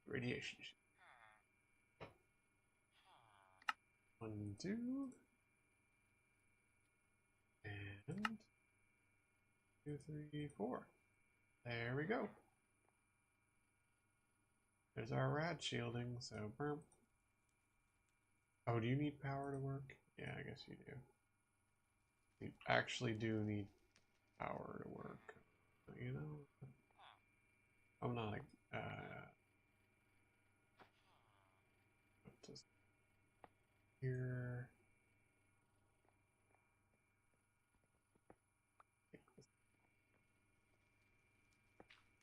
radiation. 1, 2. And 2, 3, 4. There we go. There's our rad shielding, so burp. Oh, do you need power to work? Yeah, I guess you do. You actually do need power to work. You know? I'm not just here.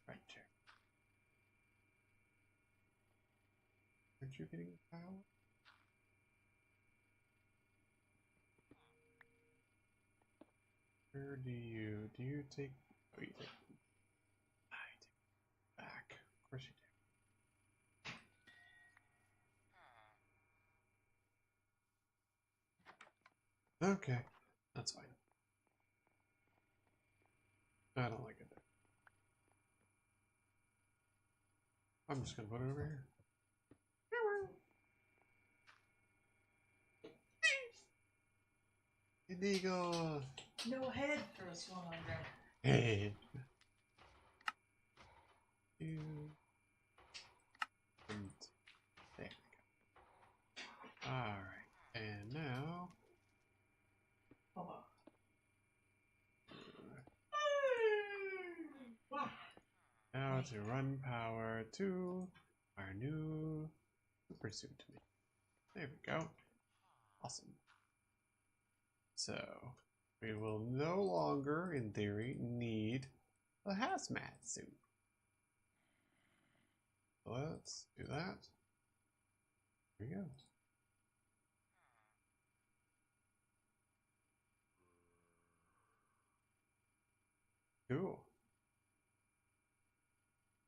Right check. Aren't you getting power? Where do you take? Oh, you take. I take back. Of course you do. Okay, that's fine. I don't like it there. I'm just gonna put it over here. Illegal. No head for a swan there. Hey. And there we go. Alright. And now. Now to run power to our new super suit. There we go. Awesome. So we will no longer, in theory, need a hazmat suit. So let's do that. Here we go. Cool.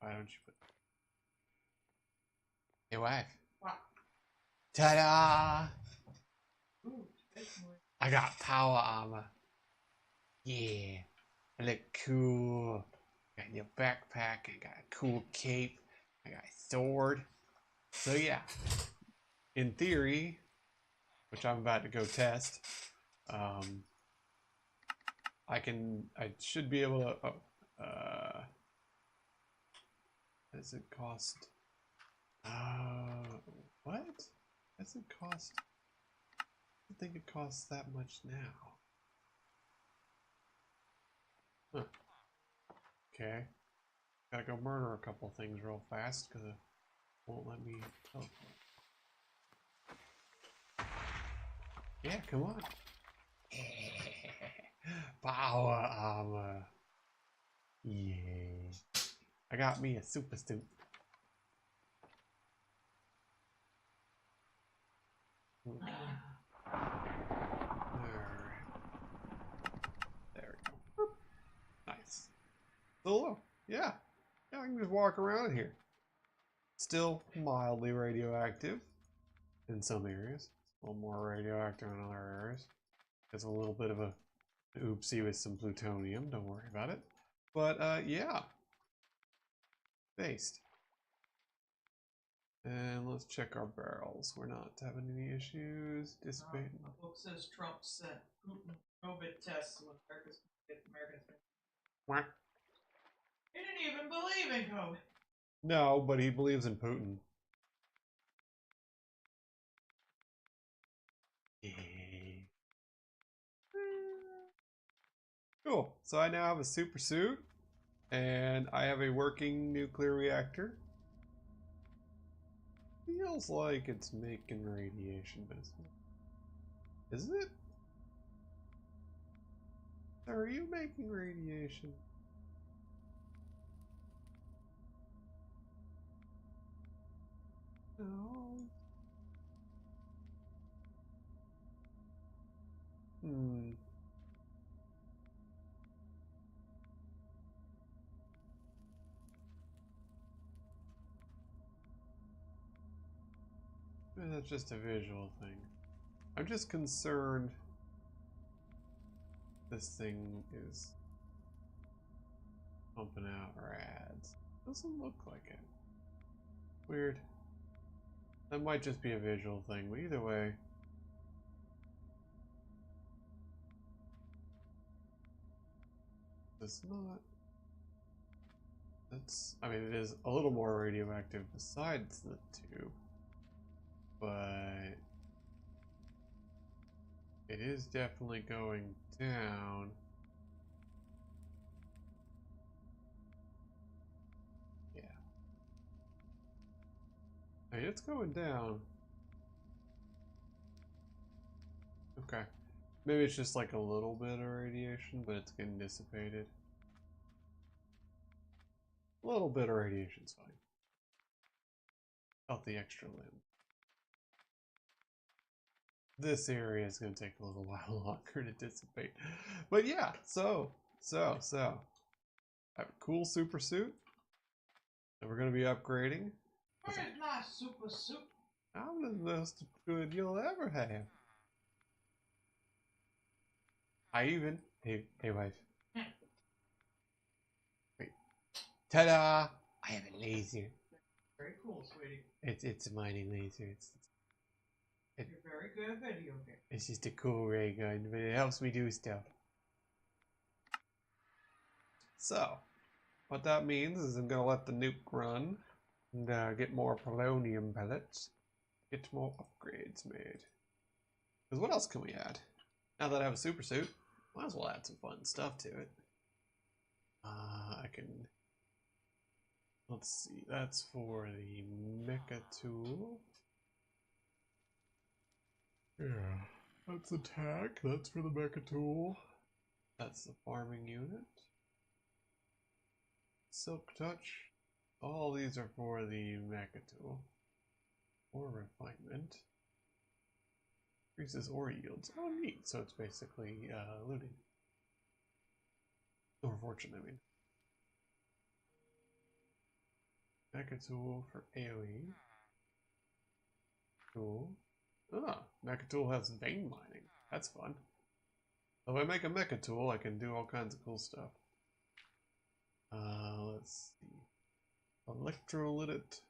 Why don't you put... Hey, wife. What? Ta-da! Ooh, I got power armor. Yeah. I look cool. Got your backpack. I got a cool cape. I got a sword. So yeah. In theory, which I'm about to go test, I should be able to, does it cost, what? Does it cost, I don't think it costs that much now. Huh. Okay. Gotta go murder a couple things real fast, because it won't let me teleport. Yeah, come on. Power armor. Yeah. I got me a super suit. Alright. There we go. Nice. So, yeah. Yeah, I can just walk around here. Still mildly radioactive in some areas. A little more radioactive in other areas. It's a little bit of a oopsie with some plutonium. Don't worry about it. But, yeah. Based. And let's check our barrels. We're not having any issues. Dissipating. The book says Trump sent Putin COVID tests when Americans. What? He didn't even believe in COVID. No, but he believes in Putin. Cool. So I now have a super suit, and I have a working nuclear reactor. Feels like it's making radiation, but it's not. Is it? Are you making radiation? No. Hmm. Maybe that's just a visual thing. I'm just concerned this thing is pumping out rads. Doesn't look like it. Weird. That might just be a visual thing, but either way. Does I mean, it is a little more radioactive besides the tube, but it is definitely going down. Yeah. I mean, it's going down. Okay. Maybe it's just like a little bit of radiation, but it's getting dissipated. A little bit of radiation's fine. Out the extra limb. This area is going to take a little while longer to dissipate. But yeah, so. I have a cool super suit that we're going to be upgrading. Where's my super suit? I'm the most good you'll ever have. Hey wife. Wait. Ta-da! I have a laser. Very cool, sweetie. It's a mining laser. You're very good at video games. It's just a cool ray gun, but it helps me do stuff. So, what that means is I'm gonna let the nuke run and get more polonium pellets, get more upgrades made. Because what else can we add? Now that I have a super suit, might as well add some fun stuff to it. I can. Let's see. That's for the mecha tool. Yeah, that's attack. That's for the mecha tool. That's the farming unit. Silk touch. All these are for the mecha tool. Or refinement. Increases ore yields. Oh, neat. So it's basically looting. Or fortune, I mean. Mecha tool for AoE. Cool. Ah, mecha tool has vein mining. That's fun. So if I make a mecha tool, I can do all kinds of cool stuff. Let's see. Electrolytic.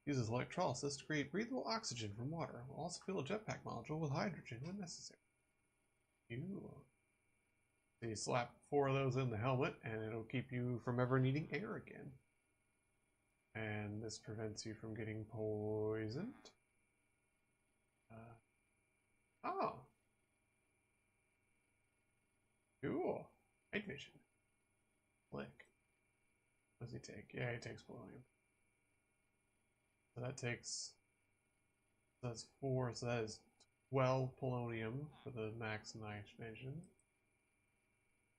Uses electrolysis to create breathable oxygen from water. Will also fill a jetpack module with hydrogen when necessary. Ew. So you slap 4 of those in the helmet, and it'll keep you from ever needing air again. And this prevents you from getting poisoned. Oh. Cool. Night vision. Click. What does he take? Yeah, he takes polonium. So that takes. That's 4, so that is 12 polonium for the max night vision.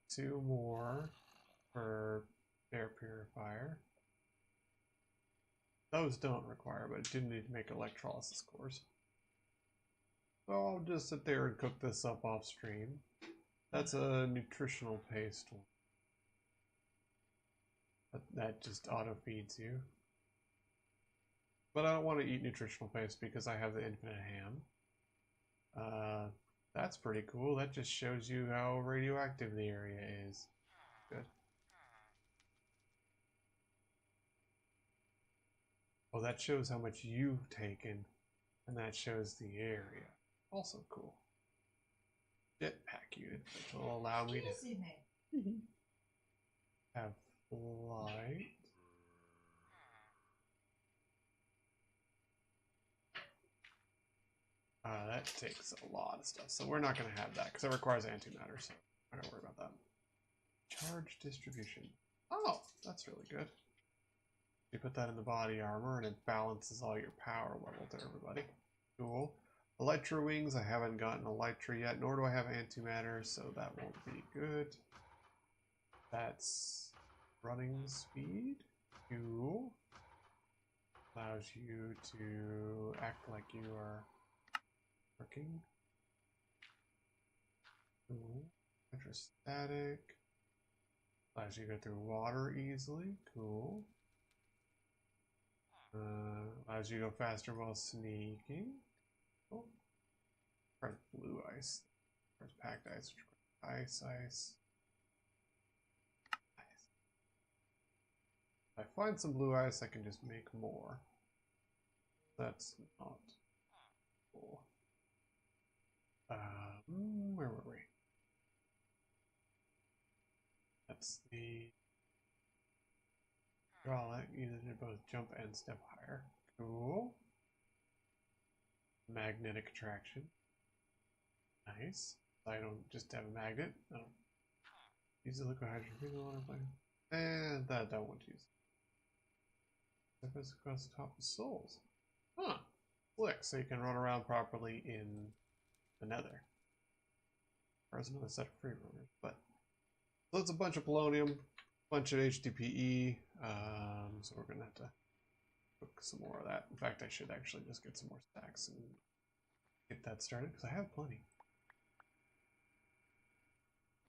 2 more for air purifier. Those don't require, but I do need to make electrolysis cores. So I'll just sit there and cook this up off stream. That's a nutritional paste one. That just auto feeds you. But I don't want to eat nutritional paste because I have the infinite ham. That's pretty cool. That just shows you how radioactive the area is. Good. Oh, that shows how much you've taken, and that shows the area. Also cool. Jetpack unit, which will allow me to have flight. That takes a lot of stuff, so we're not going to have that because it requires antimatter, so I'm not going to worry about that. Charge distribution. Oh, that's really good. You put that in the body armor and it balances all your power level to everybody. Cool. Elytra wings, I haven't gotten Elytra yet, nor do I have antimatter, so that won't be good. That's running speed. Cool. Allows you to act like you are working. Cool. Hydrostatic. Allows you to go through water easily. Cool. Allows you to go faster while sneaking. Cool. Press blue ice. Press packed ice. Ice. Ice. If I find some blue ice, I can just make more. That's not cool. Where were we? That that's the hydraulic. Either did both jump and step higher. Cool. Magnetic attraction. Nice. I don't just have a magnet. I don't use the liquid hydrogen. And that I don't want to use. Surface across the top of souls. Huh. Slick, so you can run around properly in the nether. There's another set of free runners, but so it's a bunch of polonium, bunch of HDPE. So we're gonna have to cook some more of that. In fact, I should actually just get some more stacks and get that started because I have plenty.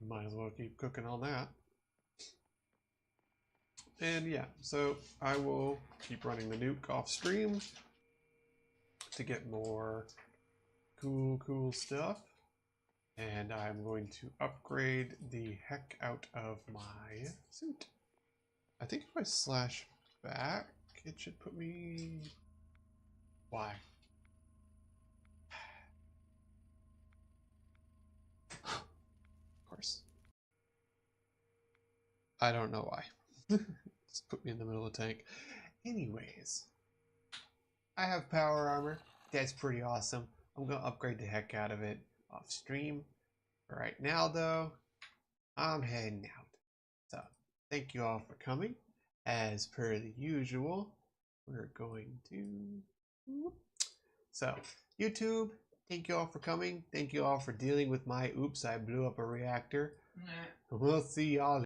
Might as well keep cooking on that. And yeah, so I will keep running the nuke off stream to get more cool stuff. And I'm going to upgrade the heck out of my suit. I think if I slash back, it should put me... Why? Of course. I don't know why. Just put me in the middle of the tank. Anyways, I have power armor. That's pretty awesome. I'm going to upgrade the heck out of it off stream. Right now, though, I'm heading out. So, thank you all for coming. As per the usual, we're going to... So, YouTube, thank you all for coming. Thank you all for dealing with my oops, I blew up a reactor. Nah. We'll see y'all